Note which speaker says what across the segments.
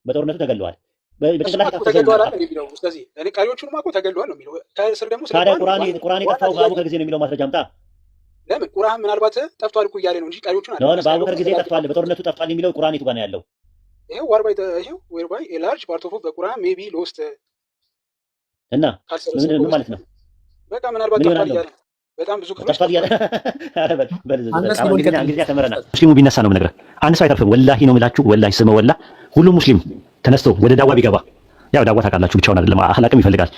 Speaker 1: በጦርነቱ ተገለዋል። በጭንቅላት
Speaker 2: ተገለዋል አይደል የሚለው። ስለዚህ እኔ ቀሪዎቹንም አቆ ተገለዋል ነው የሚለው። ከስር ደግሞ
Speaker 1: ታዲያ ቁርአን የጠፋው በአቡበከር ጊዜ ነው የሚለው ማስረጃ አምጣ።
Speaker 2: ለምን ቁርአን ምናልባት ጠፍቷል እኮ እያለ ነው እንጂ ቀሪዎቹን
Speaker 1: አይደል። በአቡበከር ጊዜ ጠፍቷል፣ በጦርነቱ ጠፍቷል የሚለው ቁርአን የቱ ጋር ነው ያለው?
Speaker 2: ይሄው whereby a large part of the Quran may be lost
Speaker 1: እና ምን ማለት ነው?
Speaker 2: በቃ ምናልባት ጠፍቷል እያለ በጣም ብዙ
Speaker 1: ጠፍቷል እያለ እንግዲህ ተመረናል። ሙስሊሙ ቢነሳ ነው የምነግርህ፣ አንድ ሰው አይተርፍም። ወላሂ ነው የምላችሁ፣ ወላሂ ስመ ወላ ሁሉም ሙስሊም ተነስቶ ወደ ዳዋ ቢገባ፣ ያው ዳዋ ታውቃላችሁ ብቻውን አይደለም አህላቅም ይፈልጋል።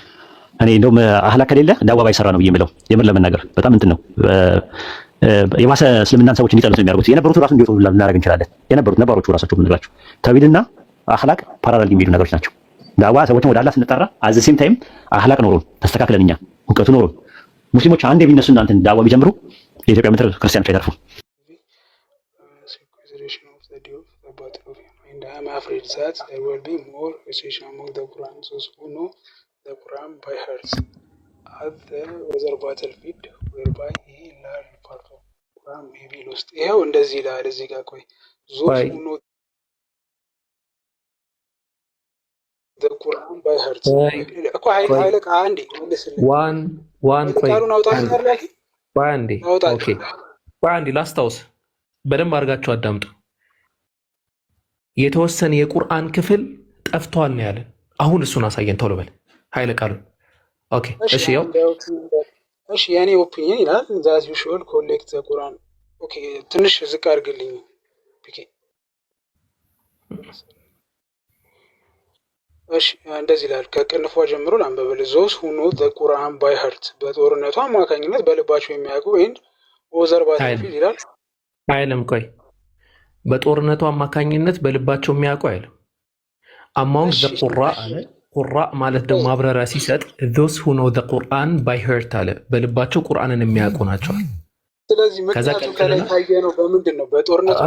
Speaker 1: እኔ እንደውም አህላቅ ከሌለ ዳዋ ባይሰራ ነው ብዬ የምለው። የምር ለመናገር በጣም እንትን ነው የባሰ እስልምናን ሰዎች እንዲጠሉት የሚያደርጉት የነበሩት ራሱ እንዲወጡ ልናደርግ እንችላለን። የነበሩት ነባሮቹ ራሳቸው ምንላችሁ ተውሂድና አህላቅ ፓራላል የሚሄዱ ነገሮች ናቸው። ዳዋ ሰዎችን ወደ አላህ ስንጠራ አዘ ሴም ታይም አህላቅ ኖሮን ተስተካክለን እኛ እውቀቱ ኖሮን ሙስሊሞች አንድ ቢነሱ እናንተን ዳዋ ቢጀምሩ የኢትዮጵያ ምድር ክርስቲያኖች አይተርፉም።
Speaker 2: I'm afraid that there will be more restriction among the Quran those who know the Quran by heart at the other battlefield whereby a large part of Quran may be lost. ይሄው እንደዚህ ይላል እዚህ ጋር ቆይ those who know the Quran by heart እኮ ኃይለ አንዴ
Speaker 3: ዋን ቆይ
Speaker 2: ቃሉን አውጣልኝ አላኪ
Speaker 3: ባንዴ ኦኬ ባንዴ ላስታውስ በደንብ አድርጋችሁ አዳምጡ። የተወሰነ የቁርአን ክፍል ጠፍቷል ነው ያለን። አሁን እሱን አሳየን ቶሎ በል ኃይለ ቃሉን። ኦኬ እሺ ያው
Speaker 2: እሺ የኔ ኦፒኒየን ይላል that you should collect the Quran። ኦኬ ትንሽ ዝቅ አድርግልኝ ፒኬ። እሺ እንደዚህ ይላል ከቅንፏ ጀምሮ ላንበበል those who know the Quran by heart በጦርነቱ አማካኝነት በልባቸው የሚያውቁ ወይን ኦዘር ባትፊል ይላል
Speaker 3: አይልም። ቆይ በጦርነቱ አማካኝነት በልባቸው የሚያውቁ አይልም። among the qurra አለ። ቁራ ማለት ደግሞ ማብራሪያ ሲሰጥ those who know the Quran by heart አለ። በልባቸው ቁርአንን የሚያውቁ ናቸው።
Speaker 2: ስለዚህ ምክንያቱ ከላይ ታየ ነው። በምንድን ነው በጦርነቱ?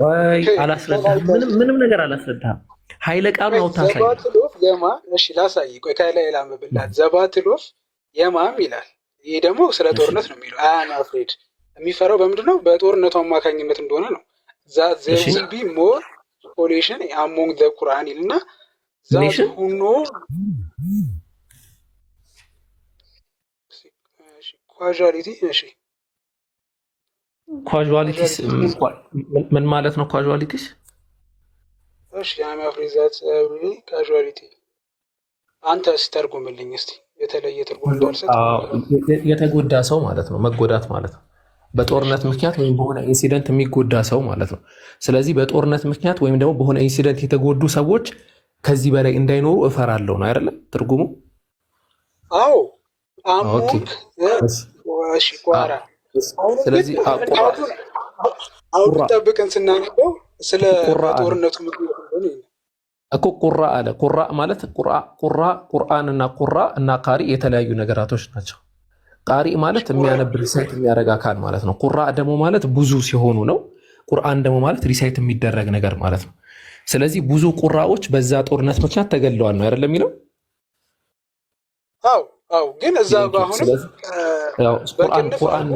Speaker 3: ቆይ አላስረዳህም። ምንም ነገር አላስረዳህም። ኃይለ ቃሉን አውታሳይ
Speaker 2: ዘባትሎፍ የማም እሺ ላሳይ። ቆይ ከላይ ላምብላት ዘባትሎፍ የማም ይላል። ይሄ ደግሞ ስለ ጦርነት ነው የሚለው። አም አፍሬድ የሚፈራው በምንድን ነው? በጦርነቱ አማካኝነት እንደሆነ ነው። that there will be more population among the Quran ይልና that who know casualty እሺ
Speaker 3: casualties ምን ማለት ነው? casualties
Speaker 2: እሺ I'm afraid that casualty አንተ ስተርጉምልኝ እስቲ የተለየ ትርጉም እንዳልሰጥ።
Speaker 3: የተጎዳ ሰው ማለት ነው። መጎዳት ማለት ነው በጦርነት ምክንያት ወይም በሆነ ኢንሲደንት የሚጎዳ ሰው ማለት ነው። ስለዚህ በጦርነት ምክንያት ወይም ደግሞ በሆነ ኢንሲደንት የተጎዱ ሰዎች ከዚህ በላይ እንዳይኖሩ እፈራለሁ ነው አይደለም ትርጉሙ?
Speaker 2: አዎ አሞክ እሺ ቋራ።
Speaker 3: ስለዚህ
Speaker 2: አሁን ጠብቀን ስናነበው ስለ ጦርነቱ ምክንያት እንደሆነ
Speaker 3: እኮ ቁራ አለ። ቁራ ማለት ቁርአን እና ቁራ እና ቃሪ የተለያዩ ነገራቶች ናቸው። ቃሪ ማለት የሚያነብ ሪሳይት የሚያደርግ አካል ማለት ነው። ቁራ ደግሞ ማለት ብዙ ሲሆኑ ነው። ቁርአን ደግሞ ማለት ሪሳይት የሚደረግ ነገር ማለት ነው። ስለዚህ ብዙ ቁራዎች በዛ ጦርነት ምክንያት ተገለዋል ነው አይደለም የሚለው?
Speaker 2: አዎ ግን እዛ ባሁን
Speaker 3: ቁርአን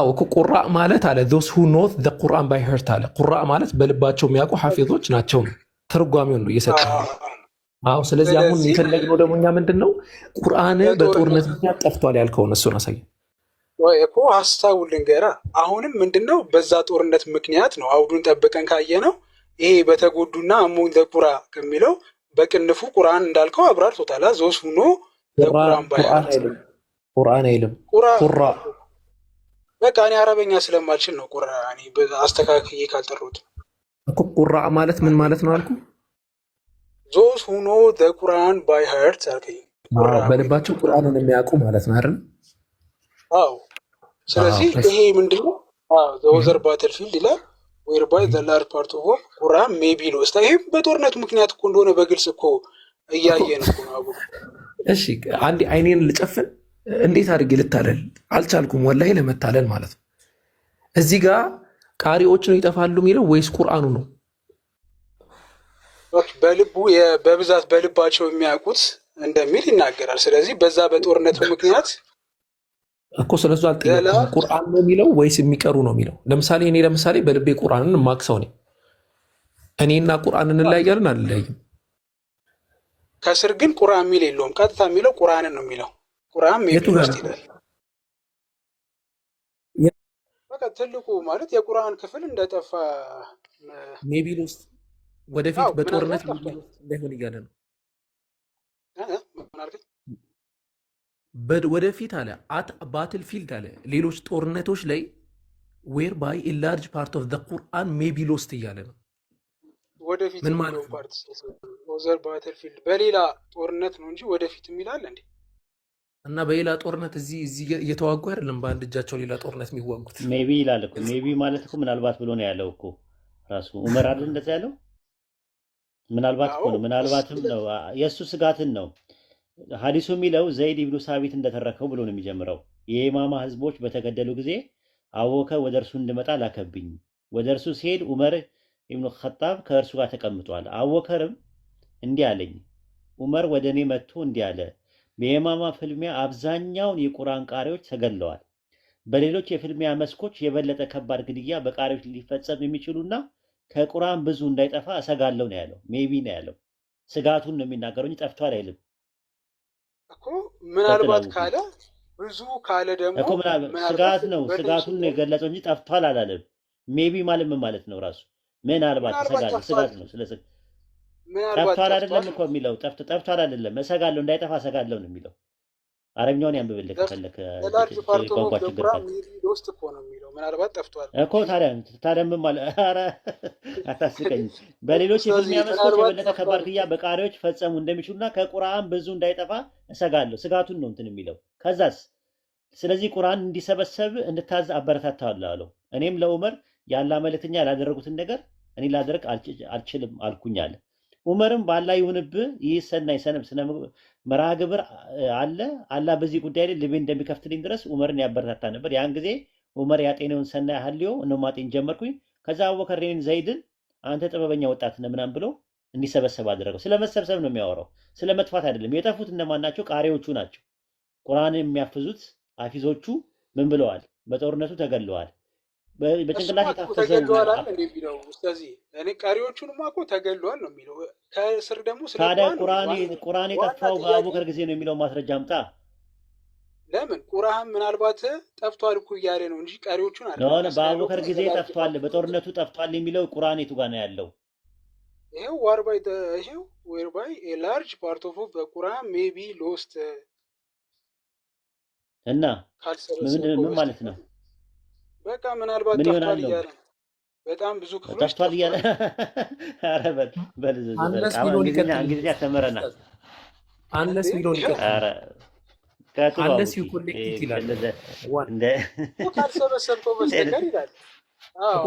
Speaker 3: እኮ ቁራ ማለት አለ those who know the Quran by heart አለ። ቁራ ማለት በልባቸው የሚያውቁ ሐፊዞች ናቸው ነው ትርጓሜውን ነው እየሰጠ አዎ። ስለዚህ አሁን የፈለግነው ደግሞ እኛ ምንድነው ቁርአን በጦርነት ምክንያት ጠፍቷል ያልከውን እሱን አሳየን
Speaker 2: ወይ እኮ ሐሳቡን ልንገራ። አሁንም ምንድነው በዛ ጦርነት ምክንያት ነው አውዱን ጠብቀን ካየነው ይሄ በተጎዱና አሞኝ ዘቁራ ከሚለው በቅንፉ ቁርአን እንዳልከው አብራርቶታል። ዞስ ሆኖ ቁርአን ባይሆን
Speaker 3: ቁርአን አይልም ቁራ
Speaker 2: በቃ እኔ አረበኛ ስለማልችል ነው ቁርአን አስተካክዬ ካልጠሩት
Speaker 3: እኮ ቁራ ማለት ምን ማለት ነው አልኩ?
Speaker 2: ዞስ ሆኖ ቁርአን ባይ ሀርት አልከኝ
Speaker 3: በልባቸው ቁርአንን የሚያውቁ ማለት ነው አይደል?
Speaker 2: አዎ። ስለዚህ ይሄ ምንድነው? ዘወዘር ባትልፊልድ ይላል whereby the large part of Quran may be lost። ይሄ በጦርነቱ ምክንያት እኮ እንደሆነ በግልጽ እኮ እያየን እኮ ነው።
Speaker 3: እሺ አንዴ አይኔን ልጨፍን። እንዴት አድርጌ ልታለል አልቻልኩም፣ ወላሂ ለመታለል ማለት ነው። እዚህ ጋር ቃሪዎች ነው ይጠፋሉ የሚለው ወይስ ቁርአኑ ነው?
Speaker 2: በልቡ በብዛት በልባቸው የሚያውቁት እንደሚል ይናገራል። ስለዚህ በዛ በጦርነቱ ምክንያት
Speaker 3: እኮ ስለዚህ አልጠየቅኩም። ቁርአን ነው የሚለው ወይስ የሚቀሩ ነው የሚለው? ለምሳሌ እኔ በልቤ ቁርአንን ማክሰው ነኝ። እኔና ቁርአን እንለያያለን አንለያይም?
Speaker 2: ከስር ግን ቁርአን የሚል የለውም። ቀጥታ የሚለው ቁርአንን ነው የሚለው። ቁርአን ሜቢ ውስጥ ይላል። በቃ ትልቁ ማለት የቁርአን ክፍል እንደጠፋ
Speaker 3: ሜቢ ውስጥ ወደፊት በጦርነት እንዳይሆን እያለ ነው። ወደፊት አለ ባትል ፊልድ አለ ሌሎች ጦርነቶች ላይ ዌር ባይ ኤ ላርጅ ፓርት ኦፍ ዘ ቁርአን ሜቢ ሎስት እያለ ነው።
Speaker 2: ወደፊት ምን ማለት ነው? ኦዘር ባትል ፊልድ በሌላ ጦርነት ነው እንጂ ወደፊት የሚላል እንዴ?
Speaker 3: እና በሌላ ጦርነት እዚህ እየተዋጉ አይደለም፣ በአንድ እጃቸው ሌላ ጦርነት የሚዋጉት
Speaker 1: ሜቢ ይላል እኮ። ሜቢ ማለት እኮ ምናልባት ብሎ ነው ያለው እኮ ራሱ ዑመር አይደል እንደዛ ያለው? ምናልባት እኮ ነው፣ ምናልባትም ነው የእሱ ስጋትን ነው። ሐዲሱ የሚለው ዘይድ ኢብኑ ሳቢት እንደተረከው ብሎ ነው የሚጀምረው። የኢማማ ህዝቦች በተገደሉ ጊዜ አቡበከር ወደ እርሱ እንድመጣ ላከብኝ። ወደ እርሱ ሲሄድ ዑመር ኢብኑ ኸጣብ ከእርሱ ጋር ተቀምጧል። አቡበከርም እንዲህ አለኝ፣ ዑመር ወደ እኔ መጥቶ እንዲህ አለ፣ በኢማማ ፍልሚያ አብዛኛውን የቁርአን ቃሪዎች ተገድለዋል። በሌሎች የፍልሚያ መስኮች የበለጠ ከባድ ግድያ በቃሪዎች ሊፈጸም የሚችሉና ከቁርአን ብዙ እንዳይጠፋ እሰጋለሁ ነው ያለው። ሜቢ ነው ያለው። ስጋቱን ነው የሚናገረው እንጂ ጠፍቷል አይልም
Speaker 2: እኮ። ምናልባት ካለ ብዙ ካለ ደግሞ
Speaker 1: እኮ ስጋት ነው፣ ስጋቱን ነው የገለጸው እንጂ ጠፍቷል አላለም። ሜቢ ማለት ምን ማለት ነው? ራሱ ምናልባት ስጋት ነው። ስለዚህ ጠፍቷል አይደለም እኮ የሚለው ጠፍቷል አይደለም፣ እሰጋለሁ እንዳይጠፋ እሰጋለሁ ነው የሚለው። አረብኛውን ያንብብልህ ከፈለክ ቋንቋ ችግር
Speaker 2: ውስጥ እኮ ነው የሚለው። ምናልባት ጠፍቷል
Speaker 1: እኮ ታዲያ ምን ማለት? ኧረ አታስቀኝ። በሌሎች የፍልሚያ መስኮች የበለጠ ከባድ ግድያ በቃሪዎች ፈጸሙ እንደሚችሉና ከቁርአን ብዙ እንዳይጠፋ እሰጋለሁ። ስጋቱን ነው እንትን የሚለው። ከዛስ ስለዚህ ቁርአን እንዲሰበሰብ እንድታዝ አበረታታለሁ አለው። እኔም ለዑመር ያላ መልእክተኛ ያላደረጉትን ነገር እኔ ላደርግ አልችልም አልኩኝ አለ። ዑመርም በአላህ ይሁንብህ ይህ ሰናይ ስነ መርሃ ግብር አለ አላህ በዚህ ጉዳይ ላይ ልቤ እንደሚከፍትልኝ ድረስ ዑመርን ያበረታታ ነበር። ያን ጊዜ ዑመር ያጤነውን ሰናይ ሀልዮ ነው ማጤን ጀመርኩኝ። ከዛ አቡበከር እኔን ዘይድን አንተ ጥበበኛ ወጣት ነህ ምናምን ብሎ እንዲሰበሰብ አደረገው። ስለመሰብሰብ ነው የሚያወራው፣ ስለ መጥፋት አይደለም። የጠፉት እነማን ናቸው? ቃሪዎቹ ናቸው። ቁርአንን የሚያፍዙት አፊዞቹ ምን ብለዋል? በጦርነቱ ተገድለዋል። በጭንቅላት
Speaker 2: ተገድለዋል አይደል የሚለው። ስለዚህ እኔ ቀሪዎቹንማ እኮ ተገድለዋል ነው የሚለው። ከስር ደግሞ
Speaker 1: ታዲያ ቁርአን የጠፋው በአቡበከር ጊዜ ነው የሚለው ማስረጃ አምጣ።
Speaker 2: ለምን ቁርአን ምናልባት ጠፍቷል እኮ እያለ ነው እንጂ ቀሪዎቹን አይደለም።
Speaker 1: በአቡበከር ጊዜ ጠፍቷል፣ በጦርነቱ ጠፍቷል የሚለው ቁርአን የቱ ጋር ነው ያለው?
Speaker 2: ይሄው whereby a large part of the Quran may be lost
Speaker 1: እና ምን ማለት ነው?
Speaker 2: በቃ ምናልባት ጠፍቷል እያለ ነው። በጣም ብዙ ክፍሎች
Speaker 1: ጠፍቷል እያለ ኧረ እንግሊዝኛ ተመረናል።
Speaker 3: አንለስ ቢሎን ይቀር አንለስ ዩ ኮሌክት ይላል።
Speaker 2: ካልሰበሰብከው በስተቀር ይላል።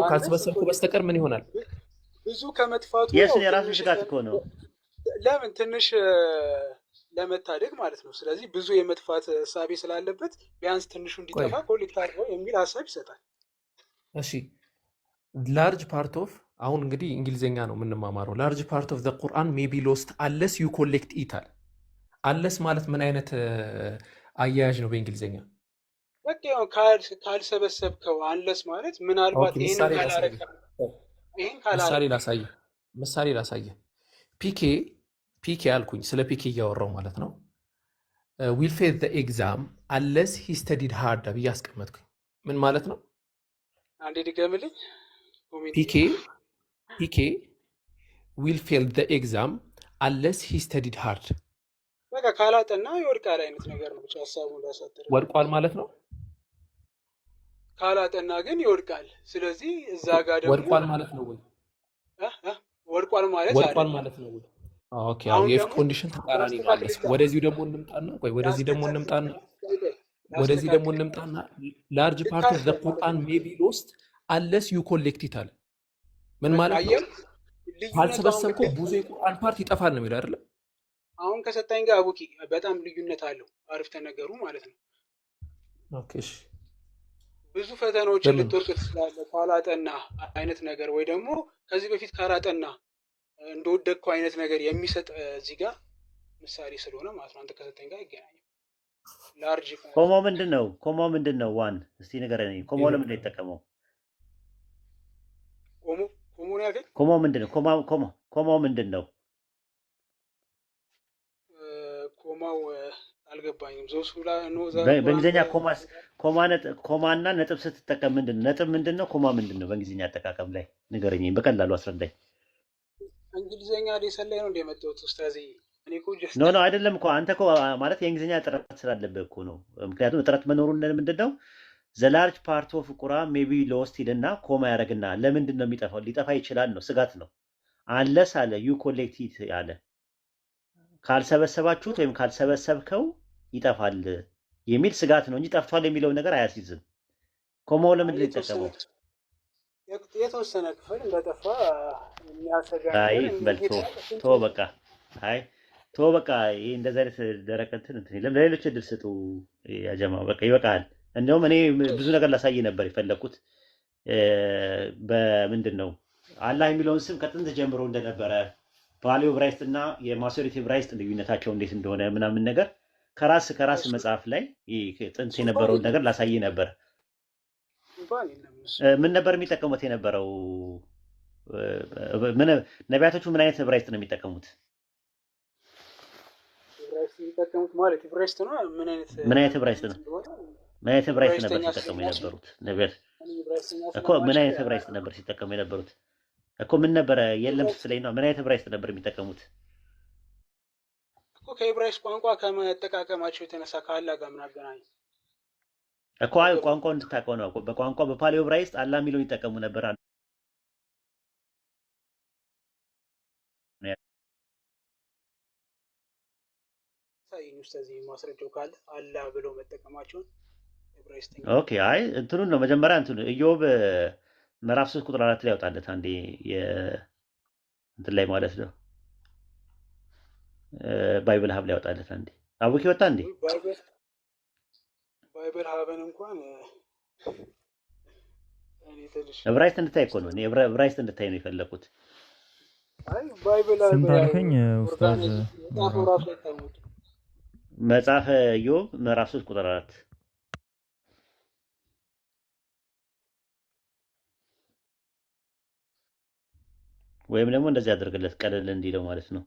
Speaker 3: ካልሰበሰብከው በስተቀር ምን ይሆናል?
Speaker 2: ብዙ ከመጥፋቱ
Speaker 1: የራሱ ስጋት እኮ ነው።
Speaker 2: ለምን ትንሽ ለመታደግ ማለት ነው። ስለዚህ ብዙ የመጥፋት እሳቤ ስላለበት ቢያንስ ትንሹ እንዲጠፋ ኮሌክት አድርገው የሚል ሀሳብ ይሰጣል።
Speaker 3: እሺ ላርጅ ፓርት ኦፍ አሁን እንግዲህ እንግሊዝኛ ነው የምንማማረው። ላርጅ ፓርት ኦፍ ዘ ቁርአን ሜይ ቢ ሎስት አለስ ዩ ኮሌክት ኢታል። አለስ ማለት ምን አይነት አያያዥ ነው በእንግሊዝኛ?
Speaker 2: በቃ ያው ካልሰበሰብከው አንለስ ማለት ምናልባት
Speaker 3: ምሳሌ ላሳየ ፒኬ አልኩኝ፣ ስለ ፒኬ እያወራው ማለት ነው። ዊል ፌል ዘ ኤግዛም አለስ ሂ ስተዲድ ሃርድ ብዬ አስቀመጥኩኝ። ምን ማለት ነው?
Speaker 2: አንዴ ድገምልኝ።
Speaker 3: ፒኬ ዊል ፌል ዘ ኤግዛም አለስ ሂ ስተዲድ ሃርድ።
Speaker 2: በቃ ካላጠና ይወድቃል አይነት ነገር ነው። ብቻ ሀሳቡ እንዳሳጠረ
Speaker 3: ወድቋል ማለት ነው።
Speaker 2: ካላጠና ግን ይወድቃል። ስለዚህ እዛ ጋር ደግሞ
Speaker 3: ወድቋል ማለት ነው ወይ?
Speaker 2: ወድቋል ማለት
Speaker 3: ነው ወይ? ኦኬ አሁን የኤፍ ኮንዲሽን ተቃራኒ ማለት ነው። ወደዚህ ደግሞ እንምጣና ላርጅ ፓርት ኦፍ ዘ ቁርአን ሜይ ቢ ሎስት አንለስ ዩ ኮሌክት ኢት አለ። ምን ማለት ነው? ካልሰበሰብከው ብዙ የቁርአን ፓርት ይጠፋል ነው የሚለው አይደል?
Speaker 2: አሁን ከሰጣኝ ጋር አቡኪ በጣም ልዩነት አለው አረፍተ ነገሩ ማለት ነው።
Speaker 3: ኦኬ እሺ፣
Speaker 2: ብዙ ፈተናዎችን ልትወርቅ ትችላለህ ካላጠና አይነት ነገር፣ ወይ ደግሞ ከዚህ በፊት ካላጠና እንደወደቅከው አይነት ነገር የሚሰጥ እዚህ ጋር ምሳሌ ስለሆነ ማለት ነው። አንተ ከሰጠኝ ጋር አይገናኝም። ላርጅ
Speaker 1: ኮሞ ምንድን ነው? ዋን እስቲ ንገረኝ። ኮሞ ለምን ነው የተጠቀመው?
Speaker 2: ኮሞን ያልከኝ
Speaker 1: ኮማው ምንድነው? ኮማው ምንድነው?
Speaker 2: ኮማው አልገባኝም። ዞሱ ላይ ነው
Speaker 1: በእንግሊዝኛ ኮማና ነጥብ ስትጠቀም ምንድነው? ኮማ ምንድነው? በእንግሊዝኛ አጠቃቀም ላይ ንገረኝ፣ በቀላሉ አስረዳኝ።
Speaker 2: እንግሊዝኛ ሌሰን ላይ ነው እንደመጣሁት ኡስታዚ። እኔ እኮ ጀስት
Speaker 1: ኖ አይደለም እኮ አንተ እኮ ማለት የእንግሊዝኛ እጥረት ስላለብህ እኮ ነው። ምክንያቱም እጥረት መኖሩን ምንድነው ዘላርጅ ፓርት ኦፍ ቁርአን ሜቢ ሎስት ሂድና ኮማ ያደርግና ለምንድን ነው የሚጠፋው? ሊጠፋ ይችላል ነው፣ ስጋት ነው። አንለስ አለ ዩ ኮሌክት አለ ካልሰበሰባችሁት ወይም ካልሰበሰብከው ይጠፋል የሚል ስጋት ነው እንጂ ጠፍቷል የሚለው ነገር አያስይዝም። ኮማው ለምንድን ነው የተጠቀመው?
Speaker 2: የተወሰነ ክፍል እንደጠፋ የሚያሰጋ
Speaker 1: አይ በልቶ ቶ በቃ አይ ቶ በቃ ይሄ እንደዚህ አይነት ደረቅ እንትን ለሌሎች እድል ስጡ ያጀማ በቃ ይበቃል። እንደውም እኔ ብዙ ነገር ላሳይ ነበር የፈለኩት በምንድን ነው አላህ የሚለውን ስም ከጥንት ጀምሮ እንደነበረ ፓሊዮ ብራይስት እና የማሶሪቲ ብራይስት ልዩነታቸው እንዴት እንደሆነ ምናምን ነገር ከራስ መጽሐፍ ላይ ጥንት የነበረውን ነገር ላሳይ ነበር። ምን ነበር የሚጠቀሙት የነበረው? ነቢያቶቹ ምን አይነት ብራይስት ነው የሚጠቀሙት?
Speaker 2: ማለት ብራይስት ነው። ምን
Speaker 1: አይነት ብራይስት ነው? ምን አይነት ብራይስት ነበር ሲጠቀሙ የነበሩት ነቢያት እኮ? ምን አይነት ብራይስት ነበር ሲጠቀሙ የነበሩት እኮ? ምን ነበረ? የለም ስለኝ ነው። ምን አይነት ብራይስት ነበር የሚጠቀሙት
Speaker 2: እኮ? ከዕብራይስጥ ቋንቋ ከመጠቃቀማቸው የተነሳ ከአላህ ጋር ምን አገናኝ
Speaker 1: እኮ? አይ ቋንቋው እንድታውቀው ነው። በቋንቋ በፓሊዮ ብራይስጥ አላህ የሚለውን ይጠቀሙ ነበር።
Speaker 2: ኡስታዚ ማስረጃው ካለ አላህ ብለው መጠቀማቸውን ዕብራይስጥኛ።
Speaker 1: ኦኬ አይ እንትኑን ነው መጀመሪያ ኢዮብ ምዕራፍ 3 ቁጥር 4 ላይ ያወጣለት አንዴ እንትን ላይ ማለት ነው ባይብል ሀብ ላይ ያወጣለት አንዴ። አቡኪ ወጣ እንዴ?
Speaker 2: ባይብል ሀብን እንኳን
Speaker 1: ዕብራይስጥ እንድታይ እኮ ነው። እኔ ዕብራይስጥ እንድታይ ነው የፈለኩት።
Speaker 2: አይ ባይብል ሀብ
Speaker 4: ስንታልከኝ ኡስታዝ
Speaker 1: መጽሐፈ ኢዮብ ምዕራፍ 3 ቁጥር 4 ወይም ደግሞ እንደዚህ አድርግለት ቀለል እንዲለው ማለት ነው።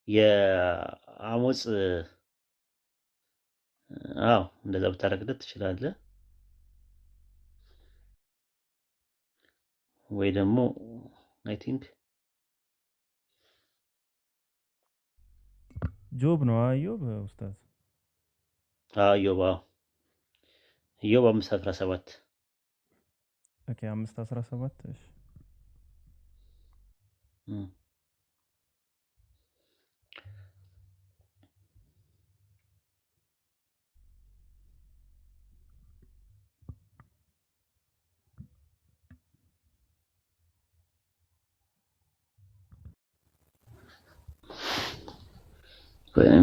Speaker 1: የአሞጽ እንደዛ ብታረግለት ትችላለህ። ወይ ደግሞ አይ ቲንክ
Speaker 4: ጆብ ነው ኢዮብ ኡስታዝ።
Speaker 1: ኢዮብ 5:17
Speaker 4: ኦኬ 5:17 እሺ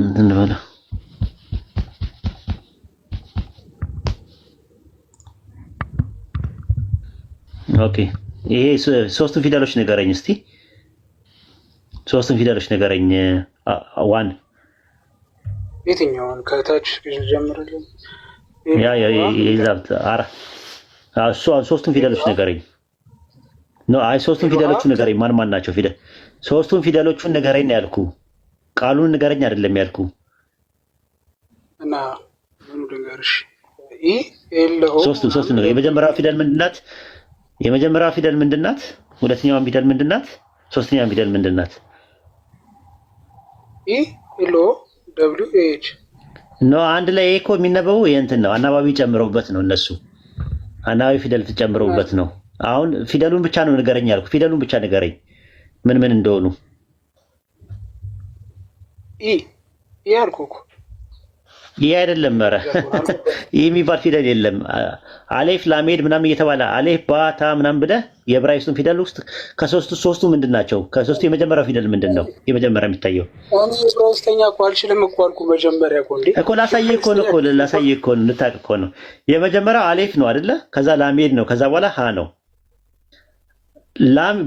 Speaker 1: እንትን በለ ኦኬ። ይሄ ሶስቱን ፊደሎች ንገረኝ እስቲ። ሶስቱን ፊደሎች ንገረኝ። ዋን
Speaker 2: የትኛውን ከታች ጀምረልን?
Speaker 1: ይዛብት ሶስቱን ፊደሎች ንገረኝ። አይ ሶስቱን ፊደሎቹ ንገረኝ። ማን ናቸው ፊደል? ሶስቱን ፊደሎቹን ንገረኝ ነው ያልኩ። ቃሉን ንገረኝ አይደለም ያልኩ።
Speaker 2: እና ምኑ ልንገርሽ?
Speaker 1: ሶስቱን ንገረኝ። የመጀመሪያዋ ፊደል ምንድናት? ሁለተኛዋ ፊደል ምንድናት? ሶስተኛዋ ፊደል ምንድናት? አንድ ላይ እኮ የሚነበበው የእንትን ነው። አናባቢ ጨምረውበት ነው እነሱ። አናባቢ ፊደል ጨምረውበት ነው። አሁን ፊደሉን ብቻ ነው ንገረኝ ያልኩ። ፊደሉን ብቻ ንገረኝ ምን እንደሆኑ።
Speaker 2: ያልኩህ
Speaker 1: ይሄ አይደለም። ኧረ ይሄ የሚባል ፊደል የለም። አሌፍ ላሜድ ምናምን እየተባለ አሌፍ ባታ ምናምን ብለህ የዕብራይስጡን ፊደል ውስጥ ሶስቱ ምንድን ናቸው? ከሶስቱ የመጀመሪያው ፊደል ምንድን ነው? የመጀመሪያ የሚታየው
Speaker 2: ዕብራይስጥኛ እኮ አልችልም እኮ አልኩህ መጀመሪያ እኮ
Speaker 1: ላሳየህ እኮ ነው ልታውቅ እኮ ነው። የመጀመሪያው አሌፍ ነው አይደለ? ከዛ ላሜድ ነው። ከዛ በኋላ ሀ ነው።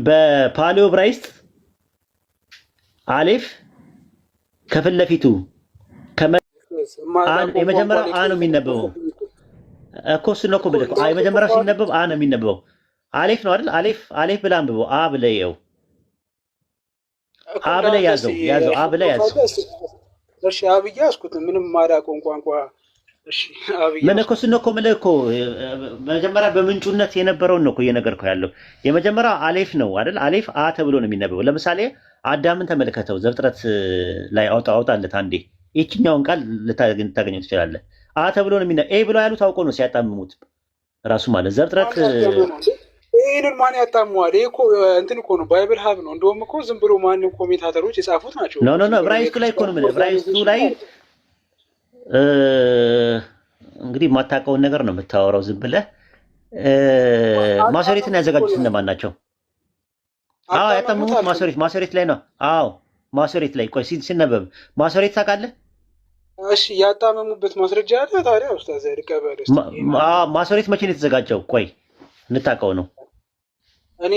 Speaker 1: በፓሊዮ ዕብራይስጥ አሌፍ ከፊት ለፊቱ የመጀመሪያው አ ነው የሚነበበው እኮ እሱ ነው እኮ ብለህ የመጀመሪያው ሲነበብ አ ነው የሚነበበው። አሌፍ ነው አይደል? አሌፍ ብለህ አንብበው። አ ብለህ ይኸው አ ብለህ ያዘው አ ብለህ ያዘው።
Speaker 2: እሺ አብዬ ያዝኩት ምንም ማላውቀውን ቋንቋ። እሺ አብዬ
Speaker 1: ምን እኮ እሱን እኮ የምልህ እኮ መጀመሪያ በምንጩነት የነበረውን ነው እኮ እየነገርኩህ ያለው። የመጀመሪያው አሌፍ ነው አይደል? አሌፍ አ ተብሎ ነው የሚነበበው። ለምሳሌ አዳምን ተመልከተው፣ ዘፍጥረት ላይ አውጣለት አንዴ። ይችኛውን ቃል ልታገኘው ትችላለህ። አ ተብሎ ነው የሚነበበው። ኤ ብለው ያሉት አውቆ ነው ሲያጣምሙት ራሱ ማለት ዘፍጥረት።
Speaker 2: ይህንን ማን ያጣመዋል? ይሄ እኮ እንትን እኮ ነው፣ ባይብል ሀብ ነው። እንደውም እኮ ዝም ብሎ ማንም ኮሜንታተሮች የጻፉት ናቸው።
Speaker 1: ኖ ዕብራይስጡ ላይ እኮ ነው የምልህ። ዕብራይስጡ ላይ እንግዲህ የማታውቀውን ነገር ነው የምታወራው ዝም ብለህ። ማሶሬትን ያዘጋጁት እነማን ናቸው? አዎ ያጣመሙት ማሶሬት ላይ ነው። አዎ ማሶሬት ላይ ቆይ ሲነበብ ማሶሬት ታውቃለህ?
Speaker 2: እሺ ያጣመሙበት ማስረጃ አለ ታዲያ? ኡስታዝ ልቀበል።
Speaker 1: ማሶሬት መቼ ነው የተዘጋጀው? ቆይ እንታውቀው ነው።
Speaker 2: እኔ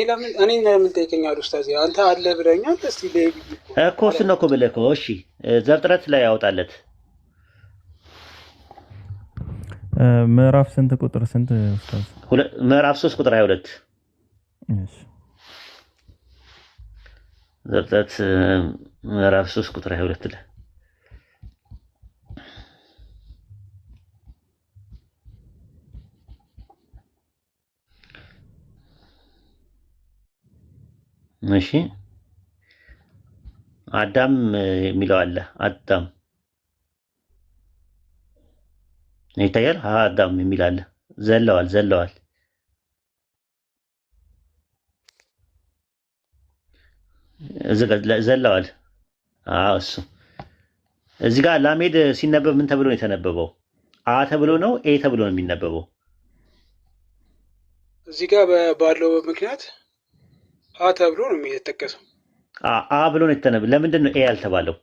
Speaker 2: ለምን ጠይቀኛል ኡስታዝ? አንተ አለ ብለኛል። እስቲ ለይብ
Speaker 1: እኮ እሱን ነው እኮ ብለህ እኮ። እሺ ዘፍጥረት ላይ ያወጣለት
Speaker 4: ምዕራፍ ስንት ቁጥር ስንት ኡስታዝ?
Speaker 1: ምዕራፍ 3 ቁጥር 22።
Speaker 4: እሺ
Speaker 1: ዘፍጥረት ምዕራፍ 3 ቁጥር 22 ላይ እሺ አዳም የሚለው አለ። አዳም ይታያል። አዳም የሚል አለ። ዘለዋል ዘለዋል። አዎ እሱ እዚህ ጋር ላሜድ ሲነበብ ምን ተብሎ ነው የተነበበው? አ ተብሎ ነው ኤ ተብሎ ነው የሚነበበው?
Speaker 2: እዚህ ጋር ባለው ምክንያት አ ተብሎ ነው የሚጠቀሰው።
Speaker 1: አ ብሎ ነው የተነበበው። ለምንድን ነው ኤ ያልተባለው?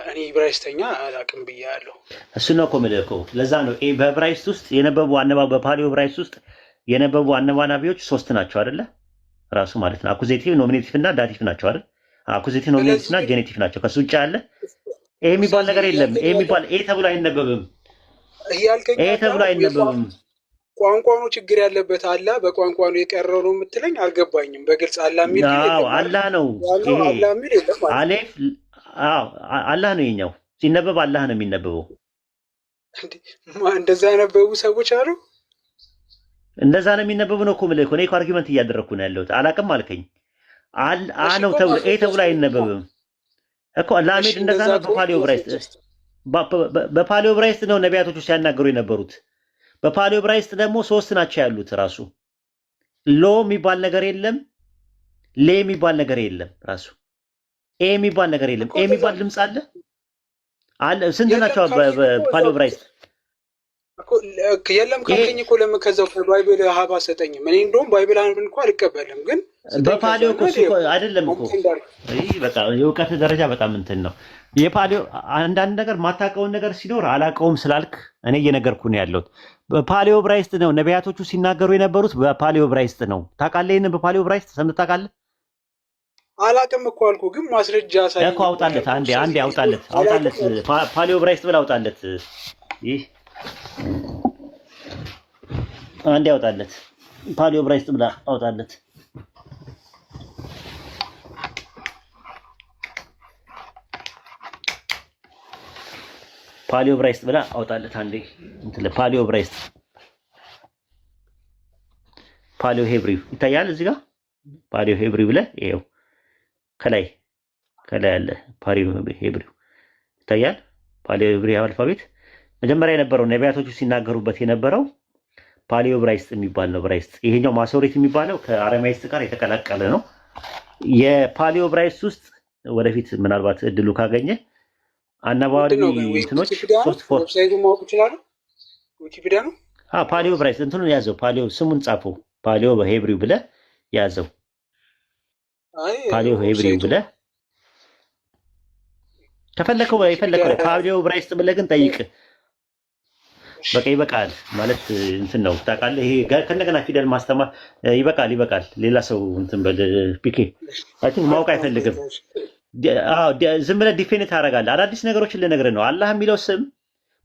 Speaker 2: እኔ ዕብራይስተኛ አላውቅም ብያለሁ።
Speaker 1: እሱ ነው እኮ የምልህ እኮ። ለዛ ነው ኤ በዕብራይስጥ ውስጥ የነበቡ በፓሊዮ ዕብራይስጥ ውስጥ የነበቡ አነባናቢዎች 3 ናቸው አይደለ? ራሱ ማለት ነው አኩዜቲቭ፣ ኖሚኔቲቭ እና ዳቲቭ ናቸው አይደል? አኩዜቲቭ፣ ኖሚኔቲቭ እና ጄኔቲቭ ናቸው። ከሱ ውጭ ያለ ኤ የሚባል ነገር የለም። ኤ ተብሎ አይነበብም። ኤ ተብሎ አይነበብም።
Speaker 2: ቋንቋ ነው ችግር ያለበት። አላ በቋንቋ ነው የቀረው ነው የምትለኝ? አልገባኝም በግልጽ። አላ የሚል
Speaker 1: አላህ ነው አሌፍ። አላህ ነው የኛው ሲነበብ አላህ ነው የሚነበበው።
Speaker 2: እንደዛ ያነበቡ ሰዎች አሉ።
Speaker 1: እንደዛ ነው የሚነበቡ ነው እኮ የምልህ። እኔ እኮ አርጊመንት እያደረግኩ ነው ያለሁት። አላውቅም አልከኝ። አ ነው ተብሎ ኤ ተብሎ አይነበብም እኮ። ላሜድ እንደዛ ነው በፓሊዮ ዕብራይስጥ። በፓሊዮ ዕብራይስጥ ነው ነቢያቶቹ ሲያናገሩ የነበሩት። በፓሊዮ ዕብራይስጥ ደግሞ 3 ናቸው ያሉት። ራሱ ሎ የሚባል ነገር የለም፣ ሌ የሚባል ነገር የለም፣ ራሱ ኤ የሚባል ነገር የለም። ኤ የሚባል ድምፅ አለ አለ። ስንት ናቸው በፓሊዮ ዕብራይስጥ?
Speaker 2: የለም ካልከኝ እኮ ለምን ከዛው ባይብል ሀብ አሰጠኝም? እኔ እንደውም ባይብል አንብን እንኳን አልቀበልም፣ ግን
Speaker 1: በፓሊዮ እኮ አይደለም እኮ። በቃ የእውቀት ደረጃ በጣም እንትን ነው። የፓሊዮ አንዳንድ ነገር ማታውቀውን ነገር ሲኖር አላውቀውም ስላልክ እኔ እየነገርኩ ነው ያለሁት። በፓሊዮ ዕብራይስጥ ነው ነቢያቶቹ ሲናገሩ የነበሩት። በፓሊዮ ዕብራይስጥ ነው። ታውቃለህ? ይሄንን በፓሊዮ ዕብራይስጥ ሰምተህ ታውቃለህ?
Speaker 2: አላውቅም እኮ አልኩህ፣ ግን ማስረጃ ሳይሆን
Speaker 1: እኮ አውጣለት። አንዴ አውጣለት። ፓሊዮ ዕብራይስጥ ብለህ አውጣለት። ይህ አንዴ አውጣለት። ፓሊዮ ዕብራይስጥ ብለህ አውጣለት። ፓሊዮ ዕብራይስጥ ብለህ አውጣለት አንዴ። እንትን ፓሊዮ ዕብራይስጥ ፓሊዮ ሄብሪው ይታያል እዚህ ጋር። ፓሊዮ ሄብሪው ብለህ ይኸው ከላይ ያለ ፓሊዮ ሄብሪው ይታያል። ፓሊዮ ሄብሪው አልፋቤት መጀመሪያ የነበረው ነቢያቶቹ ሲናገሩበት የነበረው ፓሊዮ ዕብራይስጥ የሚባል ነው። ዕብራይስጥ ይሄኛው ማሶሬት የሚባለው ከአረማይስጥ ጋር የተቀላቀለ ነው። የፓሊዮ ዕብራይስጥ ውስጥ ወደፊት ምናልባት እድሉ ካገኘ አናባሪ እንትኖች 3
Speaker 2: ዌብሳይቱ ማወቅ ይችላል። ዊኪፒዲያ ነው።
Speaker 1: ፓሊዮ ዕብራይስጥ እንትኑን ያዘው። ፓሊዮ ስሙን ጻፈው። ፓሊዮ በሄብሪው ብለህ ያዘው። ፓሊዮ ሄብሪው ብለህ ከፈለከው የፈለከው ፓሊዮ ዕብራይስጥ ብለህ ግን ጠይቅ። በቃ ይበቃል ማለት እንትን ነው ታውቃለህ። ይሄ ከእንደገና ፊደል ማስተማር ይበቃል። ሌላ ሰው እንትን በል ፒኬ አይቲንክ ማወቅ አይፈልግም። ዝም ብለህ ዲፌኒት ታደርጋለህ። አዳዲስ ነገሮችን ልነግርህ ነው። አላህ የሚለው ስም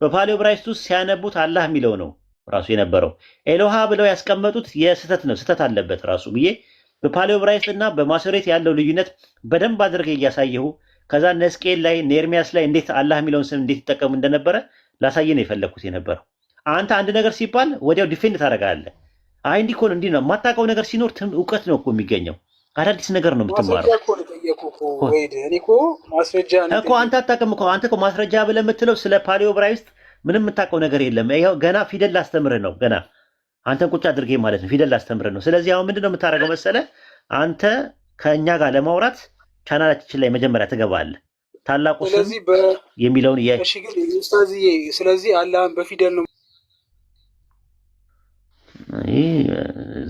Speaker 1: በፓሊዮ ዕብራይስጥ ውስጥ ሲያነቡት አላህ የሚለው ነው። ራሱ የነበረው ኤሎሃ ብለው ያስቀመጡት የስህተት ነው፣ ስህተት አለበት ራሱ ብዬ በፓሊዮ ዕብራይስጥ እና በማሶሬት ያለው ልዩነት በደንብ አድርገ እያሳየሁ ከዛ ነስቄል ላይ ኤርሚያስ ላይ እንዴት አላህ የሚለውን ስም እንዴት ይጠቀሙ እንደነበረ ላሳየ ነው የፈለግኩት የነበረው። አንተ አንድ ነገር ሲባል ወዲያው ዲፌንድ ታደርጋለህ። አይ እንዲህ እኮ ነው እንዲህ ነው። የማታውቀው ነገር ሲኖር እውቀት ነው እኮ የሚገኘው። አዳዲስ ነገር ነው የምትማረው እኮ። አንተ አታውቅም እኮ። አንተ እኮ ማስረጃ ብለህ የምትለው ስለ ፓሊዮ ዕብራይስጥ ምንም የምታውቀው ነገር የለም። ይኸው ገና ፊደል ላስተምርህ ነው። ገና አንተን ቁጭ አድርጌ ማለት ነው ፊደል ላስተምርህ ነው። ስለዚህ አሁን ምንድን ነው የምታደርገው መሰለህ? አንተ ከእኛ ጋር ለማውራት ቻናላችን ላይ መጀመሪያ ትገባለህ። ታላቁ ስም የሚለውን
Speaker 2: ስለዚህ አላህን በፊደል ነው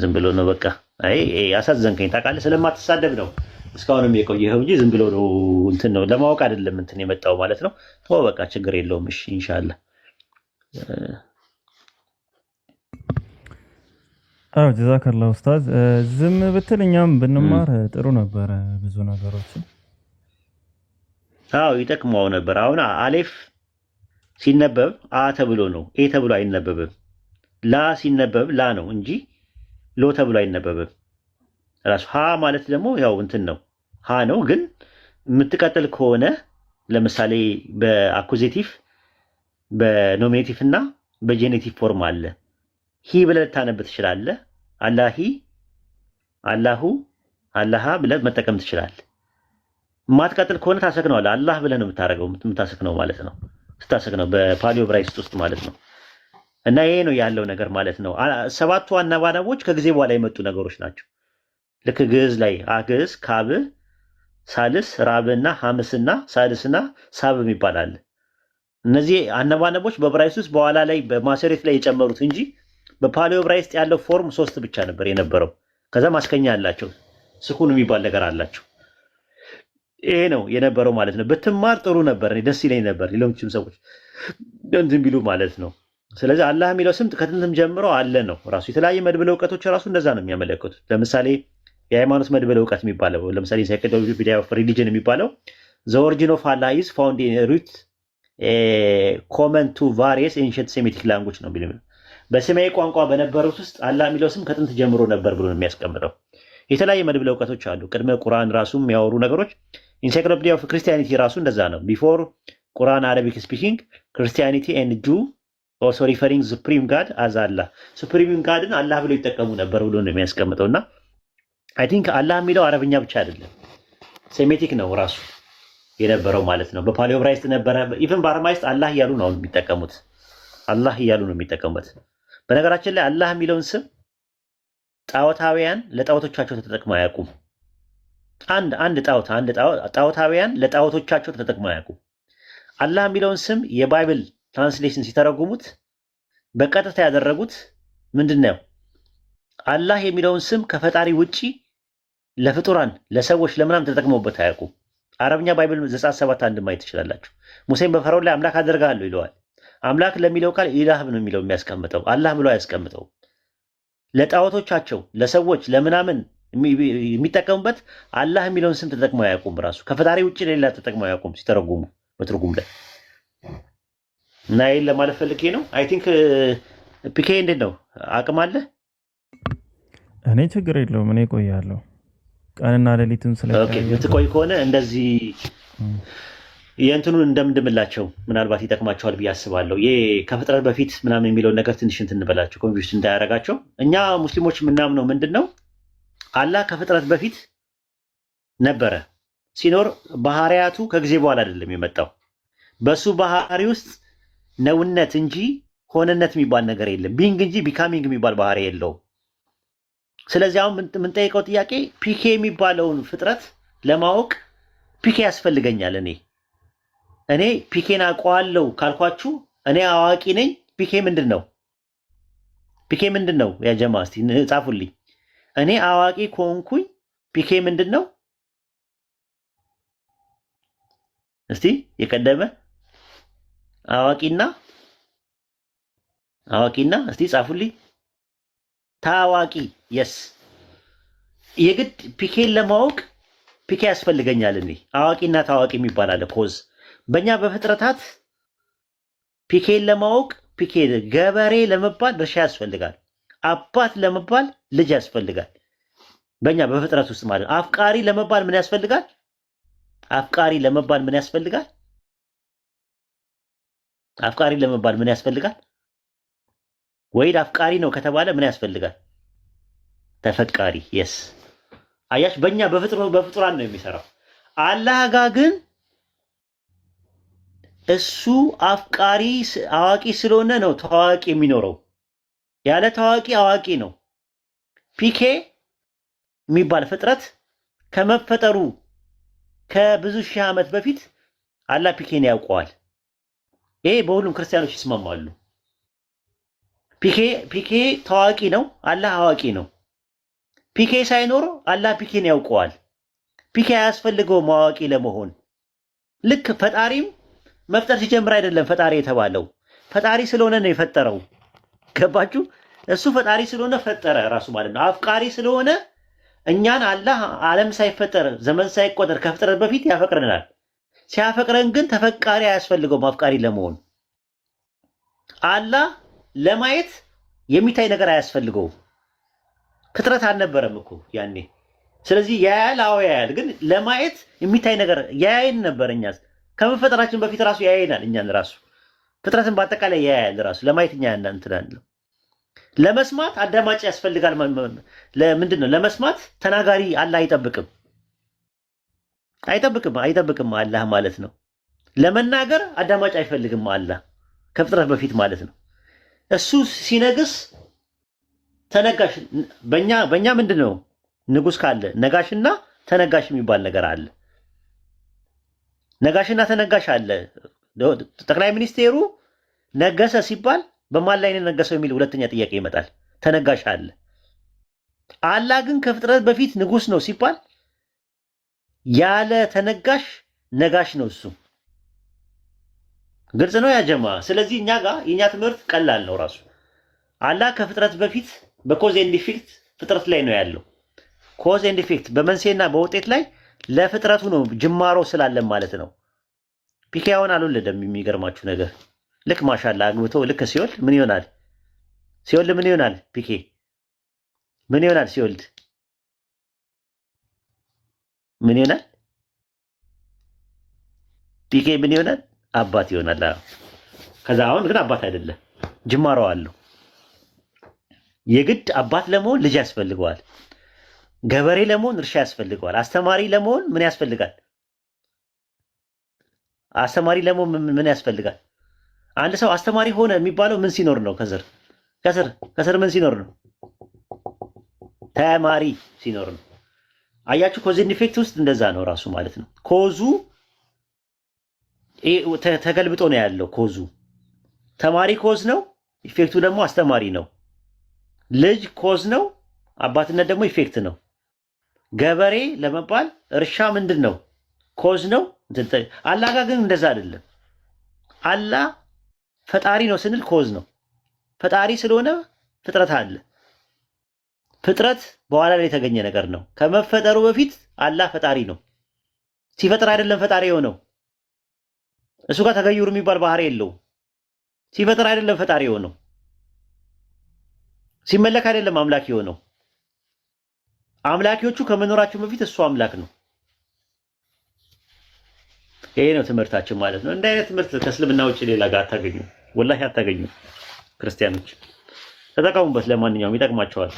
Speaker 1: ዝም ብሎ ነው በቃ። አይ አሳዘንከኝ ታውቃለህ። ስለማትሳደብ ነው እስካሁንም የቆየኸው እንጂ ዝም ብሎ ነው እንትን ነው ለማወቅ አይደለም እንትን የመጣው ማለት ነው። ተወው በቃ ችግር የለውም። እሺ ኢንሻአላህ።
Speaker 4: አዎ ጀዛከላህ ኡስታዝ። ዝም ብትል እኛም ብንማር ጥሩ ነበረ ብዙ ነገሮችን።
Speaker 1: አዎ ይጠቅመው ነበር። አሁን አሌፍ ሲነበብ አ ተብሎ ነው፣ ኤ ተብሎ አይነበብም። ላ ሲነበብ ላ ነው እንጂ ሎ ተብሎ አይነበብም። ራሱ ሀ ማለት ደግሞ ያው እንትን ነው ሀ ነው። ግን የምትቀጥል ከሆነ ለምሳሌ በአኩዜቲቭ በኖሚኔቲቭ እና በጄኔቲቭ ፎርም አለ። ሂ ብለህ ልታነብ ትችላለህ። አላሂ፣ አላሁ፣ አላሃ ብለህ መጠቀም ትችላለህ። የማትቀጥል ከሆነ ታሰክነዋለህ። አላህ ብለህ ነው የምታደርገው፣ የምታሰክነው ማለት ነው። ስታሰክነው በፓሊዮ ዕብራይስጥ ውስጥ ማለት ነው። እና ይሄ ነው ያለው ነገር ማለት ነው። ሰባቱ አናባናቦች ከጊዜ በኋላ የመጡ ነገሮች ናቸው። ልክ ግዕዝ ላይ አግዕዝ፣ ካብ፣ ሳልስ፣ ራብና ሐምስና ሳልስና ሳብም ይባላል። እነዚህ አነባነቦች በዕብራይስጥ ውስጥ በኋላ ላይ በማሶሬት ላይ የጨመሩት እንጂ በፓሊዮ ዕብራይስጥ ያለው ፎርም 3 ብቻ ነበር የነበረው። ከዛ ማስከኛ አላቸው፣ ስኩን የሚባል ነገር አላቸው። ይሄ ነው የነበረው ማለት ነው። ብትማር ጥሩ ነበር፣ እኔ ደስ ይለኝ ነበር ሌሎችም ሰዎች እንትን ቢሉ ማለት ነው። ስለዚህ አላህ የሚለው ስም ከጥንትም ጀምሮ አለ ነው ራሱ። የተለያየ መድብለ እውቀቶች ራሱ እንደዛ ነው የሚያመለክቱት። ለምሳሌ የሃይማኖት መድብለ እውቀት የሚባለው ለምሳሌ ኢንሳይክሎፒዲያ ኦፍ ሪሊጅን የሚባለው ዘ ኦሪጂን ኦፍ አላህ ኢዝ ፋውንድ ኢን ሩት ኮመን ቱ ቫሪየስ ኤንሸንት ሴሚቲክ ላንጉጅ ነው የሚለው። በሰማያዊ ቋንቋ በነበሩት ውስጥ አላህ የሚለው ስም ከጥንት ጀምሮ ነበር ብሎ ነው የሚያስቀምጠው። የተለያየ መድብለ እውቀቶች አሉ። ቅድመ ቁርአን ራሱ የሚያወሩ ነገሮች ኢንሳይክሎፒዲያ ኦፍ ክርስቲያኒቲ ራሱ እንደዛ ነው። ቢፎር ቁርአን አረቢክ ስፒኪንግ ክርስቲያኒቲ ኤንድ ጁ ኦልሶ ሪፈሪንግ ሱፕሪም ጋድ አዝ አላህ፣ ሱፕሪም ጋድን አላህ ብሎ ይጠቀሙ ነበር ብሎ ነው የሚያስቀምጠው። እና አይ ቲንክ አላህ የሚለው አረብኛ ብቻ አይደለም ሴሜቲክ ነው ራሱ የነበረው ማለት ነው። በፓሊዮ ዕብራይስጥ ነበረ። ኢቭን በአረማይስጥ አላህ እያሉ ነው የሚጠቀሙት። አላህ እያሉ ነው የሚጠቀሙበት። በነገራችን ላይ አላህ የሚለውን ስም ጣዖታውያን ለጣዖቶቻቸው ተጠቅመው አያውቁም። አንድ ጣዖታውያን ለጣዖቶቻቸው ተጠቅመው አያውቁም። አላህ የሚለውን ስም የባይብል ትራንስሌሽን ሲተረጉሙት በቀጥታ ያደረጉት ምንድነው? አላህ የሚለውን ስም ከፈጣሪ ውጪ ለፍጡራን ለሰዎች ለምናም ተጠቅመውበት አያውቁም። አረብኛ ባይብል ዘጸአት 7:1 ማየት ትችላላችሁ። ሙሴን በፈርዖን ላይ አምላክ አደርጋለሁ ይለዋል። አምላክ ለሚለው ቃል ኢላህ ነው የሚለው የሚያስቀምጠው፣ አላህ ብሎ አያስቀምጠው። ለጣዖቶቻቸው ለሰዎች ለምናምን የሚጠቀሙበት አላህ የሚለውን ስም ተጠቅመው አያውቁም። ራሱ ከፈጣሪ ውጪ ሌላ ተጠቅመው አያውቁም ሲተረጉሙ በትርጉም ላይ። እና ይሄን ለማለት ፈልጌ ነው። አይ ቲንክ ፒኬ እንዴት ነው አቅም አለ?
Speaker 4: እኔ ችግር የለውም፣ እኔ ቆያለሁ ቀንና ሌሊትም
Speaker 1: የምትቆይ ከሆነ እንደዚህ የእንትኑን እንደምንድምላቸው ምናልባት ይጠቅማቸዋል ብዬ አስባለሁ። ይሄ ከፍጥረት በፊት ምናምን የሚለውን ነገር ትንሽ እንትን እንበላቸው ኮንፊውስ እንዳያደርጋቸው። እኛ ሙስሊሞች የምናምነው ምንድን ነው? አላህ ከፍጥረት በፊት ነበረ ሲኖር ባህሪያቱ ከጊዜ በኋላ አይደለም የመጣው። በሱ ባህሪ ውስጥ ነውነት እንጂ ሆነነት የሚባል ነገር የለም። ቢንግ እንጂ ቢካሚንግ የሚባል ባህሪ የለውም። ስለዚህ አሁን የምንጠይቀው ጥያቄ ፒኬ የሚባለውን ፍጥረት ለማወቅ ፒኬ ያስፈልገኛል። እኔ ፒኬን አውቀዋለሁ ካልኳችሁ እኔ አዋቂ ነኝ። ፒኬ ምንድን ነው? ፒኬ ምንድን ነው? ያ ጀማ እስቲ ጻፉልኝ። እኔ አዋቂ ከሆንኩኝ ፒኬ ምንድን ነው? እስቲ የቀደመ አዋቂና እስቲ ጻፉልኝ። ታዋቂ የስ የግድ ፒኬን ለማወቅ ፒኬ ያስፈልገኛል። አዋቂና ታዋቂ የሚባል አለ። ኮዝ በእኛ በፍጥረታት ፒኬን ለማወቅ ፒኬ ገበሬ ለመባል እርሻ ያስፈልጋል። አባት ለመባል ልጅ ያስፈልጋል። በእኛ በፍጥረት ውስጥ ማለት ነው። አፍቃሪ ለመባል ምን ያስፈልጋል? አፍቃሪ ለመባል ምን ያስፈልጋል? አፍቃሪ ለመባል ምን ያስፈልጋል? ወይድ አፍቃሪ ነው ከተባለ ምን ያስፈልጋል? ተፈቃሪ። የስ አያሽ፣ በእኛ በፍጡራን ነው የሚሰራው። አላህ ጋር ግን እሱ አፍቃሪ አዋቂ ስለሆነ ነው ታዋቂ የሚኖረው። ያለ ታዋቂ አዋቂ ነው። ፒኬ የሚባል ፍጥረት ከመፈጠሩ ከብዙ ሺህ ዓመት በፊት አላህ ፒኬን ያውቀዋል። ይሄ በሁሉም ክርስቲያኖች ይስማማሉ። ፒኬ ታዋቂ ነው፣ አላህ አዋቂ ነው። ፒኬ ሳይኖር አላህ ፒኬን ያውቀዋል። ፒኬ አያስፈልገውም አዋቂ ለመሆን። ልክ ፈጣሪም መፍጠር ሲጀምር አይደለም ፈጣሪ የተባለው፣ ፈጣሪ ስለሆነ ነው የፈጠረው። ገባችሁ? እሱ ፈጣሪ ስለሆነ ፈጠረ ራሱ ማለት ነው። አፍቃሪ ስለሆነ እኛን አላህ ዓለም ሳይፈጠር ዘመን ሳይቆጠር ከፍጥረት በፊት ያፈቅረናል። ሲያፈቅረን ግን ተፈቃሪ አያስፈልገውም አፍቃሪ ለመሆን። አላህ ለማየት የሚታይ ነገር አያስፈልገውም። ፍጥረት አልነበረም እኮ ያኔ። ስለዚህ ያያል፣ አዎ ያያል። ግን ለማየት የሚታይ ነገር ያያይን ነበር። እኛ ከመፈጠራችን በፊት ራሱ ያያይናል። እኛን ራሱ ፍጥረትን በአጠቃላይ ያያል ራሱ። ለማየት እኛ እንትናለን። ለመስማት አዳማጭ ያስፈልጋል። ለምንድን ነው? ለመስማት ተናጋሪ አላህ አይጠብቅም አላህ ማለት ነው። ለመናገር አዳማጭ አይፈልግም አላህ ከፍጥረት በፊት ማለት ነው። እሱ ሲነግስ ተነጋሽ። በእኛ ምንድን ነው? ንጉስ ካለ ነጋሽና ተነጋሽ የሚባል ነገር አለ። ነጋሽና ተነጋሽ አለ። ጠቅላይ ሚኒስቴሩ ነገሰ ሲባል በማን ላይ ነው ነገሰው የሚል ሁለተኛ ጥያቄ ይመጣል። ተነጋሽ አለ። አላህ ግን ከፍጥረት በፊት ንጉስ ነው ሲባል ያለ ተነጋሽ ነጋሽ ነው እሱ። ግልጽ ነው ያጀማ። ስለዚህ እኛ ጋር የኛ ትምህርት ቀላል ነው ራሱ። አላህ ከፍጥረት በፊት በኮዝ ኤንድ ኢፌክት ፍጥረት ላይ ነው ያለው። ኮዝ ኤንድ ኢፌክት በመንስኤና በውጤት ላይ ለፍጥረቱ ነው ጅማሮ ስላለን ማለት ነው። ፒኬ አሁን አልወለደም። የሚገርማችሁ ነገር ልክ ማሻላ አግብቶ ልክ ሲወልድ ምን ይሆናል? ሲወልድ ምን ይሆናል? ፒኬ ምን ይሆናል? ሲወልድ ምን ይሆናል? ፒኬ ምን ይሆናል? አባት ይሆናል። ከዛ አሁን ግን አባት አይደለም፣ ጅማሮ አለው። የግድ አባት ለመሆን ልጅ ያስፈልገዋል። ገበሬ ለመሆን እርሻ ያስፈልገዋል። አስተማሪ ለመሆን ምን ያስፈልጋል? አስተማሪ ለመሆን ምን ያስፈልጋል? አንድ ሰው አስተማሪ ሆነ የሚባለው ምን ሲኖር ነው? ከስር ምን ሲኖር ነው? ተማሪ ሲኖር ነው። አያችሁ፣ ኮዝ ኤንድ ኢፌክት ውስጥ እንደዛ ነው ራሱ ማለት ነው። ኮዙ ተገልብጦ ነው ያለው። ኮዙ ተማሪ ኮዝ ነው፣ ኢፌክቱ ደግሞ አስተማሪ ነው። ልጅ ኮዝ ነው፣ አባትነት ደግሞ ኢፌክት ነው። ገበሬ ለመባል እርሻ ምንድን ነው? ኮዝ ነው። አላህ ጋር ግን እንደዛ አይደለም። አላህ ፈጣሪ ነው ስንል ኮዝ ነው። ፈጣሪ ስለሆነ ፍጥረት አለ። ፍጥረት በኋላ ላይ የተገኘ ነገር ነው። ከመፈጠሩ በፊት አላህ ፈጣሪ ነው። ሲፈጥር አይደለም ፈጣሪ የሆነው። እሱ ጋር ተገይሩ የሚባል ባህሪ የለውም። ሲፈጥር አይደለም ፈጣሪ የሆነው። ሲመለክ አይደለም አምላክ የሆነው። አምላኪዎቹ ከመኖራቸው በፊት እሱ አምላክ ነው። ይሄ ነው ትምህርታችን ማለት ነው። እንደ አይነት ትምህርት ከእስልምና ውጭ ሌላ ጋር አታገኙ፣ ወላሂ አታገኙ። ክርስቲያኖች ተጠቀሙበት። ለማንኛውም ይጠቅማቸዋል።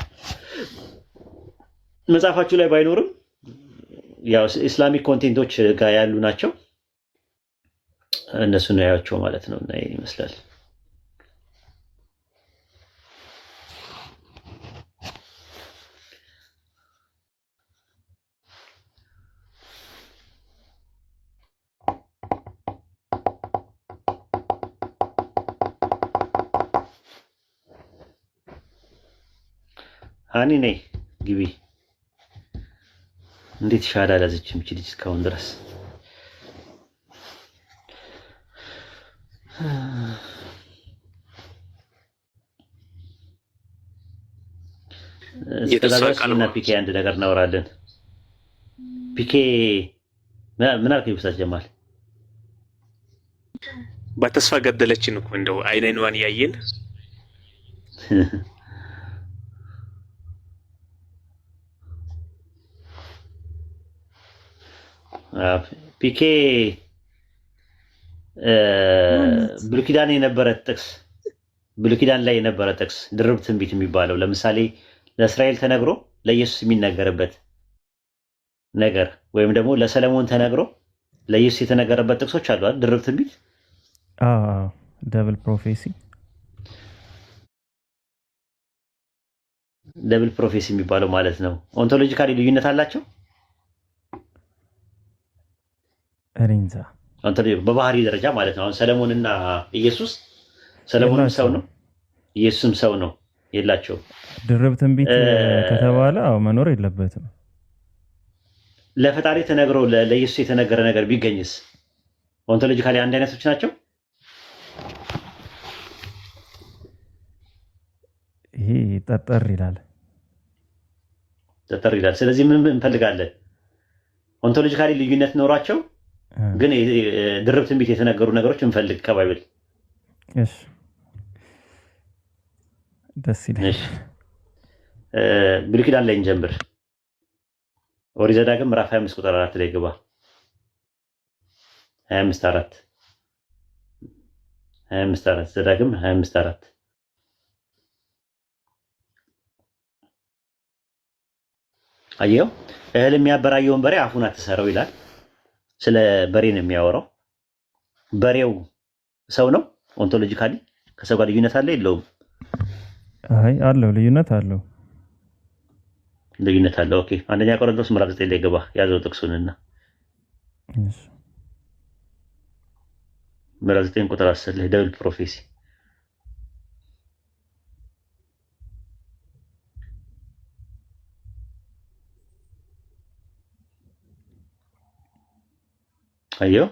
Speaker 1: መጽሐፋችሁ ላይ ባይኖርም ያው ኢስላሚክ ኮንቴንቶች ጋር ያሉ ናቸው። እነሱ ነው ያያቸው ማለት ነው። እና ይሄን ይመስላል። ሃኒ ነይ ግቢ። እንዴት ሻዳ ያዘችም እቺ ልጅ እስካሁን ድረስ እና ፒኬ አንድ ነገር እናወራለን። ፒኬ ምን አልከኝ? ኡስታዝ ጀማል
Speaker 5: በተስፋ ገደለችን እኮ እንደው አይነኗን ያየን
Speaker 1: ፒኬ ብሉይ ኪዳን የነበረ ጥቅስ ብሉይ ኪዳን ላይ የነበረ ጥቅስ ድርብ ትንቢት የሚባለው ለምሳሌ ለእስራኤል ተነግሮ ለኢየሱስ የሚነገርበት ነገር ወይም ደግሞ ለሰለሞን ተነግሮ ለኢየሱስ የተነገረበት ጥቅሶች አሉ አይደል? ድርብ ትንቢት
Speaker 4: ደብል ፕሮፌሲ
Speaker 1: ደብል ፕሮፌሲ የሚባለው ማለት ነው። ኦንቶሎጂካሊ ልዩነት አላቸው።
Speaker 4: ሪንዛ
Speaker 1: በባህሪ ደረጃ ማለት ነው። አሁን ሰለሞንና ኢየሱስ ሰለሞንም ሰው ነው፣ ኢየሱስም ሰው ነው። የላቸውም።
Speaker 4: ድርብ ትንቢት ከተባለ መኖር የለበትም።
Speaker 1: ለፈጣሪ ተነግሮ ለኢየሱስ የተነገረ ነገር ቢገኝስ ኦንቶሎጂካሊ አንድ አይነቶች ናቸው?
Speaker 4: ይሄ ጠጠር ይላል።
Speaker 1: ስለዚህ ምን እንፈልጋለን? ኦንቶሎጂካሊ ልዩነት ኖሯቸው ግን ድርብ ትንቢት የተነገሩ ነገሮች እንፈልግ ከባይብል።
Speaker 4: እሺ ደስ ይላል።
Speaker 1: ብሉይ ኪዳን ላይ እንጀምር። ኦሪት ዘዳግም ምዕራፍ 25 ቁጥር 4 ላይ ግባ። 25:4 ዘዳግም 25:4 አየው። እህል የሚያበራየውን በሬ አፉን አትሰረው ይላል። ስለ በሬ ነው የሚያወራው። በሬው ሰው ነው። ኦንቶሎጂካሊ ከሰው ጋር ልዩነት አለ የለውም?
Speaker 4: አይ አለው፣ ልዩነት አለው።
Speaker 1: ኦኬ አንደኛ ቆሮንቶስ ምዕራፍ 9 ላይ ገባ። ያዘው ጥቅሱንና
Speaker 4: እሺ
Speaker 1: ምዕራፍ 9 ቁጥር 10 ላይ ደብል ፕሮፌሲ አየው።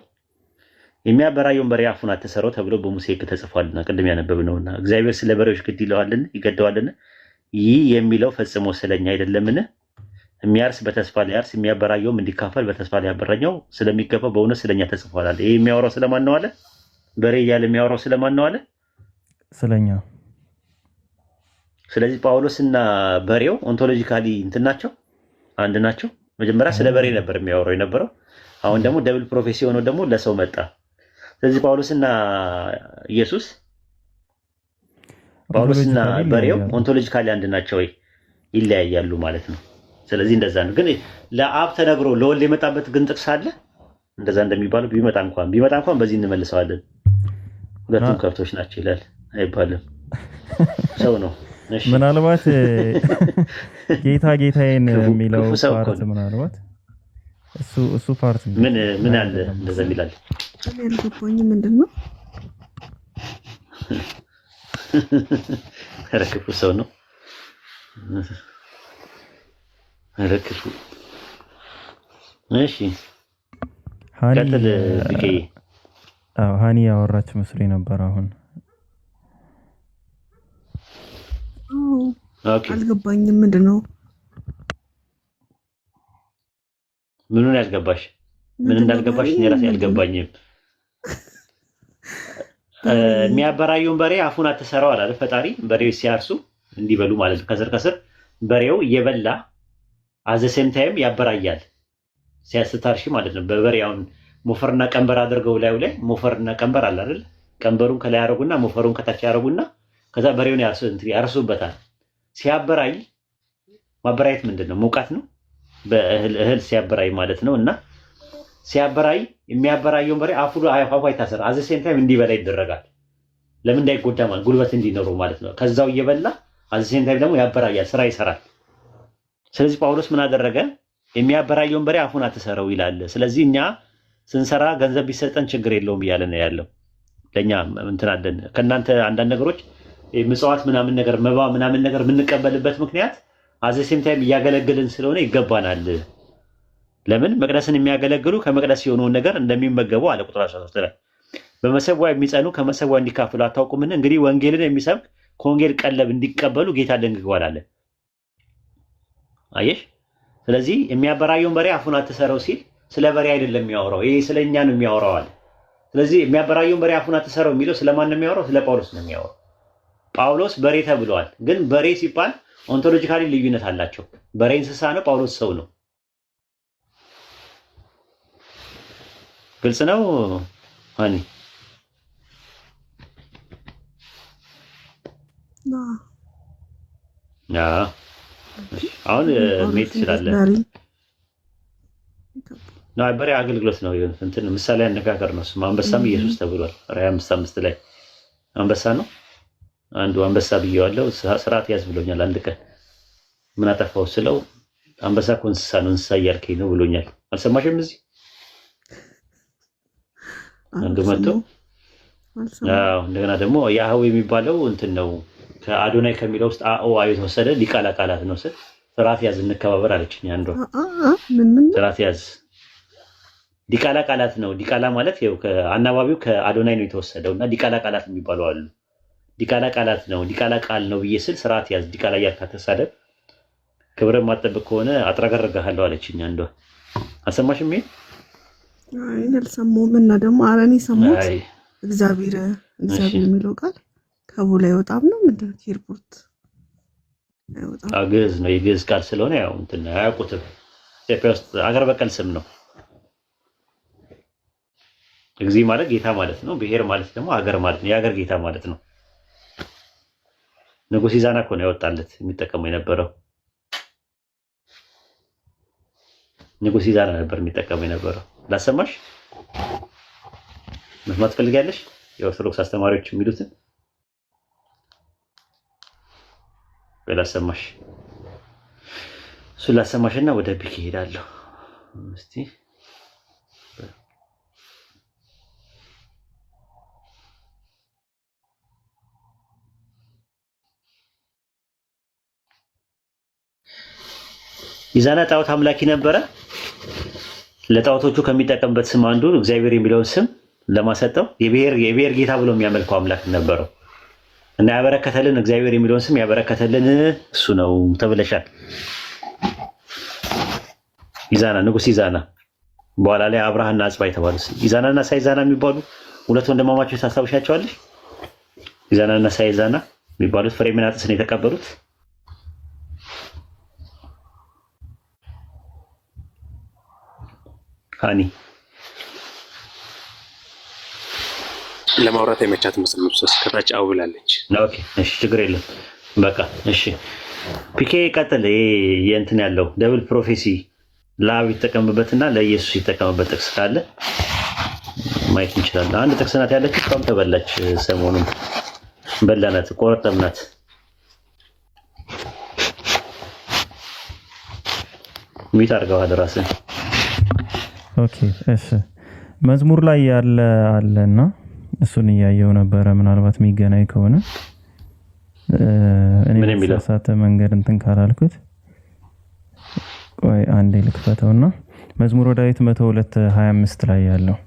Speaker 1: የሚያበራየውን በሬ አፉን አትሰረው ተብሎ በሙሴ ሕግ ተጽፏልና ቅድም ያነበብነውና እግዚአብሔር ስለ በሬዎች ግድ ይለዋልን ይገደዋልን? ይህ የሚለው ፈጽሞ ስለኛ አይደለምን? የሚያርስ በተስፋ ሊያርስ የሚያበራየውም እንዲካፈል በተስፋ ሊያበራኘው ስለሚገባው በእውነት ስለኛ ተጽፏል አለ። ይህ የሚያወራው ስለማን ነው አለ? በሬ እያለ የሚያወራው ስለማን ነው አለ?
Speaker 4: ስለኛ።
Speaker 1: ስለዚህ ጳውሎስና በሬው ኦንቶሎጂካሊ እንትን ናቸው፣ አንድ ናቸው። መጀመሪያ ስለ በሬ ነበር የሚያወራው የነበረው። አሁን ደግሞ ደብል ፕሮፌሲ ሆኖ ደግሞ ለሰው መጣ። ስለዚህ ጳውሎስና ኢየሱስ ጳውሎስና በሬው ኦንቶሎጂካሊ አንድ ናቸው ወይ? ይለያያሉ ማለት ነው። ስለዚህ እንደዛ ነው። ግን ለአብ ተነግሮ ለወልድ የመጣበት ግን ጥቅስ አለ እንደዛ እንደሚባለው ቢመጣ እንኳን በዚህ እንመልሰዋለን። ሁለቱም ከብቶች ናቸው ይላል አይባልም። ሰው ነው። እሺ
Speaker 4: ምናልባት ጌታ ጌታዬን የሚለው ፓርት ምናልባት እሱ ፓርት
Speaker 1: ምን አለ እንደዛ ይላል።
Speaker 6: ያልገባኝ ምንድነው?
Speaker 1: ረክፉ ሰው ነው። ረክፉ እሺ
Speaker 4: ሃኒ ያወራች መስሎኝ ነበር። አሁን
Speaker 6: አልገባኝም። ምንድነው?
Speaker 1: ምኑን ያልገባሽ? ምን እንዳልገባሽ እኔ ራሴ አልገባኝም። የሚያበራየውን በሬ አፉን አትሰራው አላለ ፈጣሪ። በሬው ሲያርሱ እንዲበሉ ማለት ነው። ከስር በሬው እየበላ አዘሴም ታይም ያበራያል ሲያስታርሽ ማለት ነው። በበሬውን ሞፈርና ቀንበር አድርገው ላይ ሞፈርና ቀንበር አለ አይደል? ቀንበሩን ከላይ ያረጉና ሞፈሩን ከታች ያረጉና ከዛ በሬውን ያርሱበታል። ሲያበራይ ማበራየት ምንድነው? ሙቀት ነው። በእህል ሲያበራይ ማለት ነው። እና ሲያበራይ የሚያበራየውን በሬ አፉ አይታሰር አዘሴም ታይም እንዲበላ ይደረጋል። ለምን እንዳይጎዳ ማለት ጉልበት እንዲኖረው ማለት ነው። ከዛው እየበላ አዘሴም ታይም ደግሞ ያበራያል፣ ስራ ይሰራል። ስለዚህ ጳውሎስ ምን አደረገ? የሚያበራየውን በሬ አፉን አትሰረው ይላል። ስለዚህ እኛ ስንሰራ ገንዘብ ቢሰጠን ችግር የለውም እያለ ነው ያለው። ለኛ እንትን አለን። ከእናንተ አንዳንድ ነገሮች ምጽዋት ምናምን ነገር መባ ምናምን ነገር የምንቀበልበት ምክንያት አዘሴም ታይም እያገለገልን ስለሆነ ይገባናል። ለምን መቅደስን የሚያገለግሉ ከመቅደስ የሆነውን ነገር እንደሚመገቡ አለ። ቁጥር 13 ላይ በመሰዊያ የሚጸኑ ከመሰዊያ እንዲካፈሉ አታውቁምን? እንግዲህ ወንጌልን የሚሰብክ ከወንጌል ቀለብ እንዲቀበሉ ጌታ ደንግጓል አለ። አየሽ? ስለዚህ የሚያበራየውን በሬ አፉን አትሰረው ሲል ስለ በሬ አይደለም የሚያወራው፣ ይሄ ስለኛ ነው የሚያወራው አለ። ስለዚህ የሚያበራየውን በሬ አፉን አትሰረው የሚለው ስለማን ነው የሚያወራው? ስለ ጳውሎስ ነው የሚያወራው። ጳውሎስ በሬ ተብሏል። ግን በሬ ሲባል ኦንቶሎጂካሊ ልዩነት አላቸው። በሬ እንስሳ ነው፣ ጳውሎስ ሰው ነው። ግልጽ ነው አኒ? አሁን ሜት ትችላለህ። በሬ አገልግሎት ነው። እንትን ምሳሌ አነጋገር ነው። አንበሳም ኢየሱስ ተብሏል። ራዕይ 5:5 ላይ አንበሳ ነው። አንዱ አንበሳ ብየዋለሁ፣ ስርዓት ያዝ ብሎኛል። አንድ ቀን ምን አጠፋው ስለው አንበሳ እኮ እንስሳ ነው፣ እንስሳ እያልከኝ ነው ብሎኛል። አልሰማሽም? እዚህ አንዱ መጥቶ እንደገና ደግሞ ያህዌ የሚባለው እንትን ነው ከአዶናይ ከሚለው ውስጥ አኦ የተወሰደ ዲቃላ ቃላት ነው። ስርዓት ያዝ እንከባበር አለችኝ አንዷ። ስርዓት ያዝ ዲቃላ ቃላት ነው። ዲቃላ ማለት ይኸው ከአናባቢው ከአዶናይ ነው የተወሰደው እና ዲቃላ ቃላት የሚባሉ አሉ። ዲቃላ ቃላት ነው፣ ዲቃላ ቃል ነው ብዬ ስል ስርዓት ያዝ ዲቃላ እያካተሳደ ክብረ ማጠበቅ ከሆነ አጥራገረጋለሁ አለችኝ አንዷ። አልሰማሽም?
Speaker 6: አይ አልሰማሁም። እና ደግሞ አረኔ ሰማሁት። እግዚአብሔር የሚለው ቃል ከቡላ አይወጣም ነው ምንድን ነው? ኤርፖርት አይወጣም።
Speaker 1: ግዕዝ ነው፣ የግዕዝ ቃል ስለሆነ ያው እንትን አያውቁትም። ኢትዮጵያ ውስጥ አገር በቀል ስም ነው። እግዚእ ማለት ጌታ ማለት ነው። ብሔር ማለት ደግሞ ሀገር ማለት ነው። የሀገር ጌታ ማለት ነው። ንጉሥ ኢዛና እኮ ነው ያወጣለት የሚጠቀመው የነበረው። ንጉሥ ኢዛና ነበር የሚጠቀመው የነበረው። ላሰማሽ መስማት ትፈልጊያለሽ? የኦርቶዶክስ አስተማሪዎች የሚሉትን ላሰማሽ። እሱን ላሰማሽና ወደ ቢክ እሄዳለሁ። እስቲ ኢዛና ጣዖት አምላኪ ነበረ። ለጣዖቶቹ ከሚጠቀምበት ስም አንዱ እግዚአብሔር የሚለውን ስም ለማሰጠው የብሔር ጌታ ብሎ የሚያመልከው አምላክ ነበረው እና ያበረከተልን እግዚአብሔር የሚለውን ስም ያበረከተልን እሱ ነው ተብለሻል። ኢዛና ንጉሥ ኢዛና በኋላ ላይ አብርሃና አጽባ የተባሉ ኢዛናና ሳይዛና የሚባሉ ሁለት ወንድማማቾች ታስታውሻቸዋለሽ? ኢዛናና ሳይዛና የሚባሉት ፍሬምናጥስን የተቀበሉት ሃኒ
Speaker 5: ለማውራት የመቻት መስል ልብስ ከታች አውብላለች።
Speaker 1: ኦኬ እሺ፣ ችግር የለም በቃ እሺ። ፒኬ ቀጥል። የእንትን ያለው ደብል ፕሮፌሲ ለአብ ይጠቀምበትና ለኢየሱስ ይጠቀምበት ጥቅስ ካለ ማየት እንችላለን። አንድ ጥቅስ ናት ያለችው፣ በጣም ተበላች። ሰሞኑን በላናት፣ ቆረጠምናት። ሚት አድርገዋል ራስን።
Speaker 4: ኦኬ እሺ፣ መዝሙር ላይ ያለ አለና እሱን እያየው ነበረ። ምናልባት የሚገናኝ ከሆነ እኔ በተሳሳተ መንገድ እንትን ካላልኩት ቆይ አንዴ ልክፈተውና መዝሙረ ዳዊት 102:25 ላይ ያለው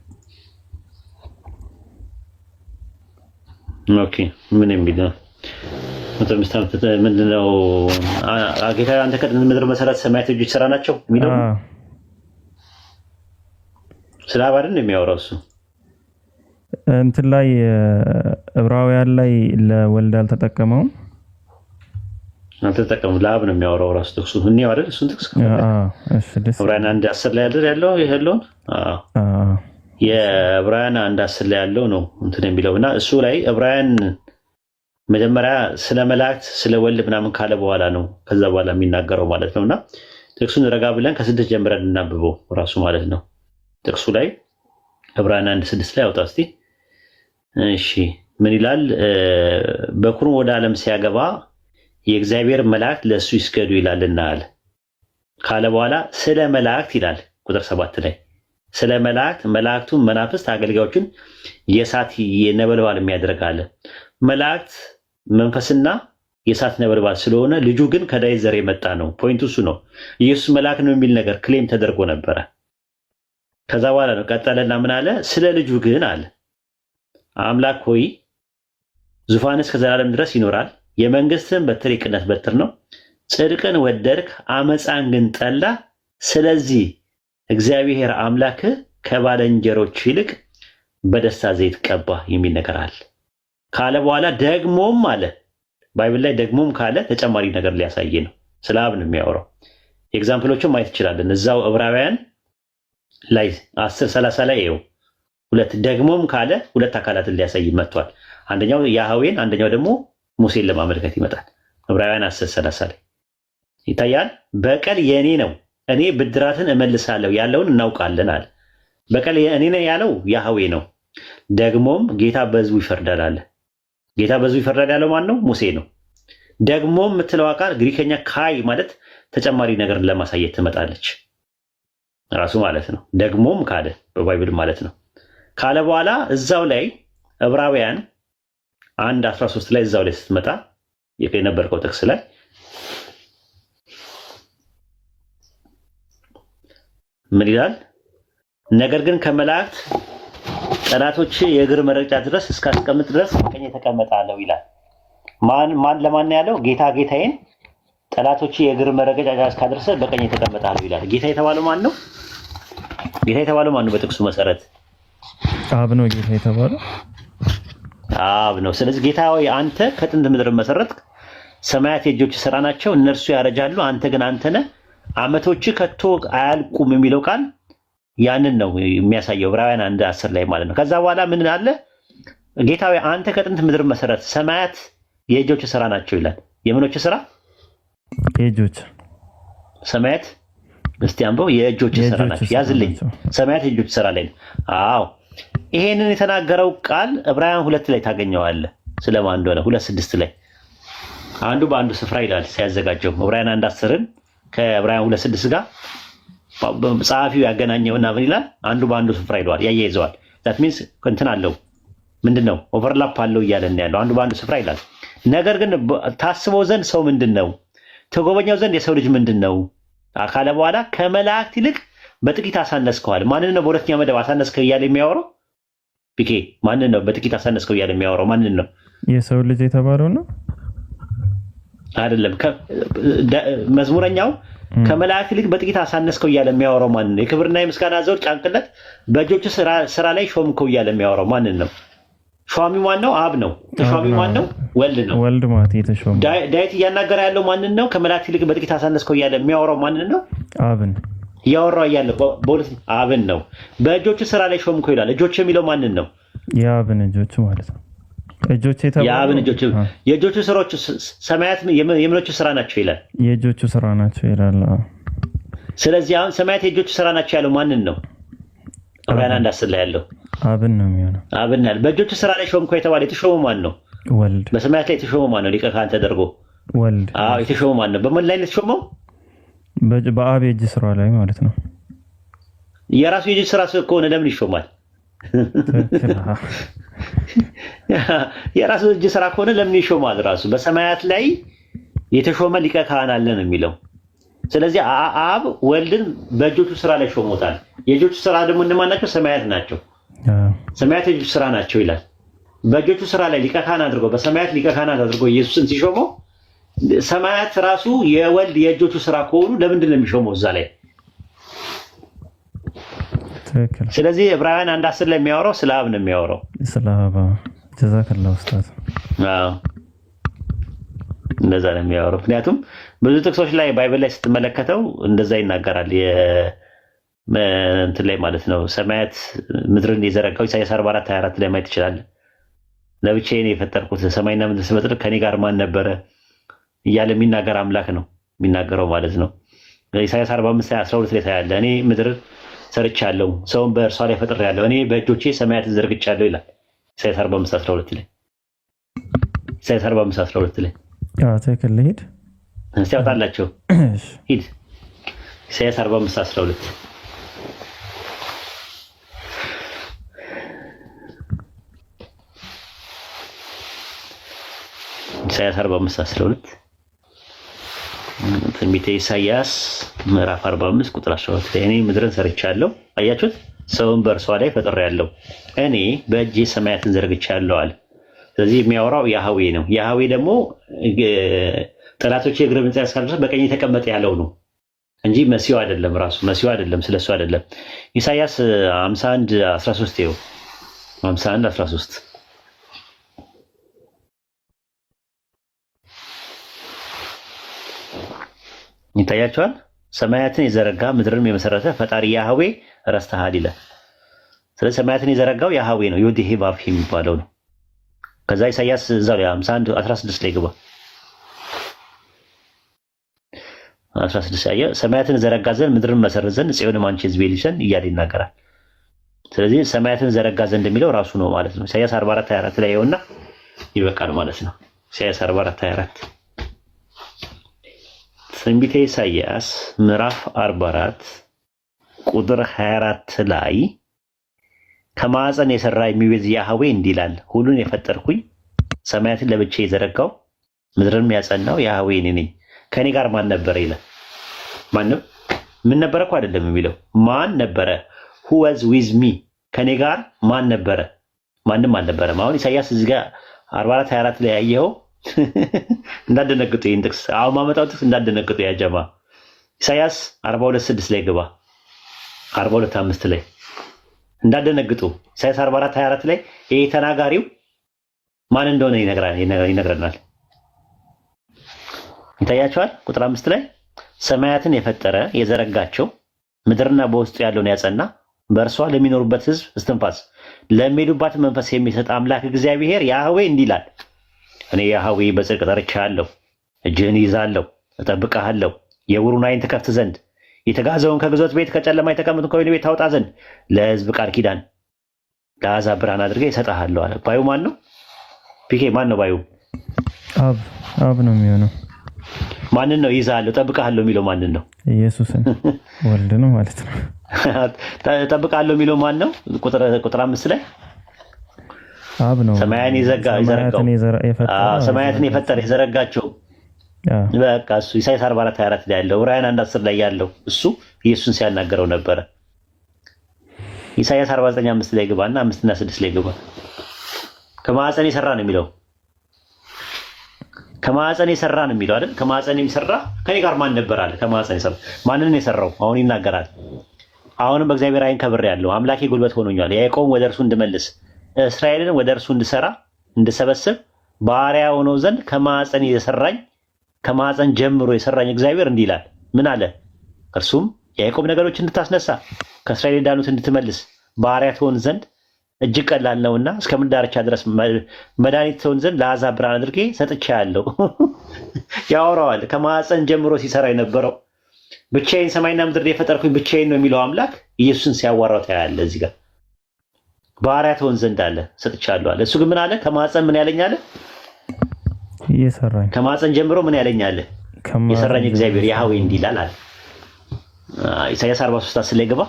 Speaker 1: ኦኬ ምን የሚለው ምንድነው? ጌታ አንተ ከጥንት ምድር መሰረት ሰማያት እጆች ስራ ናቸው የሚለው ስለ አብ አይደል የሚያወራው እሱ
Speaker 4: እንትን ላይ ዕብራውያን ላይ ለወልድ አልተጠቀመውም።
Speaker 1: አልተጠቀመው ለአብ ነው የሚያወራው ራሱ ጥቅሱ እኔ አይደል እሱን ጥቅስ ዕብራውያን 1:10 ላይ አይደል ያለው ይሄለው የዕብራውያን 1:10 ላይ ያለው ነው እንትን የሚለውና እሱ ላይ ዕብራውያን መጀመሪያ ስለ መላእክት ስለ ወልድ ምናምን ካለ በኋላ ነው ከዛ በኋላ የሚናገረው ማለት ነውና ጥቅሱን ረጋ ብለን ከ6 ጀምረን እናብበው ራሱ ማለት ነው። ጥቅሱ ላይ ዕብራውያን 1:6 ላይ አውጣ እስቲ። እሺ ምን ይላል? በኩሩን ወደ ዓለም ሲያገባ የእግዚአብሔር መላእክት ለሱ ይስገዱ ይላልና አለ ካለ በኋላ ስለ መላእክት ይላል ቁጥር 7 ላይ ስለ መላእክቱን መናፍስት አገልጋዮችን የእሳት ነበልባል የሚያደርጋለ። መላእክት መንፈስና የእሳት ነበልባል ስለሆነ ልጁ ግን ከዳዊት ዘር የመጣ ነው። ፖይንቱ እሱ ነው። ኢየሱስ መልአክ ነው የሚል ነገር ክሌም ተደርጎ ነበረ። ከዛ በኋላ ነው ቀጠለና ምን አለ? ስለ ልጁ ግን አለ አምላክ ሆይ ዙፋንህ እስከ ዘላለም ድረስ ይኖራል፣ የመንግስትህን በትር የቅነት በትር ነው፣ ጽድቅን ወደድክ አመፃን ግን ጠላ። ስለዚህ እግዚአብሔር አምላክህ ከባልንጀሮች ይልቅ በደስታ ዘይት ቀባ የሚል ነገር አለ ካለ በኋላ ደግሞም አለ ባይብል ላይ ደግሞም ካለ ተጨማሪ ነገር ሊያሳይ ነው። ስለ አብ ነው የሚያወራው። ኤግዛምፕሎችን ማየት ይችላልን። እዛው ዕብራውያን ላይ 10:30 ላይ ይኸው ሁለት ደግሞም ካለ ሁለት አካላትን ሊያሳይ መጥቷል። አንደኛው ያህዌን፣ አንደኛው ደግሞ ሙሴን ለማመልከት ይመጣል። ዕብራውያን 10:30 ላይ ይታያል። በቀል የኔ ነው እኔ ብድራትን እመልሳለሁ ያለውን እናውቃለን አለ። በቀል የኔ ነው ያለው ያህዌ ነው። ደግሞም ጌታ በሕዝቡ ይፈርዳል አለ። ጌታ በሕዝቡ ይፈርዳል ያለው ማን ነው? ሙሴ ነው። ደግሞ የምትለው ቃል ግሪከኛ ካይ ማለት ተጨማሪ ነገር ለማሳየት ትመጣለች ራሱ ማለት ነው። ደግሞም ካለ በባይብል ማለት ነው። ካለ በኋላ እዛው ላይ ዕብራውያን 1:13 ላይ እዛው ላይ ስትመጣ የነበርከው ጥቅስ ላይ ምን ይላል? ነገር ግን ከመላእክት ጠላቶች የእግር መረገጫ ድረስ እስካስቀምጥ ድረስ በቀኝ ተቀመጣለሁ ይላል። ማን ለማን ያለው? ጌታ ጌታዬን ጠላቶች የእግር መረገጫ እስካደረሰ በቀኝ ተቀመጣለሁ ይላል። ጌታ የተባለው ማን ነው? ጌታ የተባለው ማን ነው? በጥቅሱ መሰረት
Speaker 4: አብ ነው። ጌታ የተባለው
Speaker 1: አብ ነው። ስለዚህ ጌታ ሆይ አንተ ከጥንት ምድር መሰረትክ፣ ሰማያት የእጆች ስራ ናቸው፣ እነርሱ ያረጃሉ፣ አንተ ግን አንተ ነህ፣ ዓመቶች ከቶ አያልቁም የሚለው ቃል ያንን ነው የሚያሳየው። ዕብራውያን 1:10 ላይ ማለት ነው። ከዛ በኋላ ምን አለ? ጌታ ሆይ አንተ ከጥንት ምድር መሰረት፣ ሰማያት የእጆች ስራ ናቸው ይላል። የምኖች ስራ?
Speaker 4: የእጆች
Speaker 1: ሰማያት እስቲ አንበው። የእጆች ስራ ናቸው። ያዝልኝ። ሰማያት የእጆች ስራ ላይ ነው። አዎ ይሄንን የተናገረው ቃል ዕብራውያን 2 ላይ ታገኘዋለህ። ስለማን እንደሆነ 2:6 ላይ አንዱ በአንዱ ስፍራ ይላል ሲያዘጋጀው። ዕብራውያን 1:10ን ከዕብራውያን 2:6 ጋር ጸሐፊው ያገናኘውና ምን ይላል? አንዱ በአንዱ ስፍራ ይለዋል፣ ያያይዘዋል። ዛት ሚንስ እንትን አለው ምንድነው? ኦቨርላፕ አለው እያለን ያለው አንዱ በአንዱ ስፍራ ይላል። ነገር ግን ታስበው ዘንድ ሰው ምንድነው? ተጎበኛው ዘንድ የሰው ልጅ ምንድነው? ካለ በኋላ ከመላእክት ይልቅ በጥቂት አሳነስከዋል። ማንን ነው በሁለተኛ መደብ አሳነስከው እያለ የሚያወራው? ፒኬ ማንን ነው በጥቂት አሳነስከው እያለ የሚያወራው? ማንን ነው?
Speaker 4: የሰው ልጅ የተባለው ነው
Speaker 1: አይደለም። መዝሙረኛው ከመላእክት ይልቅ በጥቂት አሳነስከው እያለ የሚያወራው ማንን ነው? የክብርና የምስጋና ዘውድ ጫንቅለት በእጆቹ ስራ ላይ ሾምከው እያለ የሚያወራው ማንን ነው? ሿሚ ማን ነው? አብ ነው። ተሿሚ ማን ነው? ወልድ ነው።
Speaker 4: ወልድ ማለት የተሾመ።
Speaker 1: ዳዊት እያናገረ ያለው ማንን ነው? ከመላእክት ይልቅ በጥቂት አሳነስከው እያለ የሚያወራው ማንን ነው?
Speaker 4: አብን
Speaker 1: እያወራው እያለ በሁለት አብን ነው። በእጆቹ ስራ ላይ ሾምከው ይላል። እጆች የሚለው ማንን ነው?
Speaker 4: የአብን እጆች ማለት ነው። እጆች የተባለው
Speaker 1: የአብን እጆች፣ የእጆቹ ስራዎች ሰማያት የምኖቹ ስራ ናቸው ይላል።
Speaker 4: የእጆቹ ስራ ናቸው ይላል።
Speaker 1: ስለዚህ አሁን ሰማያት የእጆቹ ስራ ናቸው ያለው ማንን ነው? ዕብራውያን 1:10 ላይ ያለው
Speaker 4: አብን ነው የሚሆነው።
Speaker 1: አብን ያለ በእጆቹ ስራ ላይ ሾምከው የተባለ የተሾመው ማን ነው?
Speaker 4: ወልድ።
Speaker 1: በሰማያት ላይ የተሾመው ማን ነው? ሊቀ ካህን ተደርጎ
Speaker 4: ወልድ።
Speaker 1: አዎ የተሾመው ማን ነው? በምን ላይ የተሾመው?
Speaker 4: በአብ የእጅ ስራ ላይ ማለት ነው።
Speaker 1: የራሱ የእጅ ስራ ከሆነ ለምን ይሾማል? የራሱ እጅ ስራ ከሆነ ለምን ይሾማል? ራሱ በሰማያት ላይ የተሾመ ሊቀ ካህን አለ ነው የሚለው። ስለዚህ አብ ወልድን በእጆቹ ስራ ላይ ሾሞታል። የእጆቹ ስራ ደግሞ እነማን ናቸው? ሰማያት ናቸው። ሰማያት የእጆቹ ስራ ናቸው ይላል። በእጆቹ ስራ ላይ ሊቀ ካህን አድርጎ በሰማያት ሊቀ ካህናት አድርጎ ኢየሱስን ሲሾመው ሰማያት ራሱ የወልድ የእጆቹ ስራ ከሆኑ ለምንድን ነው የሚሾመው እዛ ላይ? ስለዚህ ዕብራውያን 1:10 ላይ የሚያወራው ስለ አብ ነው የሚያወራው።
Speaker 4: ስለ አብ። ጀዛከላህ ኡስታዝ።
Speaker 1: አዎ እንደዛ ነው የሚያወራው። ምክንያቱም ብዙ ጥቅሶች ላይ ባይብል ላይ ስትመለከተው እንደዛ ይናገራል። እንትን ላይ ማለት ነው ሰማያት ምድርን የዘረጋው ኢሳይያስ 44:24 ላይ ማየት ይችላል። ለብቻዬ ነው የፈጠርኩት ሰማይና ምድር ስፈጥር ከኔ ጋር ማን ነበረ እያለ የሚናገር አምላክ ነው የሚናገረው ማለት ነው። ኢሳይያስ 45:12 ላይ ታያለ። እኔ ምድር ሰርቻለሁ፣ ሰውን በእርሷ ላይ ፈጥሬያለሁ፣ እኔ በእጆቼ ሰማያትን ዘርግቻለሁ ይላል ኢሳይያስ 45:12 ላይ። ኢሳይያስ 45:12 ላይ
Speaker 4: ትክክል። ልሂድ
Speaker 1: እስቲ ያወጣላቸው ሂድ። ኢሳይያስ 45:12 ኢሳይያስ 45:12 ትንቢተ ኢሳይያስ ምዕራፍ 45 ቁጥር 12 ላይ እኔ ምድርን ሰርቻለሁ፣ አያችሁት፣ ሰውን በእርሷ ላይ ፈጥሬያለሁ፣ እኔ በእጄ ሰማያትን ዘርግቻለሁ አለ። ስለዚህ የሚያወራው ያህዌ ነው። ያህዌ ደግሞ ጠላቶች የእግር መጽያ እስካልደረሰ በቀኝ ተቀመጠ ያለው ነው እንጂ መሲሁ አይደለም። ራሱ መሲሁ አይደለም፣ ስለሱ አይደለም። ኢሳይያስ 51:13 ይኸው 51:13 ይታያቸዋል። ሰማያትን የዘረጋ ምድርን የመሰረተ ፈጣሪ ያህዌ ረስተሃል ይላል። ስለዚህ ሰማያትን የዘረጋው ያህዌ ነው፣ ዮዴሄ ባፍ የሚባለው ነው። ከዛ ኢሳይያስ እዛው ላይ 51:16 ላይ ግባ 16 ያየ ሰማያትን ዘረጋ ዘንድ ምድርን መሰረት ዘንድ ጽዮንም አንቺ ሕዝቤ ልጅ ነሽ እያለ ይናገራል። ስለዚህ ሰማያትን ዘረጋ ዘንድ የሚለው ራሱ ነው ማለት ነው። ኢሳይያስ 44:24 ላይ ይኸውና ይበቃል ማለት ነው። ኢሳይያስ 44:24 ትንቢተ ኢሳይያስ ምዕራፍ 44 ቁጥር 24 ላይ ከማዕፀን የሰራ የሚቤዝ ያህዌ እንዲህ ይላል፣ ሁሉን የፈጠርኩኝ ሰማያትን ለብቻ የዘረጋው ምድርን ያጸናው ያህዌ እኔ ነኝ። ከኔ ጋር ማን ነበረ ይላል። ማንም ምን ነበረ እኮ አይደለም የሚለው ማን ነበረ? who was with me ከኔ ጋር ማን ነበረ? ማንም አልነበረም። አሁን ኢሳይያስ እዚህ ጋር 44:24 ላይ ያየኸው እንዳደነግጡ ይሄን ጥቅስ አሁን ማመጣው ጥቅስ እንዳደነግጡ ያ ጀማ ኢሳይያስ 42:6 ላይ ግባ 42:5 ላይ እንዳደነግጡ ኢሳይያስ 44:24 ላይ ይሄ ተናጋሪው ማን እንደሆነ ይነግረናል። ይታያቸዋል። ቁጥር 5 ላይ ሰማያትን የፈጠረ የዘረጋቸው ምድርና በውስጡ ያለውን ያጸና በእርሷ ለሚኖሩበት ሕዝብ እስትንፋስ ለሚሄዱባት መንፈስ የሚሰጥ አምላክ እግዚአብሔር ያህዌ እንዲህ ይላል፣ እኔ ያህዌ በጽድቅ ጠርቼሃለሁ፣ እጅህን ይዛለሁ፣ እጠብቅሃለሁ፣ የዕውሩን ዓይን ትከፍት ዘንድ የተጋዘውን ከግዞት ቤት ከጨለማ የተቀመጡትን ከወህኒ ቤት ታወጣ ዘንድ ለሕዝብ ቃል ኪዳን ለአሕዛብ ብርሃን አድርጌ እሰጥሃለሁ አለ። ባዩ ማን ነው? ፒኬ ማን ነው ባዩ?
Speaker 4: አብ ነው የሚሆነው።
Speaker 1: ማንን ነው ይዛለሁ እጠብቅሃለሁ የሚለው? ማንን ነው?
Speaker 4: ኢየሱስን ወልድ ነው ማለት ነው።
Speaker 1: እጠብቅሃለሁ የሚለው ማን ነው? ቁጥር 5 ላይ
Speaker 4: አብ ነው።
Speaker 1: ሰማያትን የፈጠረ የዘረጋቸው በቃ እሱ ኢሳይያስ 44:24 ላይ ያለው ዕብራውያን 1:10 ላይ ያለው እሱ ኢየሱስን ሲያናገረው ነበረ። ኢሳይያስ 49:5 ላይ ግባና 5 እና 6 ላይ ግባ። ከማዕፀን የሰራ ነው የሚለው ከማዕፀን የሰራ ነው የሚለው አይደል? ከማዕፀን የሚሰራ ከኔ ጋር ማን ነበር አለ። ከማዕፀን የሰራ ማንን ነው የሰራው? አሁን ይናገራል። አሁንም በእግዚአብሔር ዓይን ከብሬአለሁ፣ አምላኬ ጉልበት ሆኖኛል። ያዕቆብን ወደ እርሱ እንድመልስ እስራኤልን ወደ እርሱ እንድሰራ እንድሰበስብ ባሪያ ሆነው ዘንድ ከማዕፀን የሰራኝ ከማዕፀን ጀምሮ የሰራኝ እግዚአብሔር እንዲህ ይላል። ምን አለ? እርሱም የያዕቆብ ነገዶች እንድታስነሳ ከእስራኤል የዳኑት እንድትመልስ ባሪያ ትሆን ዘንድ እጅግ ቀላል ነውና እስከ ምድር ዳርቻ ድረስ መድኃኒት ትሆን ዘንድ ለአሕዛብ ብርሃን አድርጌ ሰጥቼሃለሁ። ያወራዋል። ከማዕፀን ጀምሮ ሲሰራ የነበረው ብቻዬን ሰማይና ምድር የፈጠርኩኝ ብቻዬን ነው የሚለው አምላክ ኢየሱስን ሲያዋራው ታያለህ። እዚህ ጋር ባሪያ ትሆን ዘንድ አለ ሰጥቼሃለሁ አለ። እሱ ግን ምን አለ? ከማዕፀን ምን ያለኝ አለ?
Speaker 4: እየሰራኝ
Speaker 1: ከማዕፀን ጀምሮ ምን ያለኝ አለ? የሰራኝ እግዚአብሔር ያህዌ እንዲህ ይላል አለ። ኢሳይያስ 43:10 ላይ ግባ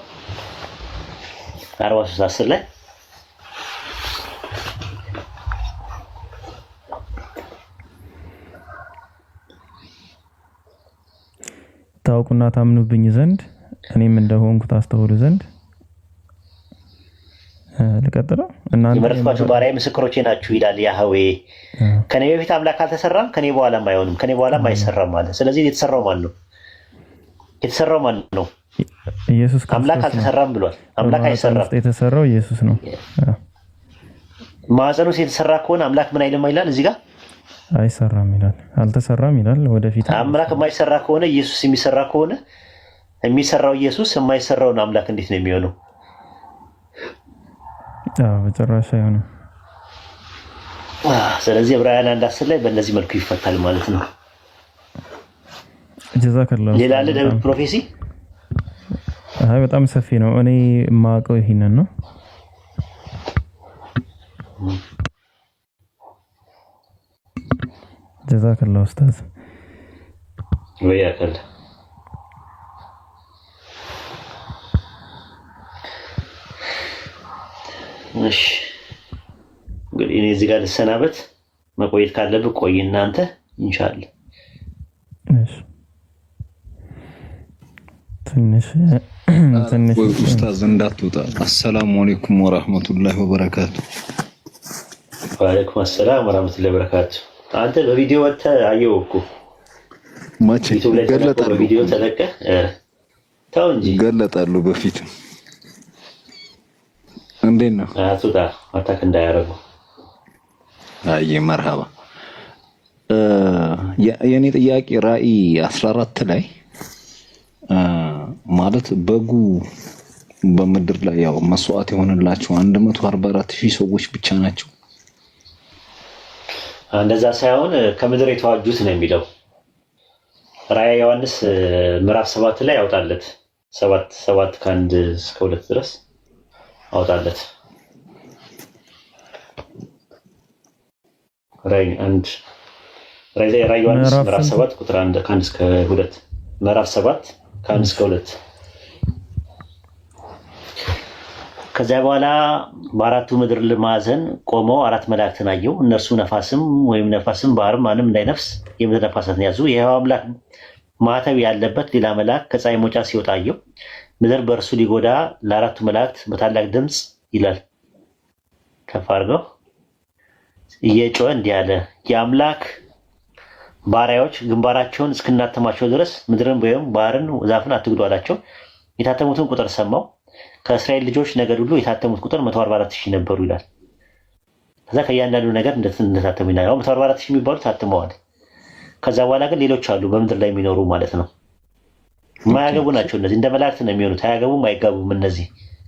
Speaker 1: 43:10 ላይ
Speaker 4: ታውቁና ታምኑብኝ ዘንድ እኔም እንደሆንኩ ታስተውሉ ዘንድ ልቀጥለው እናንተ
Speaker 1: የመረጥኳችሁ ባሪያዬ ምስክሮቼ ናችሁ ይላል ያህዌ። ከኔ በፊት አምላክ አልተሰራም፣ ከኔ በኋላም አይሆንም፣ ከኔ በኋላም አይሰራም ማለት። ስለዚህ የተሰራው ማን ነው? የተሰራው ማን ነው?
Speaker 4: ኢየሱስ ክርስቶስ።
Speaker 1: አምላክ አልተሰራም ብሏል። አምላክ አይሰራም።
Speaker 4: የተሰራው ኢየሱስ ነው።
Speaker 1: ማዕፀን ውስጥ የተሰራ ከሆነ አምላክ ምን አይልም ይላል እዚህ ጋር
Speaker 4: አይሰራም ይላል፣ አልተሰራም ይላል። ወደፊት
Speaker 1: አምላክ የማይሰራ ከሆነ ኢየሱስ የሚሰራ ከሆነ የሚሰራው ኢየሱስ የማይሰራውን አምላክ እንዴት ነው የሚሆነው?
Speaker 4: በጭራሽ አይሆንም።
Speaker 1: ስለዚህ ዕብራውያን 1:10 ላይ በእነዚህ መልኩ ይፈታል ማለት ነው።
Speaker 4: ጀዛከላሁ።
Speaker 1: ሌላ አለ ዳዊት ፕሮፌሲ?
Speaker 4: በጣም ሰፊ ነው። እኔ የማውቀው ይሄንን ነው። ጀዛከላሁ ኡስታዝ።
Speaker 1: ወያከል እሺ እንግዲህ እኔ እዚህ ጋር ልሰናበት። መቆየት ካለብህ ቆይ እናንተ ኢንሻአላህ።
Speaker 4: እሺ ትንሽ
Speaker 7: ኡስታዝ እንዳትወጣ። አሰላሙ አለይኩም ወራህመቱላሂ ወበረካቱ።
Speaker 1: ወአለይኩም አሰላም ወራህመቱላሂ ወበረካቱ። አንተ በቪዲዮ ወጥተህ አየሁ እኮ
Speaker 7: ማቼ ገለጣሉ።
Speaker 1: በቪዲዮ ተለቀህ ተው እንጂ
Speaker 7: ገለጣሉ በፊት እንዴት ነው?
Speaker 1: አቱታ አታክ እንዳያረጉ።
Speaker 7: አይ መርሃባ። የኔ ጥያቄ ራእይ 14 ላይ ማለት በጉ በምድር ላይ ያው መስዋዕት የሆነላቸው 144,000 ሰዎች ብቻ ናቸው።
Speaker 1: እንደዛ ሳይሆን ከምድር የተዋጁት ነው የሚለው ራእይ ዮሐንስ ምዕራፍ 7 ላይ ያውጣለት 7 ከ1 እስከ 2 ድረስ አውጣለት። ራእይ ዮሐንስ ምዕራፍ 7 ቁጥር 1 ከ1 እስከ 2 ምዕራፍ 7 ከ1 እስከ 2 ከዚያ በኋላ በአራቱ ምድር ማዕዘን ቆመው 4 መላእክትን አየሁ። እነርሱ ነፋስም ባህርም ማንም እንዳይነፍስ የምድር ነፋሳትን ያዙ። የሕያው አምላክ ማኅተም ያለበት ሌላ መልአክ ከፀሐይ መውጫ ሲወጣ አየሁ። ምድር በእርሱ ሊጎዳ ለአራቱ መላእክት በታላቅ ድምፅ ይላል ከፍ አድርገው እየጮኸ እንዲህ አለ፣ የአምላክ ባሪያዎች ግንባራቸውን እስክናተማቸው ድረስ ምድርን ወይም ባህርን ዛፍን አትግዱ አላቸው። የታተሙትን ቁጥር ሰማው። ከእስራኤል ልጆች ነገድ ሁሉ የታተሙት ቁጥር 144,000 ነበሩ ይላል። ከዛ ከእያንዳንዱ ነገር እንደታተሙ ይላል። 144,000 የሚባሉ ታትመዋል። ከዛ በኋላ ግን ሌሎች አሉ በምድር ላይ የሚኖሩ ማለት ነው። የማያገቡ ናቸው እነዚህ፣ እንደ መላእክት ነው የሚሆኑት። አያገቡም አይጋቡም። እነዚህ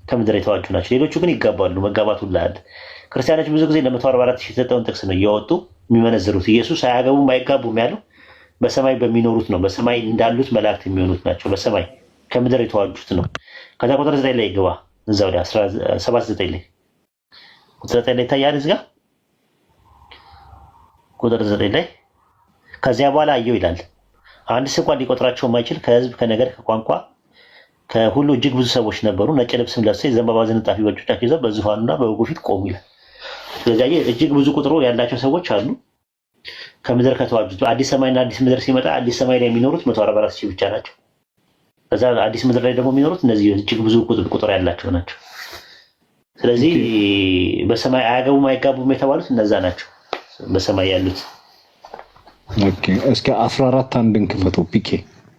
Speaker 1: ከምድር የተዋጁ ናቸው። ሌሎቹ ግን ይጋባሉ። መጋባቱ ላል ክርስቲያኖች ብዙ ጊዜ ለ144,000 የተሰጠውን ጥቅስ ነው እያወጡ የሚመነዝሩት። ኢየሱስ አያገቡም አይጋቡም ያለው በሰማይ በሚኖሩት ነው። በሰማይ እንዳሉት መላእክት የሚሆኑት ናቸው። በሰማይ ከምድር የተዋጁት ነው። ከዛ ቁጥር 9 ላይ ግባ። እዛው ላይ 7:9 ላይ ቁጥር 9 ላይ ታያል። እዚህ ጋር ቁጥር 9 ላይ ከዚያ በኋላ አየሁ ይላል፣ አንድስ እንኳን ሊቆጥራቸው የማይችል ከሕዝብ ከነገድ ከቋንቋ ከሁሉ እጅግ ብዙ ሰዎች ነበሩ። ነጭ ልብስም ለብሰው የዘንባባ ዝንጣፊ በእጆቻቸው ይዘው በዙፋኑና በበጉ ፊት ቆሙ ይላል። ስለዚህ እጅግ ብዙ ቁጥሩ ያላቸው ሰዎች አሉ ከምድር ከተዋጁት። አዲስ ሰማይና አዲስ ምድር ሲመጣ አዲስ ሰማይ ላይ የሚኖሩት 144,000 ብቻ ናቸው። ከዛ አዲስ ምድር ላይ ደግሞ የሚኖሩት እነዚህ እጅግ ብዙ ቁጥር ያላቸው ናቸው። ስለዚህ በሰማይ አያገቡም አይጋቡም የተባሉት እነዛ ናቸው በሰማይ ያሉት።
Speaker 7: ኦኬ እስከ 14 አንድን ክፈተው ፒኬ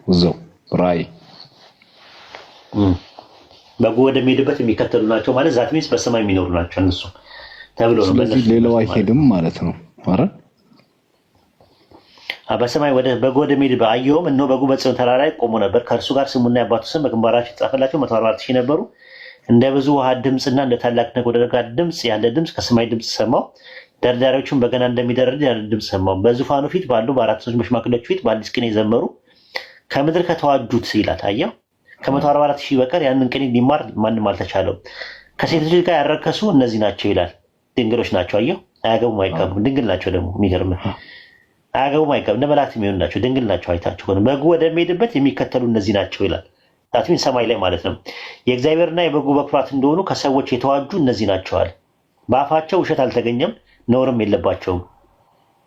Speaker 7: እዛው ራእይ
Speaker 1: በጉ ወደሚሄድበት የሚከተሉ ናቸው ማለት ዛት ሚንስ በሰማይ የሚኖሩ ናቸው እነሱ ተብሎ ነው።
Speaker 7: ስለዚህ ሌላው አይሄድም ማለት ነው። አረ
Speaker 1: በሰማይ ወደ በጉ ወደሚሄድ አየሁም፣ እነሆ በጉ በጽዮን ተራራ ላይ ቆሞ ነበር። ከእርሱ ጋር ስሙና የአባቱ ስም በግንባራቸው የተጻፈላቸው 144,000 ነበሩ። እንደ ብዙ ውሃ ድምፅና እንደ ታላቅ ነጎድጓድ ድምፅ ያለ ድምፅ ከሰማይ ድምፅ ሰማሁ። ደርዳሪዎቹም በገና እንደሚደረድር ያለ ድምፅ ሰማሁ። በዙፋኑ ፊት ባሉ በአራት ሰዎች በሽማግሌዎች ፊት በአዲስ ቅኔ ዘመሩ። ከምድር ከተዋጁት ይላል አየሁ ከ144,000 በቀር ያንን ቅኔ ሊማር ማንም አልተቻለውም። ከሴት ልጆች ጋር ያረከሱ እነዚህ ናቸው ይላል። ድንግሎች ናቸው። አየሁ አያገቡም አይጋቡም። ድንግል ናቸው ደግሞ የሚገርምህ አያገቡም አይጋቡም። እንደ መላእክት የሚሆኑ ናቸው። ድንግል ናቸው። አይታችሁ ከሆነ በጉ ወደሚሄድበት የሚከተሉ እነዚህ ናቸው ይላል። ታትሚን ሰማይ ላይ ማለት ነው። የእግዚአብሔርና የበጉ በኩራት እንደሆኑ ከሰዎች የተዋጁ እነዚህ ናቸዋል። በአፋቸው ውሸት አልተገኘም፣ ነውርም የለባቸውም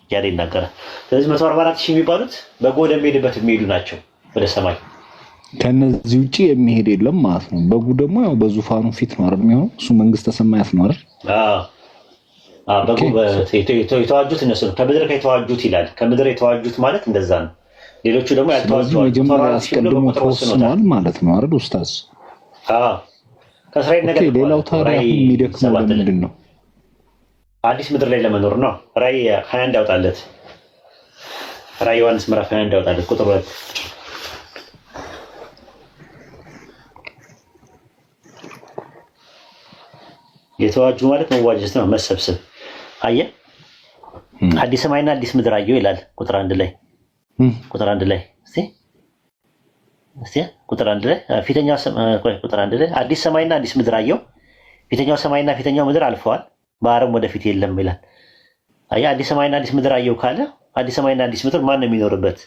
Speaker 1: ያለ ይናገራል። ስለዚህ 144,000 የሚባሉት በጉ ወደሚሄድበት የሚሄዱ ናቸው ወደ ሰማይ።
Speaker 7: ከነዚህ ውጪ የሚሄድ የለም ማለት ነው። በጉ ደግሞ ያው በዙፋኑ ፊት ነው አይደል የሚሆነው? እሱ መንግስተ ሰማያት ነው አይደል?
Speaker 1: በጉ የተዋጁት እነሱ ነው። ከምድር የተዋጁት ይላል። ከምድር የተዋጁት ማለት እንደዛ ነው። ሌሎቹ ደግሞ ያልተዋጁ
Speaker 7: መጀመሪያ አስቀድሞ ተወስኗል ማለት ነው አይደል ኡስታዝ?
Speaker 1: ከእስራኤል ነገር
Speaker 7: ሌላው ታዲያ የሚደክመው ለምንድን ነው?
Speaker 1: አዲስ ምድር ላይ ለመኖር ነው። ራእይ 21 ያውጣለት። ራእይ ዮሐንስ ምዕራፍ 21 ያውጣለት ቁጥር 2 የተዋጁ ማለት መዋጀት ነው፣ መሰብሰብ። አየህ አዲስ ሰማይና አዲስ ምድር አየሁ ይላል ቁጥር 1 ላይ ቁጥር 1 ላይ እስቲ ቁጥር 1 ላይ ፊተኛው ቁጥር 1 ላይ አዲስ ሰማይና አዲስ ምድር አየሁ፣ ፊተኛው ሰማይና ፊተኛው ምድር አልፈዋል፣ ባህርም ወደፊት የለም ይላል። አየህ አዲስ ሰማይና አዲስ ምድር አየሁ ካለ አዲስ ሰማይና አዲስ ምድር ማን ነው የሚኖርበት?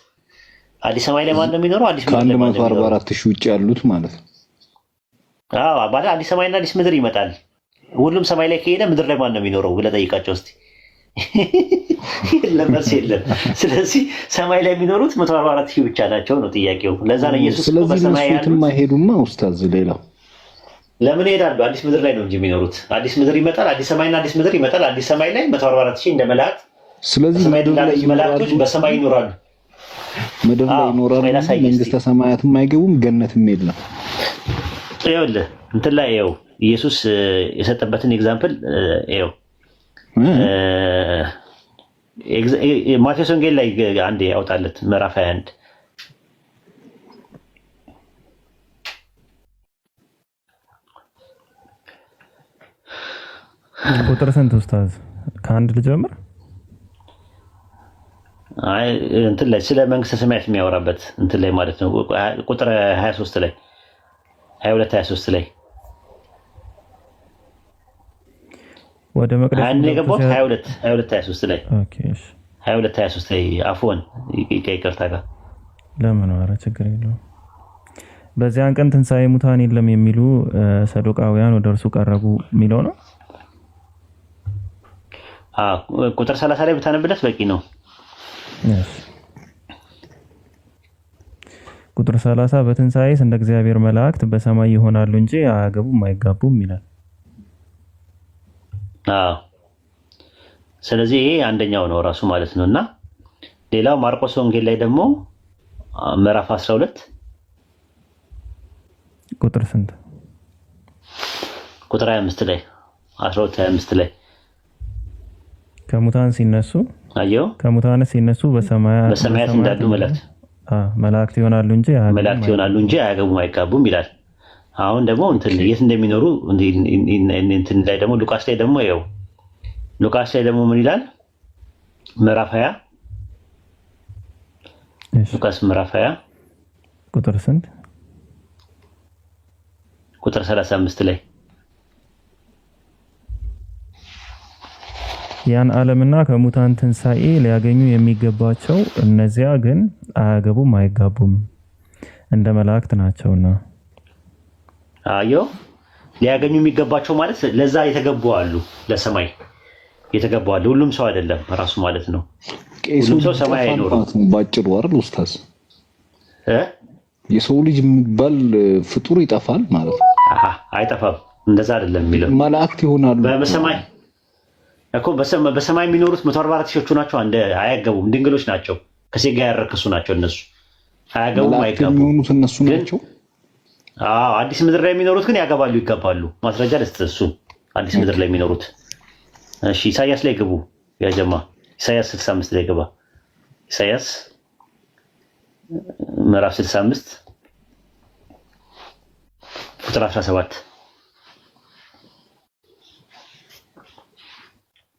Speaker 1: አዲስ ሰማይ ላይ ማን ነው የሚኖረው? አዲስ ምድር ላይ ማን ነው የሚኖረው?
Speaker 7: ከ144,000 ውጭ ያሉት ማለት ነው።
Speaker 1: አባላ አዲስ ሰማይና አዲስ ምድር ይመጣል። ሁሉም ሰማይ ላይ ከሄደ ምድር ላይ ማን ነው የሚኖረው ብለህ ጠይቃቸው እስቲ። ለመርስ የለም። ስለዚህ ሰማይ ላይ የሚኖሩት 144,000 ብቻ ናቸው ነው ጥያቄው። ለዛ ነው ኢየሱስ በሰማይ ያሉት
Speaker 7: ማይሄዱማ ኡስታዝ። ሌላው
Speaker 1: ለምን ይሄዳሉ? አዲስ ምድር ላይ ነው እንጂ የሚኖሩት። አዲስ ምድር ይመጣል፣ አዲስ ሰማይና አዲስ ምድር ይመጣል። አዲስ ሰማይ ላይ 144,000 እንደ መላእክት።
Speaker 7: ስለዚህ
Speaker 1: መላእክቶች በሰማይ ይኖራሉ፣
Speaker 7: ምድር ላይ ይኖራሉ። መንግስተ ሰማያትም አይገቡም፣ ገነትም የለም።
Speaker 1: ይኸውልህ እንትን ላይ ይኸው ኢየሱስ የሰጠበትን ኤግዛምፕል ይኸው ማቴዎስ ወንጌል ላይ አንዴ ያውጣለት ምዕራፍ 21
Speaker 4: ቁጥር ስንት ኡስታዝ? ከአንድ ልጀምር።
Speaker 1: አይ እንትን ላይ ስለ መንግስተ ሰማያት የሚያወራበት እንትን ላይ ማለት ነው። ቁጥር 23 ላይ 22 23 ላይ
Speaker 4: ወደ መቅደስ
Speaker 1: አንድ የገባው 22 23 ላይ
Speaker 4: ኦኬ እሺ
Speaker 1: 22 23 ላይ አፎን ይቅርታ ጋር
Speaker 4: ለምን ኧረ ችግር የለውም። በዚያን ቀን ትንሣኤ ሙታን የለም የሚሉ ሰዶቃውያን ወደ እርሱ ቀረቡ የሚለው ነው።
Speaker 1: ቁጥር 30 ላይ ብታነብለት በቂ ነው።
Speaker 4: ቁጥር 30 በትንሣኤስ እንደ እግዚአብሔር መላእክት በሰማይ ይሆናሉ እንጂ አያገቡም አይጋቡም ይላል።
Speaker 1: ስለዚህ ይሄ አንደኛው ነው ራሱ ማለት ነውና ሌላው ማርቆስ ወንጌል ላይ ደግሞ ምዕራፍ 12
Speaker 4: ቁጥር ስንት?
Speaker 1: ቁጥር 25 ላይ 12 25 ላይ
Speaker 4: ከሙታን ሲነሱ
Speaker 1: አየው ከሙታን
Speaker 4: ሲነሱ በሰማያት
Speaker 1: እንዳሉ
Speaker 4: መላእክት ይሆናሉ
Speaker 1: እንጂ አያገቡም አይጋቡም ይላል። አሁን ደግሞ እንትን የት እንደሚኖሩ እንትን ላይ ደግሞ ሉቃስ ላይ ደግሞ ይኸው ሉቃስ ላይ ደግሞ ምን ይላል? ምዕራፍ 20 ሉቃስ ምዕራፍ 20
Speaker 4: ቁጥር ስንት?
Speaker 1: ቁጥር 35 ላይ
Speaker 4: ያን ዓለምና ከሙታን ትንሣኤ ሊያገኙ የሚገባቸው እነዚያ ግን አያገቡም አይጋቡም እንደ መላእክት ናቸውና።
Speaker 1: አዮ ሊያገኙ የሚገባቸው ማለት ለዛ የተገቡ አሉ፣ ለሰማይ የተገቡ አሉ። ሁሉም ሰው አይደለም ራሱ ማለት ነው። ሁሉም ሰው ሰማይ አይኖርም
Speaker 7: ባጭሩ አይደል ኡስታዝ? የሰው ልጅ የሚባል ፍጡር ይጠፋል ማለት ነው።
Speaker 1: አይጠፋም፣ እንደዛ አይደለም የሚለው
Speaker 7: መላእክት ይሆናሉ
Speaker 1: በሰማይ እኮ በሰማይ የሚኖሩት 144 ሺዎቹ ናቸው። አያገቡም፣ ድንግሎች ናቸው፣ ከሴት ጋር ያረከሱ ናቸው። እነሱ አያገቡም አይጋቡም
Speaker 7: የሚሆኑት እነሱ ናቸው።
Speaker 1: አዲስ ምድር ላይ የሚኖሩት ግን ያገባሉ ይጋባሉ። ማስረጃ ልስጥ። እሱ አዲስ ምድር ላይ የሚኖሩት እሺ፣ ኢሳያስ ላይ ግቡ ያጀማ። ኢሳያስ 65 ላይ ግባ። ኢሳያስ ምዕራፍ 65 ቁጥር 17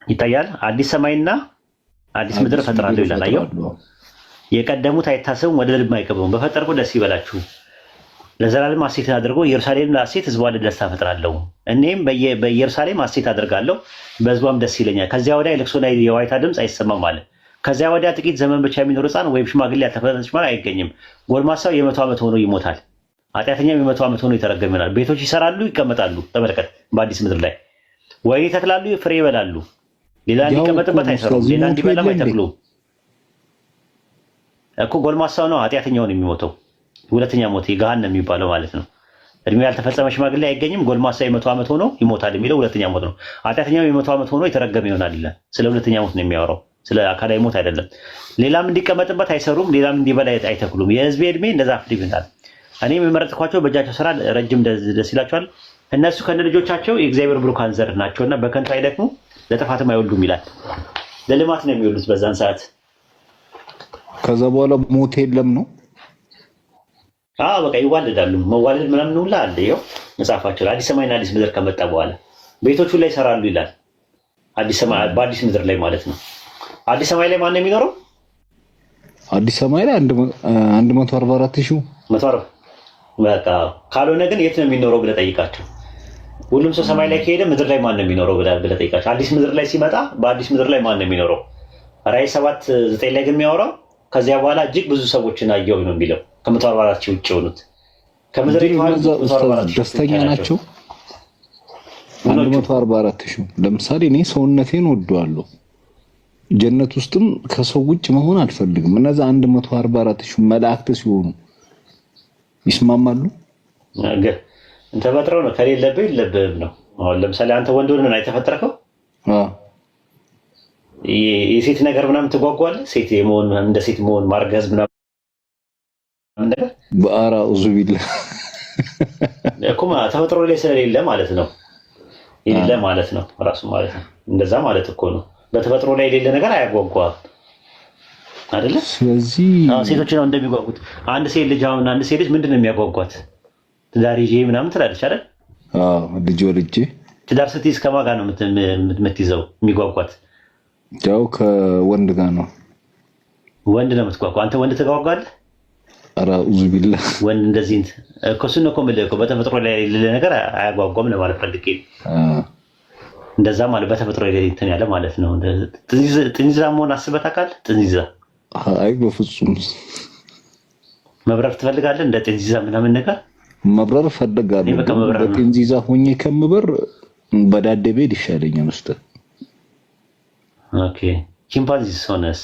Speaker 1: ይታያል። አዲስ ሰማይና አዲስ ምድር ፈጥራለሁ ይላል። አየው የቀደሙት አይታሰቡም፣ ወደ ልብ አይገቡም። በፈጠርኩ ደስ ይበላችሁ፣ ለዘላለም ሐሴት አድርጎ ኢየሩሳሌም ለሐሴት ሕዝቧን ደስታ ፈጥራለሁ። እኔም በኢየሩሳሌም ሐሴት አደርጋለሁ፣ በሕዝቧም ደስ ይለኛል። ከዚያ ወዲያ የልቅሶና የዋይታ ድምፅ አይሰማም አለ። ከዚያ ወዲያ ጥቂት ዘመን ብቻ የሚኖር ሕፃን ወይም ሽማግሌ ያልተፈጠረች ማለት አይገኝም። ጎልማሳው የ100 ዓመት ሆኖ ይሞታል፣ ኃጢአተኛም የ100 ዓመት ሆኖ ይተረገም ይሆናል። ቤቶች ይሰራሉ ይቀመጣሉ። ተመልከት፣ በአዲስ ምድር ላይ ወይን ይተክላሉ ፍሬ ይበላሉ። ሌላ እንዲቀመጥበት አይሰሩም፣ ሌላ እንዲበላም አይተክሉም እኮ። ጎልማሳው ነው ኃጢአተኛውን የሚሞተው። ሁለተኛ ሞት ገሃነም የሚባለው ማለት ነው። እድሜው ያልተፈጸመ ሽማግሌ አይገኝም። ጎልማሳ የ100 ዓመት ሆኖ ይሞታል የሚለው ሁለተኛ ሞት ነው። ኃጢአተኛው የ100 ዓመት ሆኖ የተረገመ ይሆናል ይላል። ስለ ሁለተኛ ሞት ነው የሚያወራው፣ ስለ አካላዊ ሞት አይደለም። ሌላም እንዲቀመጥበት አይሰሩም፣ ሌላም እንዲበላ አይተክሉም። የሕዝቤ እድሜ እንደ ዛፍ ይሆናል። እኔም የመረጥኳቸው በእጃቸው ስራ ረጅም ደስ ይላቸዋል። እነሱ ከነ ልጆቻቸው የእግዚአብሔር ብሩካን ዘር ናቸውና በከንቱ አይደክሙ ለጥፋትም አይወልዱም ይላል። ለልማት ነው የሚወልዱት በዛን ሰዓት።
Speaker 7: ከዛ በኋላ ሞት የለም ነው።
Speaker 1: በቃ ይዋልዳሉ። መዋለድ ምናምን ሁላ አለ። ይኸው መጽሐፋቸው አዲስ ሰማይና አዲስ ምድር ከመጣ በኋላ ቤቶቹ ላይ ይሰራሉ ይላል። አዲስ ሰማይ በአዲስ ምድር ላይ ማለት ነው። አዲስ ሰማይ ላይ ማን ነው የሚኖረው?
Speaker 7: አዲስ ሰማይ ላይ 144,000
Speaker 1: በቃ ካልሆነ ግን የት ነው የሚኖረው ብለህ ጠይቃቸው። ሁሉም ሰው ሰማይ ላይ ከሄደ ምድር ላይ ማን ነው የሚኖረው ብለህ ጠይቃቸው። አዲስ ምድር ላይ ሲመጣ በአዲስ ምድር ላይ ማን ነው የሚኖረው? ራዕይ 7:9 ላይ ግን የሚያወራው ከዚያ በኋላ እጅግ ብዙ ሰዎችን አየሁ ነው የሚለው። ከ144,000 ውጭ የሆኑት ከምድር
Speaker 7: ደስተኛ ናቸው። 144,000 ለምሳሌ እኔ ሰውነቴን ወደዋለሁ፣ ጀነት ውስጥም ከሰው ውጭ መሆን አልፈልግም። እነዛ 144,000 መላእክት ሲሆኑ ይስማማሉ?
Speaker 1: ተፈጥረው ነው። ከሌለብህ የለብህም ነው። አሁን ለምሳሌ አንተ ወንድ ሆነህ ነው የተፈጠርከው። የሴት ነገር ምናምን ትጓጓለህ። ሴት የመሆን እንደ ሴት መሆን ማርገዝ ምናምን ነገር
Speaker 7: በአራኡዙ ቢላህ
Speaker 1: እኮ ተፈጥሮ ላይ ስለሌለ ማለት ነው። የሌለ ማለት ነው ራሱ ማለት ነው። እንደዛ ማለት እኮ ነው። በተፈጥሮ ላይ የሌለ ነገር አያጓጓም አይደለ?
Speaker 7: ስለዚህ
Speaker 1: ሴቶች ነው እንደሚጓጉት። አንድ ሴት ልጅ ምንድን ነው የሚያጓጓት? ትዳር ይዤ ምናምን ትላለች አይደል?
Speaker 7: ልጅ ወልጄ
Speaker 1: ትዳር ስትይዝ ከማን ጋር ነው የምትይዘው? የሚጓጓት
Speaker 7: ያው ከወንድ ጋር ነው።
Speaker 1: ወንድ ነው የምትጓጓ። አንተ ወንድ ትጓጓለህ?
Speaker 7: ኧረ ኡዙ ቢላ
Speaker 1: ወንድ እንደዚህ እኮ እሱን እኮ የምልህ እኮ በተፈጥሮ ላይ የሌለ ነገር አያጓጓም ለማለት ፈልጌ። እንደዛ ማለት በተፈጥሮ ላይ እንትን ያለ ማለት ነው። ጥንዚዛ መሆን አስበህ ታውቃለህ? ጥንዚዛ
Speaker 7: አይ በፍጹም።
Speaker 1: መብረር ትፈልጋለህ? እንደ ጥንዚዛ ምናምን ነገር
Speaker 7: መብረር ፈልጋለሁ። በጥንዚዛ ሆኜ ከምበር በዳዴ ቤት ይሻለኛል ኡስታዝ።
Speaker 1: ኦኬ ቺምፓንዚ ሆነስ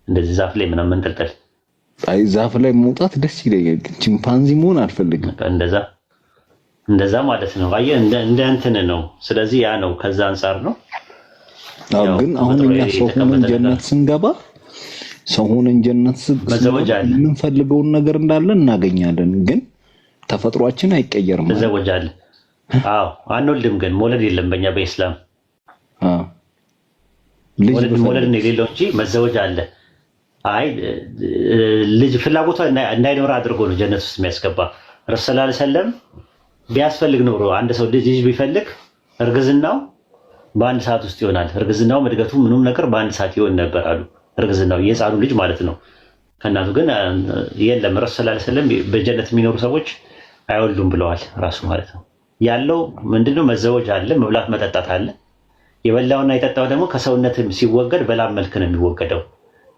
Speaker 1: እንደዚህ ዛፍ ላይ ምናምን መንጠልጠል?
Speaker 7: አይ ዛፍ ላይ መውጣት ደስ ይለኛል፣ ግን ቺምፓንዚ መሆን አልፈልግም።
Speaker 1: እንደዛ ማለት ነው። አየህ እንደ እንትን ነው። ስለዚህ ያ ነው ከዛ አንፃር ነው።
Speaker 7: ግን አሁን እኛ ሰው ሆነን ጀነት ስንገባ ሰው ሆነን ጀነት የምንፈልገውን ነገር እንዳለ እናገኛለን፣ ግን ተፈጥሯችን አይቀየርም።
Speaker 1: ተዘወጃለን። አዎ አንወልድም፣ ግን መውለድ የለም በእኛ በኢስላም። መውለድ ነው የሌለው እንጂ መዘወጅ አለ። አይ ልጅ ፍላጎቷ እንዳይኖር አድርጎ ነው ጀነት ውስጥ የሚያስገባ። ረሱል ሰለላሁ ዐለይሂ ወሰለም ቢያስፈልግ ኖሮ አንድ ሰው ልጅ ቢፈልግ እርግዝናው በአንድ ሰዓት ውስጥ ይሆናል። እርግዝናው እድገቱ ምንም ነገር በአንድ ሰዓት ይሆን ነበር አሉ። እርግዝናው የህፃኑ ልጅ ማለት ነው ከእናቱ ግን የለም። ረሱል ሰለላሁ ዐለይሂ ወሰለም በጀነት የሚኖሩ ሰዎች አይወልዱም ብለዋል ራሱ ማለት ነው። ያለው ምንድነው? መዘወጅ አለ፣ መብላት መጠጣት አለ። የበላውና የጠጣው ደግሞ ከሰውነት ሲወገድ በላብ መልክ ነው የሚወገደው።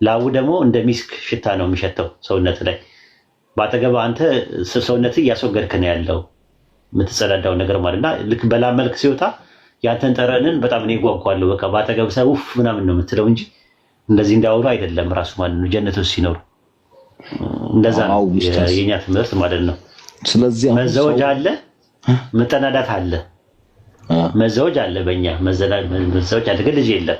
Speaker 1: ላቡ ደግሞ እንደ ሚስክ ሽታ ነው የሚሸተው ሰውነት ላይ። በአጠገብ አንተ ሰውነት እያስወገድክ ነው ያለው የምትጸዳዳው ነገር ማለትና ልክ በላብ መልክ ሲወጣ ያንተን ጠረንን በጣም እኔ ጓጓለሁ። በቃ በአጠገብ ሰው ኡፍ ምናምን ነው የምትለው እንጂ እንደዚህ እንዳወሩ አይደለም ራሱ ማለት ነው። ጀነት ውስጥ ሲኖሩ እንደዛ ነው የኛ ትምህርት ማለት ነው። ስለዚህ መዘወጅ አለ፣ መጠናዳት አለ። መዘወጅ አለ፣ በእኛ መዘወጅ አለ፣ ግን ልጅ የለም።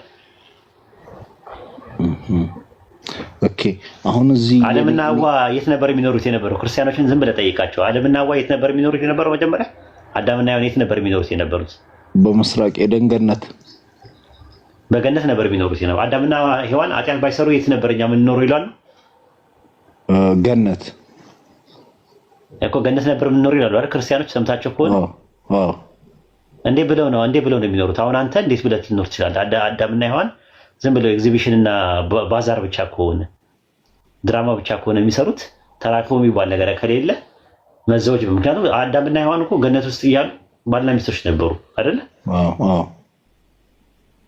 Speaker 7: ኦኬ አሁን እዚህ
Speaker 1: አደምና ሐዋ የት ነበር የሚኖሩት የነበረው? ክርስቲያኖችን ዝም ብለህ ጠይቃቸው። አደምና ሐዋ የት ነበር የሚኖሩት የነበረው? መጀመሪያ አዳምና ሔዋን የት ነበር የሚኖሩት የነበሩት?
Speaker 7: በምስራቅ ኤደን ገነት፣
Speaker 1: በገነት ነበር የሚኖሩት የነበረው። አዳምና ሔዋን ኃጢአት ባይሰሩ የት ነበር እኛ የምንኖረው ይላሉ?
Speaker 7: ገነት
Speaker 1: እኮ ገነት ነበር የምንኖረው ይላሉ አይደል? ክርስቲያኖች ሰምታቸው ከሆነ እንዴ ብለው ነው የሚኖሩት። አሁን አንተ እንዴት ብለህ ልትኖር ትችላለህ? አዳምና ሔዋን ዝም ብለው ኤግዚቢሽን እና ባዛር ብቻ ከሆነ ድራማ ብቻ ከሆነ የሚሰሩት ተራክቦ የሚባል ነገር ከሌለ መዘወጅ። ምክንያቱም አዳምና ሔዋን እኮ ገነት ውስጥ እያሉ ባልና ሚስቶች ነበሩ አይደለ?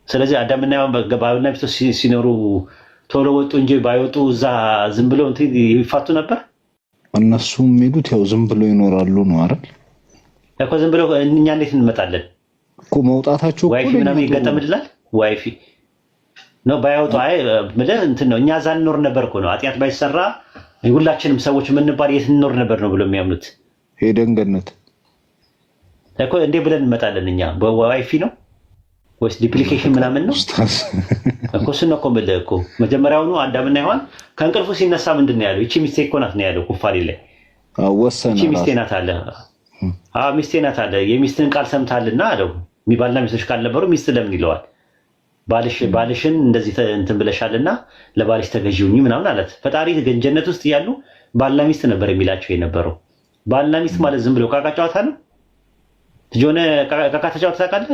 Speaker 1: ስለዚህ አዳምና ሔዋን ባልና ሚስቶች ሲኖሩ ቶሎ ወጡ እንጂ ባይወጡ እዛ ዝም ብለው እንትን ይፋቱ ነበር።
Speaker 7: እነሱ የሚሉት ያው ዝም ብለው ይኖራሉ ነው አይደል?
Speaker 1: እኮ ዝም ብለው እኛ እንዴት እንመጣለን
Speaker 7: እኮ መውጣታቸው እኮ
Speaker 1: ዋይፊ ምናምን ይገጠምልናል። ዋይፊ ነው ባይወጡ አይ ምድር እንትን ነው። እኛ እዛ እንኖር ነበር እኮ ነው። ኃጢአት ባይሰራ ሁላችንም ሰዎች የምንባል የት እንኖር ነበር ነው ብሎ የሚያምኑት።
Speaker 7: ሄደን ገነት
Speaker 1: እኮ እንዴ ብለን እንመጣለን እኛ? በዋይፊ ነው ወይስ ዲፕሊኬሽን ምናምን ነው እኮ? እሱን ነው እኮ የምልህ እኮ መጀመሪያውኑ አዳምና ሔዋን ከእንቅልፉ ሲነሳ ምንድን ነው ያለው? ይቺ ሚስቴ እኮ ናት ነው ያለው ኩፋሌ ላይ።
Speaker 7: ወሰነ
Speaker 1: ይቺ ሚስቴ ናት አለ። ሚስቴ ናት አለ። የሚስትን ቃል ሰምታልና አለው። የሚባልና ሚስቶች ቃል ነበሩ። ሚስት ለምን ይለዋል? ባልሽን እንደዚህ እንትን ብለሻልና ለባልሽ ተገዢውኝ ምናምን አላት። ፈጣሪ ጀነት ውስጥ እያሉ ባልና ሚስት ነበር የሚላቸው የነበረው። ባልና ሚስት ማለት ዝም ብሎ ቃቃ ጨዋታ ነው። ጆነ ቃቃ ተጫውተህ ታውቃለህ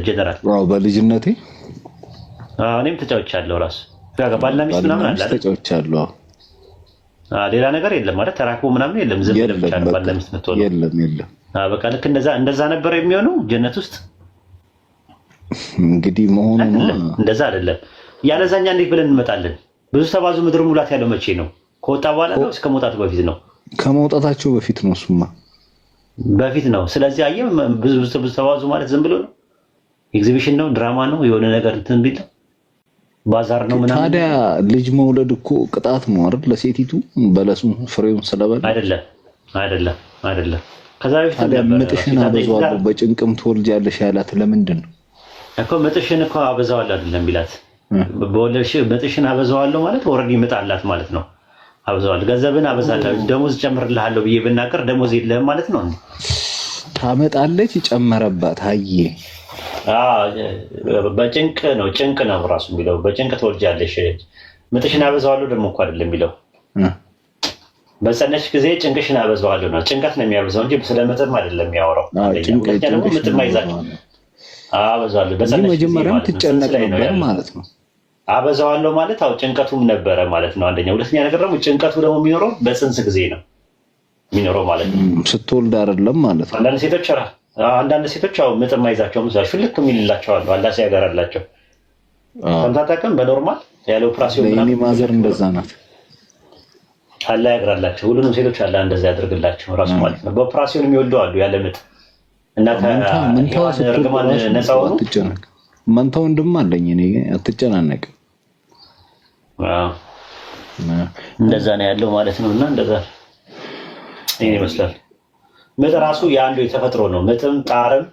Speaker 1: ጀነራል?
Speaker 7: በልጅነቴ
Speaker 1: እኔም ተጫውቻለሁ። ራሱ ባልና ሚስት ምናምን አለ
Speaker 7: ተጫውቻለሁ።
Speaker 1: ሌላ ነገር የለም ማለት ተራክቦ ምናምን የለም። ዝም ብለህ ብቻ ነው ባልና ሚስት የምትሆነው።
Speaker 7: የለም
Speaker 1: በቃ ልክ እንደዛ ነበር የሚሆነው ጀነት ውስጥ።
Speaker 7: እንግዲህ መሆኑ ነው
Speaker 1: እንደዛ አይደለም። ያለዛኛ እንዴት ብለን እንመጣለን? ብዙ ተባዙ ምድር ሙላት ያለው መቼ ነው? ከወጣ በኋላ ነው? እስከ መውጣቱ በፊት ነው?
Speaker 7: ከመውጣታቸው በፊት ነው። እሱማ
Speaker 1: በፊት ነው። ስለዚህ አየህ ብዙ ተባዙ ማለት ዝም ብሎ ነው፣ ኤግዚቢሽን ነው፣ ድራማ ነው፣ የሆነ ነገር እንትን ቢል ባዛር ነው ምናምን።
Speaker 7: ታዲያ ልጅ መውለድ እኮ ቅጣት ነው አይደል? ለሴቲቱ በለሱን ፍሬውን ስለበላ አይደለም። ከዛ በፊት ነበር ምጥሽን አበዛዋለሁ በጭንቅም ትወልጃለሽ ያላት ለምንድን ነው
Speaker 1: እኮ? ምጥሽን እኮ አበዛዋለሁ አይደለም ቢላት፣ በወለድሽ ምጥሽን አበዛዋለሁ ማለት ኦልሬዲ ምጥ አላት ማለት ነው። አበዛዋለሁ፣ ገንዘብን አበዛለሁ፣ ደሞዝ ጨምርልሃለሁ ብዬ ብናገር ደሞዝ የለህም ማለት ነው።
Speaker 7: ታመጣለች ይጨመረባት። አየ
Speaker 1: በጭንቅ ነው፣ ጭንቅ ነው ራሱ የሚለው በጭንቅ ትወልጃለሽ። ምጥሽን አበዛዋለሁ ደግሞ እኮ አይደለም የሚለው በጸነሽ ጊዜ ጭንቅሽን አበዛዋለሁ ነው። ጭንቀት ነው የሚያበዛው እንጂ ስለ ምጥም አይደለም የሚያወራው። ደግሞ ምጥም አይዛችሁ አበዛዋለሁ። በጸነሽ
Speaker 7: መጀመሪያም ትጨነቅ ነበር ማለት ነው።
Speaker 1: አበዛዋለሁ ማለት አው ጭንቀቱም ነበረ ማለት ነው። አንደኛ። ሁለተኛ ነገር ደግሞ ጭንቀቱ ደግሞ የሚኖረው በጽንስ ጊዜ ነው የሚኖረው ማለት ነው።
Speaker 7: ስትወልድ አይደለም ማለት ነው።
Speaker 1: አንዳንድ ሴቶች አው ምጥም አይዛቸውም እዛው ልክ የሚልላቸዋል አላህ ሲያገራላቸው ተንታታከም በኖርማል ያለ ኦፕራሲዮን
Speaker 7: ለኔ ማዘር እንደዛ ናት።
Speaker 1: አላህ ያግራላቸው ሁሉንም ሴቶች አላህ እንደዛ ያደርግላቸው ራሱ ማለት ነው። በኦፕራሲዮን የሚወልዱ አሉ ያለ ምጥ እና ከርግማን ነፃ ሆኑ።
Speaker 7: መንታ ወንድም አለኝ እኔ አትጨናነቅ።
Speaker 1: እንደዛ ነው ያለው ማለት ነው። እና እንደዛ ይሄን ይመስላል። ምጥ ራሱ የአንዱ የተፈጥሮ ነው። ምጥም ጣርም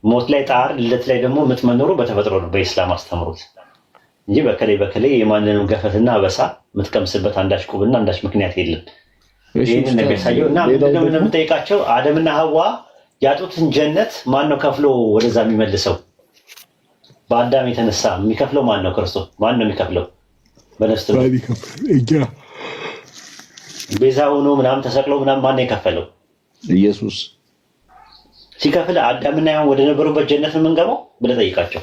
Speaker 1: ሞት ላይ ጣር ልደት ላይ ደግሞ ምጥ መኖሩ በተፈጥሮ ነው በኢስላም አስተምሮት እንጂ በከሌ የማንንም ገፈትና አበሳ የምትቀምስበት አንዳች ቁብና አንዳች ምክንያት የለም። ይህንን ነገር ሳየው እና ምንድነው የምንጠይቃቸው አደምና ሐዋ ያጡትን ጀነት ማን ነው ከፍሎ ወደዛ የሚመልሰው? በአዳም የተነሳ የሚከፍለው ማን ነው? ክርስቶስ። ማን ነው የሚከፍለው? በነፍስ ቤዛ ሆኖ ምናምን ተሰቅሎ ምናምን ማን ነው የከፈለው?
Speaker 7: ኢየሱስ።
Speaker 1: ሲከፍል አዳምና ሔዋን ወደ ነበሩበት ጀነት ነው የምንገባው ብለህ ጠይቃቸው።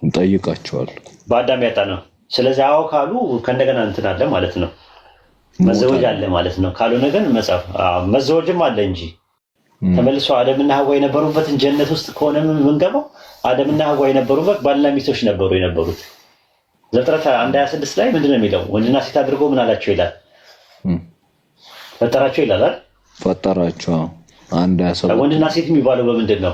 Speaker 7: እንጠይቃቸዋለን።
Speaker 1: በአዳም ያጣ ነው። ስለዚህ አዎ ካሉ ከእንደገና እንትን አለ ማለት ነው፣ መዘወጅ አለ ማለት ነው። ካልሆነ ግን መጽሐፍ መዘወጅም አለ እንጂ ተመልሶ አደምና ሐዋ የነበሩበትን ጀነት ውስጥ ከሆነ የምንገባው አደምና ሐዋ የነበሩበት ባልና ሚስቶች ነበሩ የነበሩት። ዘፍጥረት 1:26 ላይ ምንድን ነው የሚለው? ወንድና ሴት አድርጎ ምን አላቸው ይላል? ፈጠራቸው ይላል አይደል?
Speaker 7: ፈጠራቸው። 1:27
Speaker 1: ወንድና ሴት የሚባለው በምንድን ነው?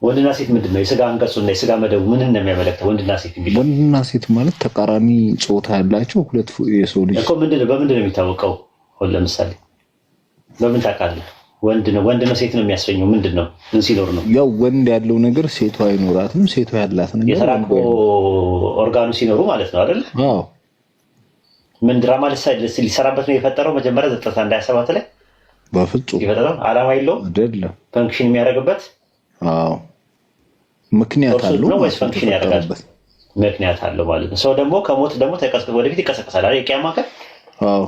Speaker 1: ወንድና ሴት ምንድን ነው? የስጋ አንቀጹና የስጋ መደቡ ምን ነው የሚያመለክተው? ወንድና ሴት የሚባለው
Speaker 7: ወንድና ሴት ማለት ተቃራኒ ጾታ ያላቸው ሁለት የሰው ልጅ
Speaker 1: እኮ በምንድን ነው የሚታወቀው? ለምሳሌ በምን ታውቃለህ? ወንድ ነው ሴት ነው የሚያስፈኘው ምንድን ነው? ምን ሲኖር ነው?
Speaker 7: ያው ወንድ ያለው ነገር ሴቷ አይኖራትም፣ ሴቷ ያላት ነገር
Speaker 1: የተራቆ ኦርጋኑ ሲኖሩ ማለት ነው አይደል?
Speaker 7: አዎ።
Speaker 1: ምን ድራማ ሊሰራበት ነው የፈጠረው? መጀመሪያ 1:27 ላይ
Speaker 7: በፍጹም
Speaker 1: የፈጠረው ዓላማ የለውም አይደለም፣ ፈንክሽን የሚያደርግበት
Speaker 7: አዎ ምክንያት አለው
Speaker 1: ነው ወይስ ፈንክሽን ያደርጋል? ምክንያት አለው ማለት ነው። ሰው ደግሞ ከሞት ደግሞ ተቀስቅሶ ወደፊት ይቀሰቀሳል አይደል? የቂያማ ቀን አዎ።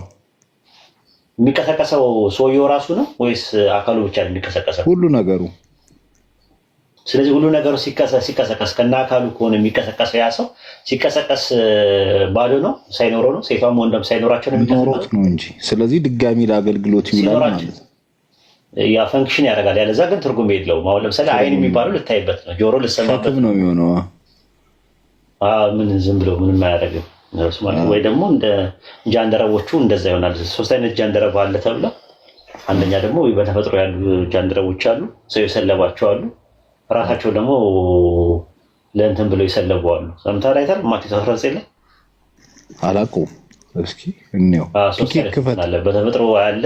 Speaker 1: የሚቀሰቀሰው ሰውየው ራሱ ነው ወይስ አካሉ ብቻ ነው የሚቀሰቀሰው?
Speaker 7: ሁሉ ነገሩ።
Speaker 1: ስለዚህ ሁሉ ነገሩ ሲቀሰቀስ ከና አካሉ ከሆነ የሚቀሰቀሰው ያ ሰው ሲቀሰቀስ ባዶ ነው ሳይኖረው ነው? ሴቷም ወንድም ሳይኖራቸው ነው የሚቀሰቀሰው
Speaker 7: ነው እንጂ። ስለዚህ ድጋሚ ለአገልግሎት ይውላል ማለት ነው።
Speaker 1: ያ ፈንክሽን ያደርጋል። ያለዛ ግን ትርጉም የለውም። አሁን ለምሳሌ አይን የሚባለው ልታይበት ነው፣ ጆሮ ልሰማበት
Speaker 7: ነው የሚሆነው።
Speaker 1: ምን ዝም ብሎ ምንም አያደርግም ወይ ደግሞ እንደ ጃንደረቦቹ እንደዛ ይሆናል። 3 አይነት ጃንደረባ አለ ተብሎ፣ አንደኛ ደግሞ በተፈጥሮ ያሉ ጃንደረቦች አሉ፣ ሰው የሰለባቸው አሉ፣ ራሳቸው ደግሞ ለእንትን ብለው የሰለቡ አሉ። ሰምተሃል አይተሃል? ማቴዎስ 19 ላይ
Speaker 7: አላውቀውም። እስኪ እንየው።
Speaker 1: በተፈጥሮ ያለ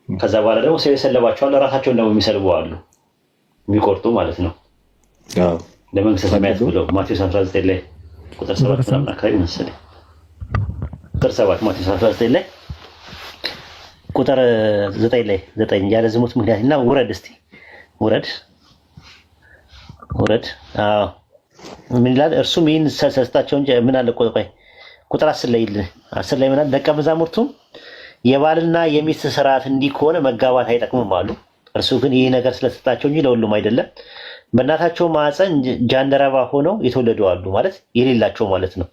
Speaker 1: ከዛ በኋላ ደግሞ ሰው የሰለባቸው አሉ፣ ራሳቸውን ደግሞ የሚሰልቡ አሉ፣ የሚቆርጡ ማለት ነው። ለመንግስተ ሰማያት ብለው ማቴዎስ 19 ላይ ቁጥር 7 ምናምን አካባቢ መሰለኝ። ቁጥር 7 ማቴዎስ 19 ላይ ቁጥር 9 ላይ 9 ያለ ዝሙት ምክንያትና ውረድ፣ እስቲ ውረድ። አዎ ምን ይላል? እርሱም ይህን ሰስታቸው እንጂ ምን አለ? ቆይ ቁጥር 10 ላይ ምን አለ? ደቀ መዛሙርቱም የባልና የሚስት ስርዓት እንዲህ ከሆነ መጋባት አይጠቅምም አሉ። እርሱ ግን ይህ ነገር ስለሰጣቸው እንጂ ለሁሉም አይደለም። በእናታቸው ማዕፀን ጃንደረባ ሆነው የተወለዱ አሉ፣ ማለት የሌላቸው ማለት ነው።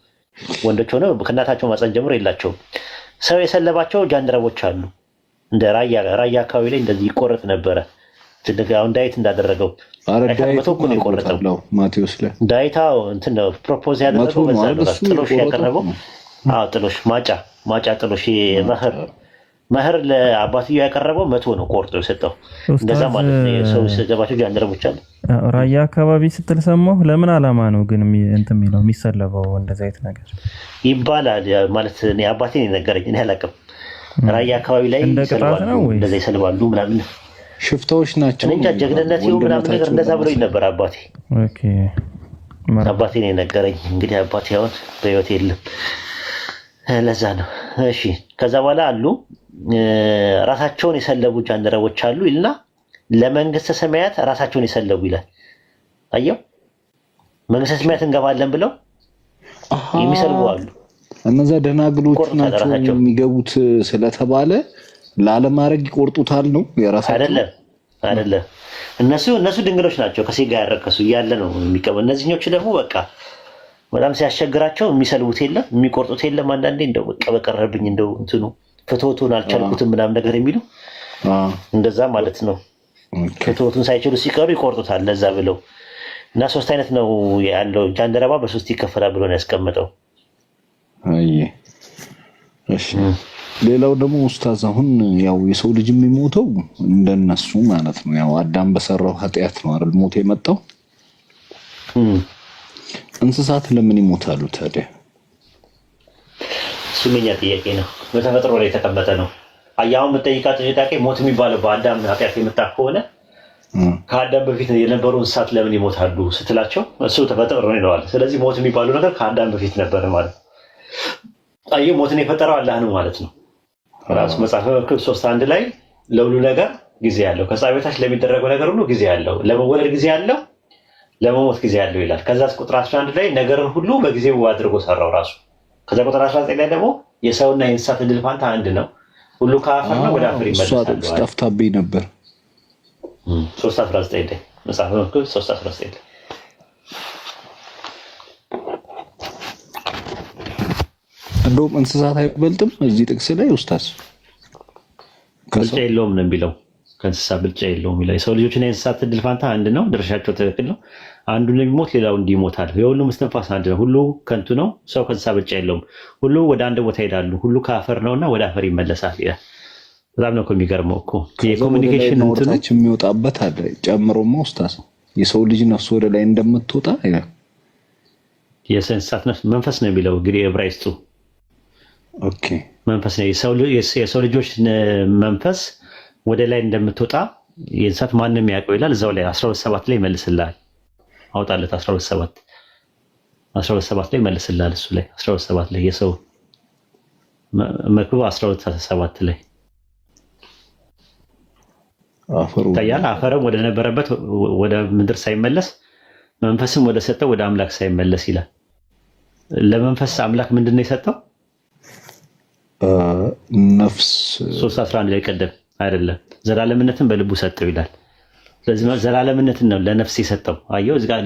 Speaker 1: ወንዶች ሆነው ከእናታቸው ማዕፀን ጀምሮ የላቸውም። ሰው የሰለባቸው ጃንደረቦች አሉ። እንደ ራያ አካባቢ ላይ እንደዚህ ይቆረጥ ነበረ። አሁን ዳዊት እንዳደረገው መቶ እኮ ነው የቆረጠው
Speaker 7: ማቴዎስ ላይ
Speaker 1: ዳዊት እንትን ነው ፕሮፖዝ ያደረገው። በዛ ነው ጥሎሽ ያቀረበው። ጥሎሽ ማጫ ጥሎሽ መህር ለአባትየው ያቀረበው 100 ነው ቆርጦ የሰጠው። እንደዛ ማለት ነው። ሰው ሲገባቸው ጃንደረቦች አሉ።
Speaker 4: ራያ አካባቢ ስትል ሰማሁ። ለምን ዓላማ ነው ግን እንትን የሚለው የሚሰለበው እንደዚህ አይነት ነገር
Speaker 1: ይባላል? ማለት እኔ አባቴ ነው የነገረኝ፣ እኔ አላውቅም። ራያ አካባቢ ላይ ይሰልባሉ፣ እንደዛ ይሰልባሉ ምናምን።
Speaker 7: ሽፍታዎች ናቸው
Speaker 1: እንጃ፣ ጀግንነት ይሁን ምናምን ነገር እንደዛ ብሎኝ ነበር አባቴ። አባቴ ነው የነገረኝ። እንግዲህ አባቴ አሁን በህይወት የለም ለዛ ነው። እሺ ከዛ በኋላ አሉ ራሳቸውን የሰለቡ ጃንደረቦች አሉ ይልና ለመንግስተ ሰማያት ራሳቸውን የሰለቡ ይላል። አየው መንግስተ ሰማያት እንገባለን ብለው የሚሰልቡ አሉ።
Speaker 7: እነዛ ደናግሎች ናቸው የሚገቡት ስለተባለ ላለማድረግ ይቆርጡታል ነው የራሳቸው
Speaker 1: አይደለም። እነሱ ድንግሎች ናቸው ከሴጋ ያረከሱ እያለ ነው የሚቀበሉ። እነዚህኞቹ ደግሞ በቃ በጣም ሲያስቸግራቸው የሚሰልቡት የለም የሚቆርጡት የለም። አንዳንዴ እንደው በቃ በቀረብኝ እንደው እንትኑ ፍትወቱን አልቻልኩትም ምናምን ነገር የሚሉ እንደዛ ማለት ነው። ፍትወቱን ሳይችሉ ሲቀሩ ይቆርጡታል ለዛ ብለው እና ሶስት አይነት ነው ያለው። ጃንደረባ በሶስት ይከፈላል ብሎ ነው ያስቀመጠው።
Speaker 7: እሺ ሌላው ደግሞ ኡስታዝ አሁን ያው የሰው ልጅ የሚሞተው እንደነሱ ማለት ነው። ያው አዳም በሰራው ኃጢአት ነው አይደል ሞት የመጣው። እንስሳት ለምን ይሞታሉ ታዲያ?
Speaker 1: እሱም የኛ ጥያቄ ነው። በተፈጥሮ ላይ የተቀመጠ ነው። አያው የምጠይቃት ጥያቄ ሞት የሚባለው በአዳም ኃጢአት የመጣ ከሆነ ከአዳም በፊት የነበሩ እንስሳት ለምን ይሞታሉ ስትላቸው እሱ ተፈጥሮ ነው ይለዋል። ስለዚህ ሞት የሚባለው ነገር ከአዳም በፊት ነበር ማለት ነው። አየህ ሞትን የፈጠረው አላህ ነው ማለት ነው። ራሱ መጽሐፈ መክብብ 3:1 ላይ ለሁሉ ነገር ጊዜ ያለው ከፀሐይ በታች ለሚደረገው ነገር ሁሉ ጊዜ ያለው ለመወለድ ጊዜ ያለው ለመሞት ጊዜ ያለው ይላል። ከዛ ቁጥር 11 ላይ ነገርን ሁሉ በጊዜው አድርጎ ሰራው ራሱ። ከዛ ቁጥር 19 ላይ ደግሞ የሰውና የእንስሳት ዕድል ፋንታ አንድ ነው፣ ሁሉ ከአፈር ነው ወደ አፈር ይመለሳል።
Speaker 7: ጠፍታብኝ ነበር
Speaker 1: 3:19 ላይ መጽሐፈ መክብብ 3:19 ላይ
Speaker 7: እንደውም እንስሳት አይበልጥም እዚህ ጥቅስ ላይ ኡስታዝ
Speaker 1: ብልጫ የለውም ነው የሚለው። ከእንስሳ ብልጫ የለውም ይላል። የሰው ልጆችና የእንስሳት ዕድል ፋንታ አንድ ነው፣ ድርሻቸው ትክክል ነው። አንዱ እንደሚሞት ሌላው እንዲሞታል። የሁሉም እስትንፋስ አንድ ነው። ሁሉ ከንቱ ነው። ሰው ከእንስሳ ብልጫ የለውም። ሁሉ ወደ አንድ ቦታ ይሄዳሉ። ሁሉ ከአፈር ነውና ወደ አፈር ይመለሳል ይላል። በጣም ነው የሚገርመው እኮ የኮሚኒኬሽን እንትኑ
Speaker 7: የሚወጣበት አለ ጨምሮማ ኡስታዝ የሰው ልጅ ነፍስ ወደ ላይ እንደምትወጣ ይላል።
Speaker 1: የእንስሳት ነፍስ መንፈስ ነው የሚለው እንግዲህ ዕብራይስጡ
Speaker 7: ኦኬ
Speaker 1: መንፈስ ነው። የሰው ልጆች መንፈስ ወደ ላይ እንደምትወጣ የእንስሳት ማንም ያውቀው ይላል። እዛው ላይ 12:7 ላይ ይመልስልሃል። አውጣለት 12:7 ላይ ይመልስልሃል። እሱ ላይ 12:7 ላይ የሰው መክብብ 12:7 ላይ ታያል። አፈርም ወደ ነበረበት ወደ ምድር ሳይመለስ መንፈስም ወደ ሰጠው ወደ አምላክ ሳይመለስ ይላል። ለመንፈስ አምላክ ምንድን ነው የሰጠው?
Speaker 7: ነፍስ
Speaker 1: 3:11 ላይ ቀደም አይደለም ዘላለምነትን በልቡ ሰጠው ይላል። ስለዚህ ዘላለምነትን ነው ለነፍስ የሰጠው። አየው እዚህ ጋር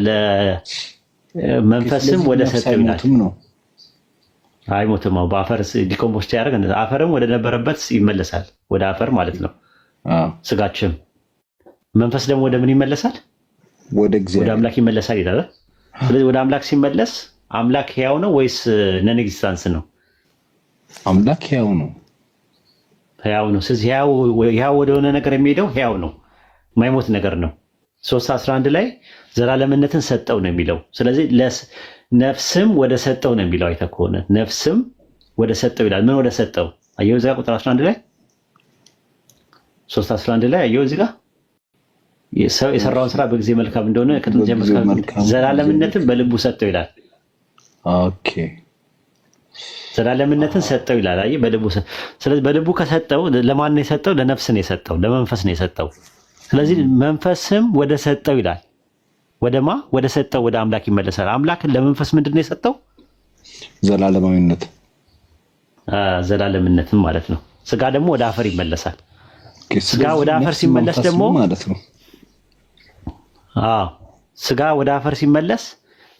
Speaker 1: ለመንፈስም ወደ ሰጠው ይላል። አይሞትም። በአፈር ዲኮምፖስት ያደርግ አፈርም ወደ ነበረበት ይመለሳል፣ ወደ አፈር ማለት ነው። ስጋችም መንፈስ ደግሞ ወደ ምን ይመለሳል? ወደ አምላክ ይመለሳል ይላል። ስለዚህ ወደ አምላክ ሲመለስ አምላክ ሕያው ነው ወይስ ነን ኤግዚስታንስ ነው?
Speaker 7: አምላክ ሕያው ነው።
Speaker 1: ሕያው ነው። ስለዚህ ሕያው ወደሆነ ነገር የሚሄደው ሕያው ነው፣ የማይሞት ነገር ነው። 3:11 ላይ ዘላለምነትን ሰጠው ነው የሚለው። ስለዚህ ነፍስም ወደ ሰጠው ነው የሚለው። አይተህ ከሆነ ነፍስም ወደ ሰጠው ይላል። ምን ወደ ሰጠው? አየሁ እዚህ ጋር ቁጥር 11 ላይ 3:11 ላይ አየሁ እዚህ ጋር ሰው የሰራውን ስራ በጊዜ መልካም እንደሆነ ዘላለምነትን በልቡ ሰጠው ይላል።
Speaker 7: ኦኬ
Speaker 1: ዘላለምነትን ሰጠው ይላል። አየህ በልቡ ስለዚህ በልቡ ከሰጠው ለማን ነው የሰጠው? ለነፍስ ነው የሰጠው፣ ለመንፈስ ነው የሰጠው። ስለዚህ መንፈስም ወደ ሰጠው ይላል። ወደማ ወደ ሰጠው ወደ አምላክ ይመለሳል። አምላክን ለመንፈስ ምንድን ነው የሰጠው?
Speaker 7: ዘላለማዊነት
Speaker 1: ዘላለምነትም ማለት ነው። ስጋ ደግሞ ወደ አፈር ይመለሳል። ስጋ ወደ አፈር ሲመለስ ደግሞ
Speaker 7: ማለት ነው።
Speaker 1: ስጋ ወደ አፈር ሲመለስ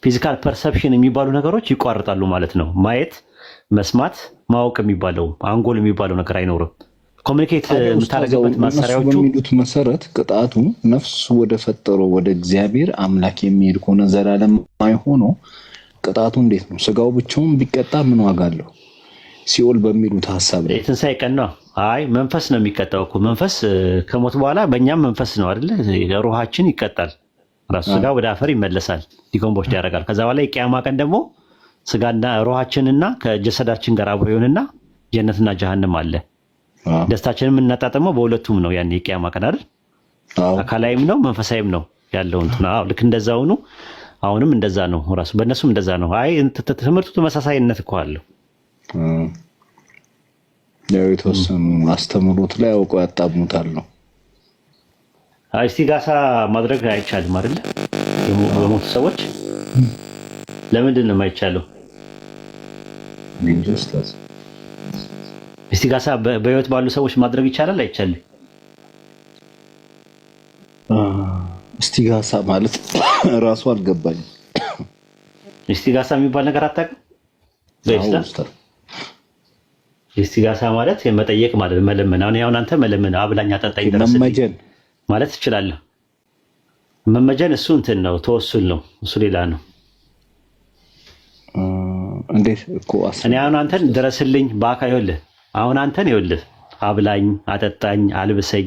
Speaker 1: ፊዚካል ፐርሰፕሽን የሚባሉ ነገሮች ይቋርጣሉ ማለት ነው። ማየት፣ መስማት፣ ማወቅ የሚባለው አንጎል የሚባለው ነገር አይኖርም። ኮሚኒኬት የምታደርግበት መሳሪያዎቹ
Speaker 7: በሚሉት መሰረት ቅጣቱ ነፍስ ወደ ፈጠረው ወደ እግዚአብሔር አምላክ የሚሄድ ከሆነ ዘላለማዊ ሆኖ ቅጣቱ እንዴት ነው? ስጋው ብቻውን ቢቀጣ ምን ዋጋ አለው? ሲኦል በሚሉት ሀሳብ ላይ
Speaker 1: የትንሣኤ ቀን ነው። አይ መንፈስ ነው የሚቀጣው እኮ። መንፈስ ከሞት በኋላ በእኛም መንፈስ ነው አይደለ? ሩሃችን ይቀጣል። ራሱ ስጋ ወደ አፈር ይመለሳል፣ ዲኮምፖስት ያደርጋል። ከዛ በኋላ የቂያማ ቀን ደግሞ ስጋና ሩሃችንና ከጀሰዳችን ጋር አብሮ ይሆንና ጀነትና ጀሃነም አለ። ደስታችንን የምናጣጥመው በሁለቱም ነው። ያን የቂያማ ቀን አይደል? አካላዊም ነው መንፈሳዊም ነው ያለው እንትና። ልክ እንደዛው ነው። አሁንም እንደዛ ነው። ራሱ በእነሱም እንደዛ ነው። አይ ትምህርቱ ተመሳሳይነት እኮ አለው።
Speaker 7: ያው የተወሰኑ አስተምሮት ላይ አውቀው ያጣሙታል ነው።
Speaker 1: እስቲጋሳ ማድረግ አይቻልም አይደል? የሞቱ ሰዎች ለምንድን ነው የማይቻለው? እስቲጋሳ በህይወት ባሉ ሰዎች ማድረግ ይቻላል አይቻልም?
Speaker 7: እስቲጋሳ ማለት ራሱ አልገባኝም።
Speaker 1: እስቲጋሳ የሚባል ነገር አታውቅም? በኢስላም እስቲጋሳ ማለት መጠየቅ ማለት መለመን። አሁን አንተ መለመን አብላኝ አጠጣኝ ድረስልኝ ማለት ትችላለህ። መመጀን እሱ እንትን ነው፣ ተወሱል ነው፣ እሱ ሌላ ነው።
Speaker 7: እንዴት እኮ
Speaker 1: እኔ አሁን አንተን ድረስልኝ በአካል ይኸውልህ፣ አሁን አንተን ይኸውልህ አብላኝ አጠጣኝ አልብሰኝ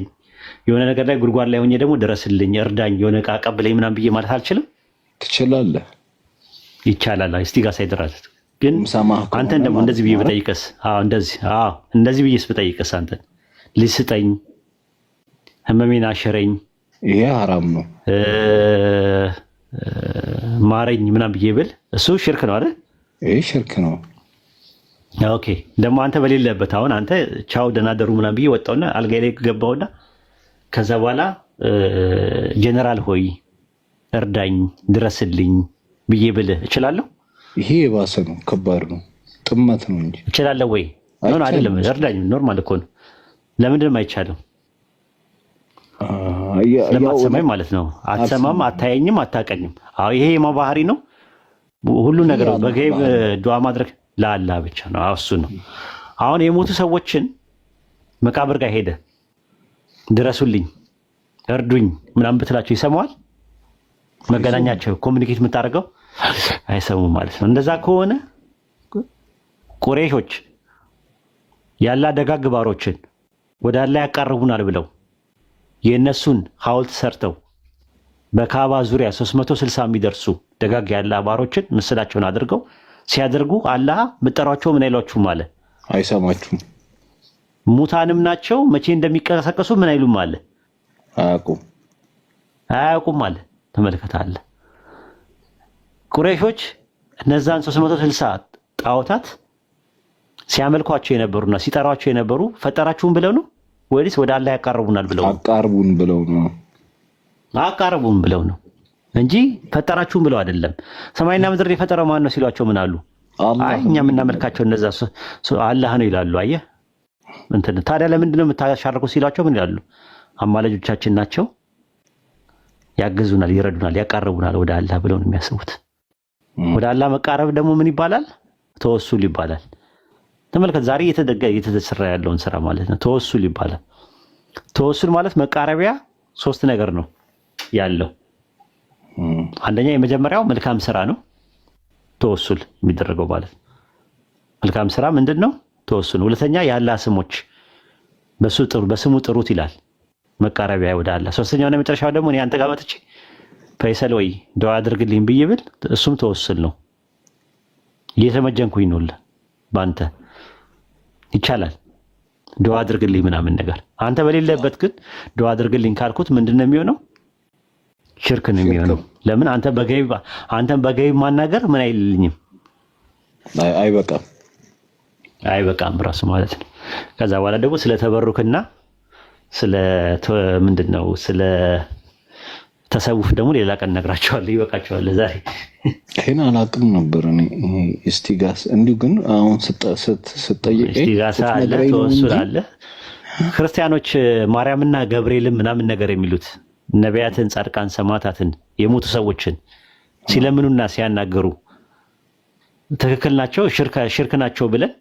Speaker 1: የሆነ ነገር ላይ ጉድጓድ ላይ ሆኜ ደግሞ ድረስልኝ እርዳኝ የሆነ ዕቃ ቀብለኝ ምናምን ብዬ ማለት አልችልም?
Speaker 7: ትችላለህ።
Speaker 1: ይቻላል። እስቲጋሳ ይደራል። ግን አንተን ደግሞ እንደዚህ ብዬ ብጠይቅስ? እንደዚህ ብዬስ ብጠይቅስ? አንተን ልጅ ስጠኝ፣ ህመሜን አሸረኝ፣
Speaker 7: ይሄ ሐራም ነው፣
Speaker 1: ማረኝ ምናምን ብዬ ብል እሱ ሽርክ ነው አይደል?
Speaker 7: ይሄ ሽርክ ነው።
Speaker 1: ኦኬ። ደግሞ አንተ በሌለበት አሁን አንተ ቻው ደህና ደሩ ምናምን ብዬ ወጣውና አልጋ ላይ ገባውና ከዛ በኋላ ጀነራል ሆይ እርዳኝ ድረስልኝ ብዬ ብልህ እችላለሁ?
Speaker 7: ይሄ የባሰ ነው፣ ከባድ ነው፣ ጥመት ነው እንጂ
Speaker 1: እችላለሁ ወይ? ኖ አይደለም፣ እርዳኝ ኖርማል እኮ ነው። ለምንድን ነው የማይቻለው? ስለማትሰማኝ ማለት ነው። አትሰማም፣ አታየኝም፣ አታቀኝም። አዎ ይሄ የማባህሪ ነው። ሁሉ ነገር በገይብ ዱዓ ማድረግ ለአላህ ብቻ ነው። እሱ ነው። አሁን የሞቱ ሰዎችን መቃብር ጋር ሄደ ድረሱልኝ እርዱኝ ምናምን ብትላቸው ይሰማዋል? መገናኛቸው ኮሚኒኬት የምታደርገው አይሰሙም ማለት ነው። እንደዛ ከሆነ ቁረይሾች ያላ ደጋግ ባሮችን ወደ አላህ ያቃርቡናል ብለው የእነሱን ሐውልት ሰርተው በካባ ዙሪያ 360 የሚደርሱ ደጋግ ያላ ባሮችን ምስላቸውን አድርገው ሲያደርጉ አላህ ምጠሯቸው ምን አይሏችሁም አለ፣
Speaker 7: አይሰማችሁም።
Speaker 1: ሙታንም ናቸው መቼ እንደሚቀሰቀሱ ምን አይሉም አለ፣ አያውቁም አለ። ተመልከታለ። ቁረይሾች እነዛን 360 ጣዖታት ሲያመልኳቸው የነበሩና ሲጠሯቸው የነበሩ ፈጠራችሁን ብለው ነው ወይስ ወደ አላህ ያቃርቡናል ብለው ነው?
Speaker 7: አቃርቡን ብለው ነው።
Speaker 1: አቃርቡን ብለው ነው እንጂ ፈጠራችሁን ብለው አይደለም። ሰማይና ምድር የፈጠረው ማን ነው ሲሏቸው ምን አሉ? አይ እኛ የምናመልካቸው እነዛ አላህ ነው ይላሉ። አየህ እንትን ታዲያ ለምንድን ነው የምታሻርኩ ሲሏቸው ምን ይላሉ? አማላጆቻችን ናቸው፣ ያገዙናል፣ ይረዱናል፣ ያቃርቡናል ወደ አላህ ብለው ነው የሚያስቡት። ወደ አላህ መቃረብ ደግሞ ምን ይባላል? ተወሱል ይባላል። ተመልከት፣ ዛሬ እየተሰራ ያለውን ስራ ማለት ነው ተወሱል ይባላል። ተወሱል ማለት መቃረቢያ ሶስት ነገር ነው ያለው። አንደኛ የመጀመሪያው መልካም ስራ ነው ተወሱል የሚደረገው ማለት መልካም ስራ ምንድነው? ተወሱል። ሁለተኛ የአላህ ስሞች በስሙ ጥሩት ይላል መቃረቢያ ወደ አላህ። ሶስተኛውና የመጨረሻው ደግሞ እኔ አንተ ጋር መጥቼ ፈይሰል ወይ ዱዓ አድርግልኝ ብዬ ብል እሱም ተወሱል ነው። እየተመጀንኩኝ ነው በአንተ ይቻላል ዱዓ አድርግልኝ ምናምን ነገር። አንተ በሌለበት ግን ዱዓ አድርግልኝ ካልኩት ምንድነው የሚሆነው? ሽርክ ነው የሚሆነው። ለምን አንተን በገይብ ማናገር ምን አይልልኝም? አይበቃም ራሱ ማለት ነው። ከዛ በኋላ ደግሞ ስለ ተበሩክና ስለ ምንድነው ስለ ተሰውፍ ደግሞ ሌላ ቀን ነግራቸዋለሁ። ይበቃቸዋል ዛሬ።
Speaker 7: ይሄን አላውቅም ነበር እኔ እስቲጋሳ። እንዲሁ ግን አሁን ስትጠይቀኝ
Speaker 1: እስቲጋሳ አለ፣ ተወሱል አለ። ክርስቲያኖች ማርያምና ገብርኤልን ምናምን ነገር የሚሉት ነቢያትን፣ ጻድቃን፣ ሰማዕታትን የሞቱ ሰዎችን ሲለምኑና ሲያናገሩ ትክክል ናቸው ሽርክ ናቸው ብለን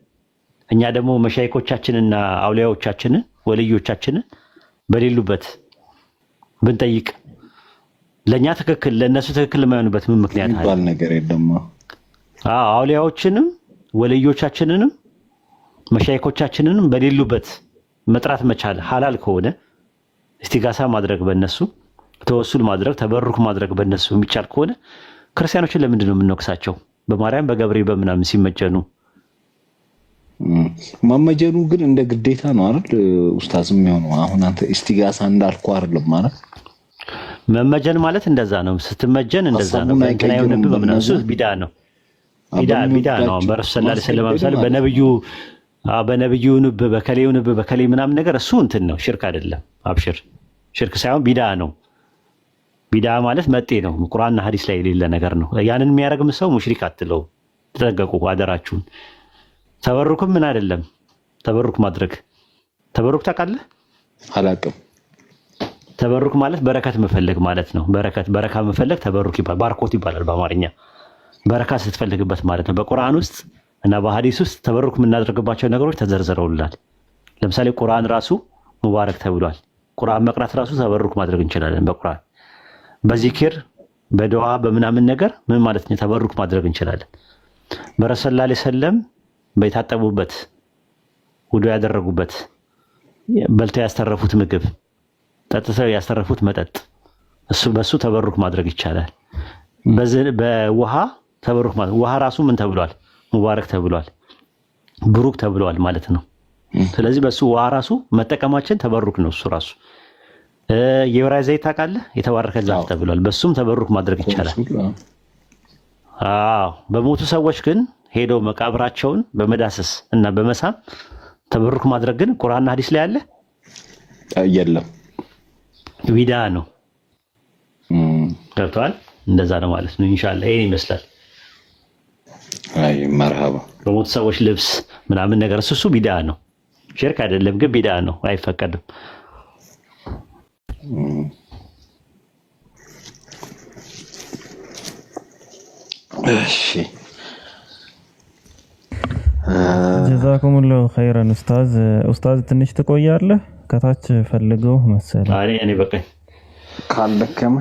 Speaker 1: እኛ ደግሞ መሻይኮቻችንና አውሊያዎቻችንን ወልዮቻችንን በሌሉበት ብንጠይቅ ለኛ ትክክል ለነሱ ትክክል የማይሆንበት ምን ምክንያት አለ?
Speaker 7: ባል ነገር የለም።
Speaker 1: አውሊያዎችንም ወልዮቻችንንም መሻይኮቻችንንም በሌሉበት መጥራት መቻል ሐላል ከሆነ እስቲጋሳ ማድረግ በእነሱ ተወሱል ማድረግ ተበሩክ ማድረግ በእነሱ የሚቻል ከሆነ ክርስቲያኖችን ለምንድን ነው የምንወቅሳቸው? በማርያም በገብርኤል በምናምን ሲመጀኑ
Speaker 7: ማመጀኑ ግን እንደ ግዴታ ነው አይደል ኡስታዝ የሚሆነው? አሁን አንተ እስቲጋሳ እንዳልኩ አይደለም ማለት
Speaker 1: መመጀን ማለት እንደዛ ነው። ስትመጀን እንደዛ ነው። እንትን አይሆንብህ በምናምን እሱ ቢዳ ነው። ቢዳ ነው። በረሱል ሰለላሁ ዐለይሂ ወሰለም ምሳሌ በነብዩ ንብ በከሌ ምናምን ነገር እሱ እንትን ነው፣ ሽርክ አይደለም። አብሽር ሽርክ ሳይሆን ቢዳ ነው። ቢዳ ማለት መጤ ነው። ቁርአንና ሐዲስ ላይ የሌለ ነገር ነው። ያንን የሚያደርግም ሰው ሙሽሪክ አትለው። ተጠንቀቁ አደራችሁን። ተበሩክም ምን አይደለም ተበሩክ ማድረግ። ተበሩክ ታውቃለህ?
Speaker 7: አላውቅም።
Speaker 1: ተበሩክ ማለት በረከት መፈለግ ማለት ነው። በረካ መፈለግ ተበሩክ ይባላል። ባርኮት ይባላል በአማርኛ። በረካ ስትፈልግበት ማለት ነው። በቁርአን ውስጥ እና በሐዲስ ውስጥ ተበሩክ የምናደርግባቸው ነገሮች ተዘርዝረውልናል። ለምሳሌ ቁርአን ራሱ ሙባረክ ተብሏል። ቁርአን መቅራት ራሱ ተበሩክ ማድረግ እንችላለን። በቁርአን በዚክር በዱዓ በምናምን ነገር ምን ማለት ነው ተበሩክ ማድረግ እንችላለን። በረሱል ሰለላሁ ዐለይሂ ወሰለም በታጠቡበት ውዱ ያደረጉበት በልተው ያስተረፉት ምግብ ጠጥተው ያስተረፉት መጠጥ በሱ ተበሩክ ማድረግ ይቻላል። በውሃ ተበሩክ ማለት ውሃ ራሱ ምን ተብሏል? ሙባረክ ተብሏል፣ ብሩክ ተብሏል ማለት ነው። ስለዚህ በሱ ውሃ ራሱ መጠቀማችን ተበሩክ ነው። እሱ ራሱ የወይራ ዘይት ታውቃለህ? የተባረከ ዛፍ ተብሏል። በሱም ተበሩክ ማድረግ ይቻላል። አዎ በሞቱ ሰዎች ግን ሄዶ መቃብራቸውን በመዳሰስ እና በመሳም ተበሩክ ማድረግ ግን ቁርአንና ሐዲስ ላይ አለ?
Speaker 7: የለም።
Speaker 1: ቢዳ ነው። ገብቶሃል? እንደዛ ነው ማለት ነው። ኢንሻአላህ ይሄን ይመስላል።
Speaker 7: አይ መርሃባ።
Speaker 1: በሞቱ ሰዎች ልብስ ምናምን ነገር እሱ ቢዳ ነው። ሽርክ አይደለም ግን ቢዳ ነው፣ አይፈቀድም።
Speaker 7: እሺ
Speaker 4: ጀዛኩሙላሁ ኸይረን ኡስታዝ ትንሽ ትቆያለህ? ከታች ፈልገው መሰለኝ።
Speaker 1: እኔ በቃኝ
Speaker 7: ካልደከመ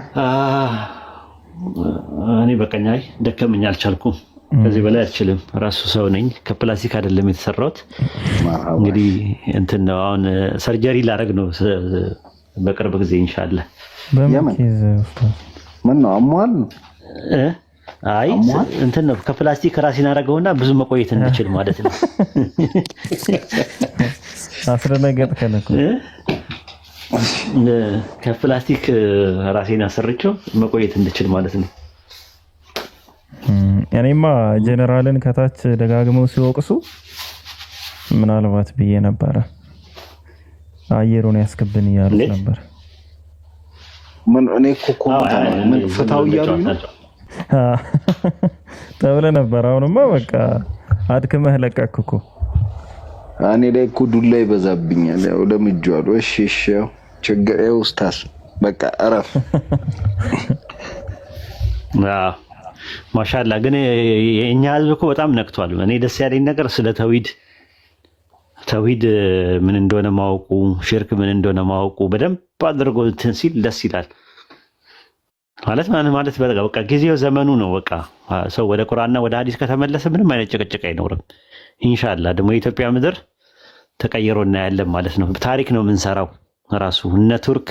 Speaker 1: እኔ በቃኝ። አይ ደከመኝ፣ አልቻልኩም። ከዚህ በላይ አልችልም። ራሱ ሰው ነኝ። ከፕላስቲክ አይደለም የተሰራሁት። እንግዲህ እንትን ነው አሁን ሰርጀሪ ላደርግ ነው በቅርብ ጊዜ ኢንሻአላህ።
Speaker 4: በምን ኬዝ ኡስታዝ?
Speaker 7: ምን ነው አሟል ነው?
Speaker 1: አይ እንትን ነው ከፕላስቲክ ራሴን አደረገውና ብዙ መቆየት እንድችል ማለት ነው።
Speaker 4: አስረነገጥከን እኮ
Speaker 1: ከፕላስቲክ ራሴን አሰርቼው መቆየት እንድችል ማለት ነው።
Speaker 4: እኔማ ጀነራልን ከታች ደጋግመው ሲወቅሱ ምናልባት ብዬ ነበረ አየሩን ያስከብን እያሉ ነበር።
Speaker 7: ምን እኔ እኮ ምን ፍታው እያሉ ነው
Speaker 4: ተብለ ነበር። አሁንማ በቃ አድክመህ ለቀክ እኮ።
Speaker 7: እኔ ላይ እኮ ዱላ ይበዛብኛል። ያው ለምጄዋለሁ። እሺ ያው ችግር ኡስታዝ በቃ አረፍ።
Speaker 1: ማሻአላ ግን የኛ ህዝብ እኮ በጣም ነክቷል። እኔ ደስ ያለኝ ነገር ስለ ተውሂድ ምን እንደሆነ ማወቁ፣ ሽርክ ምን እንደሆነ ማወቁ በደንብ አድርጎ እንትን ሲል ደስ ይላል። ማለት በቃ ጊዜው ዘመኑ ነው። በቃ ሰው ወደ ቁርአንና ወደ ሐዲስ ከተመለሰ ምንም አይነት ጭቅጭቅ አይኖርም። ኢንሻአላህ ደግሞ የኢትዮጵያ ምድር ተቀይሮ እናያለን ማለት ነው። ታሪክ ነው የምንሰራው ራሱ። እነ ቱርክ፣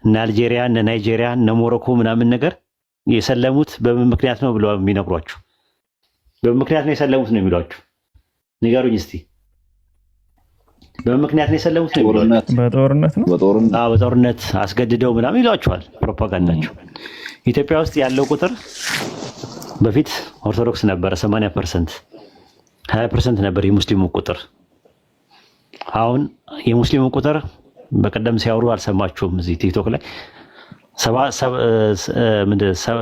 Speaker 1: እነ አልጄሪያ፣ እነ ናይጄሪያ፣ እነ ሞሮኮ ምናምን ነገር የሰለሙት በምን ምክንያት ነው ብለው የሚነግሯችሁ? በምን ምክንያት ነው የሰለሙት ነው የሚሏችሁ? ንገሩኝ እስቲ። በምን ምክንያት ነው የሰለሙት ነው የሚሏችሁ?
Speaker 4: በጦርነት ነው።
Speaker 1: በጦርነት አስገድደው ምናምን ይሏቸዋል። ፕሮፓጋንዳቸው። ኢትዮጵያ ውስጥ ያለው ቁጥር በፊት ኦርቶዶክስ ነበረ 80%፣ 20% ነበር የሙስሊሙ ቁጥር። አሁን የሙስሊሙ ቁጥር በቀደም ሲያወሩ አልሰማችሁም? እዚህ ቲክቶክ ላይ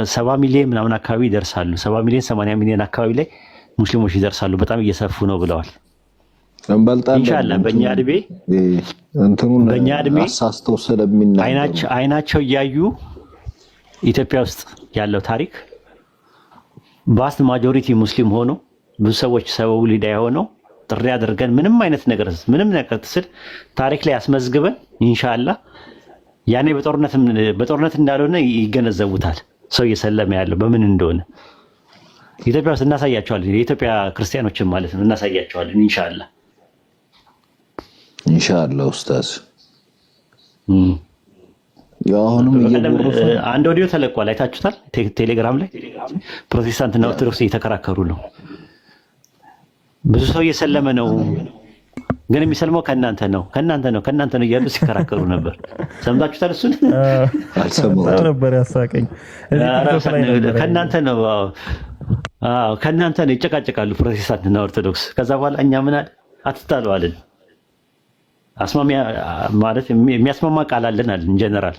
Speaker 1: 70 ሚሊዮን ምናምን አካባቢ ይደርሳሉ። 70 ሚሊዮን 80 ሚሊዮን አካባቢ ላይ ሙስሊሞች ይደርሳሉ። በጣም እየሰፉ ነው ብለዋል። ኢንሻአላህ በእኛ እድሜ
Speaker 7: አሳስተው ስለሚናገሩ
Speaker 1: አይናቸው እያዩ ኢትዮጵያ ውስጥ ያለው ታሪክ ቫስት ማጆሪቲ ሙስሊም ሆኖ ብዙ ሰዎች ሰበቡ ሊዳ ሆነው ጥሪ አድርገን ምንም ነገር ስል ታሪክ ላይ አስመዝግበን ኢንሻአላህ ያኔ በጦርነት እንዳልሆነ ይገነዘቡታል። ሰው እየሰለመ ያለው በምን እንደሆነ ኢትዮጵያ ውስጥ እናሳያቸዋለን። የኢትዮጵያ ክርስቲያኖችን ማለት ነው እናሳያቸዋለን ኢንሻአላህ ኡስታዝ።
Speaker 7: አሁንም
Speaker 1: አንድ ኦዲዮ ተለቋል፣ አይታችሁታል? ቴሌግራም ላይ ፕሮቴስታንትና ኦርቶዶክስ እየተከራከሩ ነው። ብዙ ሰው እየሰለመ ነው፣ ግን የሚሰልመው ከእናንተ ነው እያሉ ሲከራከሩ ነበር። ሰምታችሁታል? እሱን
Speaker 4: አልሰማሁም ነበር፣ ያሳቀኝ።
Speaker 1: ከእናንተ ነው። አዎ ከእናንተ ነው ይጨቃጨቃሉ ፕሮቴስታንትና ኦርቶዶክስ። ከዛ በኋላ እኛ ምን አለ አትጣሉ አለን። አስማሚያ ማለት የሚያስማማ ቃል አለን አለን። ጀነራል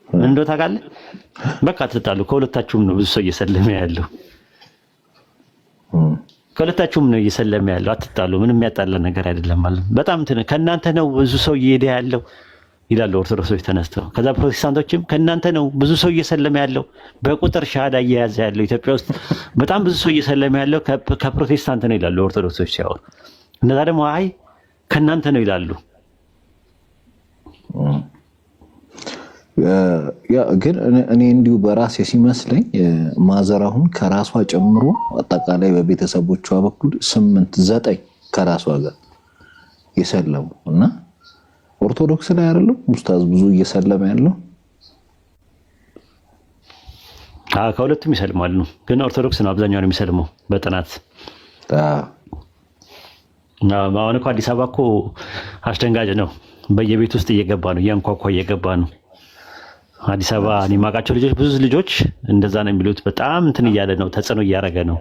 Speaker 1: ምን እንደው ታውቃለህ? በቃ አትጣሉ። ከሁለታችሁም ነው ብዙ ሰው እየሰለመ ያለው። ከሁለታችሁም ነው እየሰለመ ያለው። አትጣሉ። ምንም የሚያጣላ ነገር አይደለም ማለት በጣም ከእናንተ ነው ብዙ ሰው እየሄደ ያለው ይላሉ ኦርቶዶክሶች ተነስተው። ከዛ ፕሮቴስታንቶችም ከእናንተ ነው ብዙ ሰው እየሰለመ ያለው። በቁጥር ሻሃዳ እየያዘ ያለው ኢትዮጵያ ውስጥ በጣም ብዙ ሰው እየሰለመ ያለው ከፕሮቴስታንት ነው ይላሉ ኦርቶዶክሶች ሲያወሩ። እነዛ ደግሞ አይ ከእናንተ ነው ይላሉ።
Speaker 7: ግን እኔ እንዲሁ በራሴ ሲመስለኝ ማዘር አሁን ከራሷ ጨምሮ አጠቃላይ በቤተሰቦቿ በኩል 8-9 ከራሷ ጋር የሰለሙ እና ኦርቶዶክስ ላይ አይደለም ኡስታዝ ብዙ እየሰለመ ያለው።
Speaker 1: ከሁለቱም ይሰልማሉ፣ ግን ኦርቶዶክስ ነው አብዛኛውን የሚሰልመው በጥናት። አሁን እኮ አዲስ አበባ እኮ አስደንጋጭ ነው። በየቤት ውስጥ እየገባ ነው፣ እያንኳኳ እየገባ ነው። አዲስ አበባ እኔ የማውቃቸው ልጆች ብዙ ልጆች እንደዛ ነው የሚሉት። በጣም እንትን እያለ ነው፣ ተጽዕኖ እያደረገ ነው።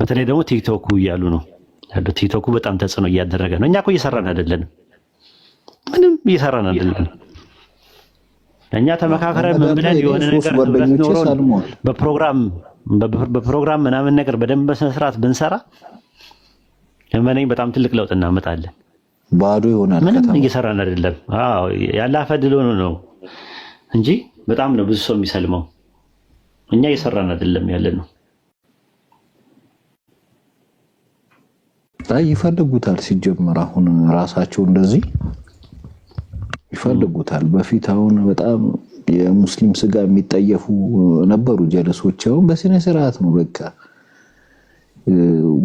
Speaker 1: በተለይ ደግሞ ቲክቶኩ እያሉ ነው ያለው። ቲክቶኩ በጣም ተጽዕኖ እያደረገ ነው። እኛ እኮ እየሰራን አይደለንም፣ ምንም እየሰራን አይደለንም። እኛ ተመካከረን ምን ብለን የሆነ ነገር በፕሮግራም ምናምን ነገር በደንብ በስነ ስርዓት ብንሰራ እመነኝ በጣም ትልቅ ለውጥ እናመጣለን።
Speaker 7: ባዶ ይሆናል።
Speaker 1: ምንም እየሰራን አይደለም። አዎ ያላፈ ድሎ ነው እንጂ በጣም ነው ብዙ ሰው የሚሰልመው። እኛ እየሰራን አይደለም ያለ ነው።
Speaker 7: ይፈልጉታል ሲጀመር አሁን ራሳቸው እንደዚህ ይፈልጉታል። በፊት አሁን በጣም የሙስሊም ስጋ የሚጠየፉ ነበሩ ጀለሶች። አሁን በስነ ስርዓት ነው በቃ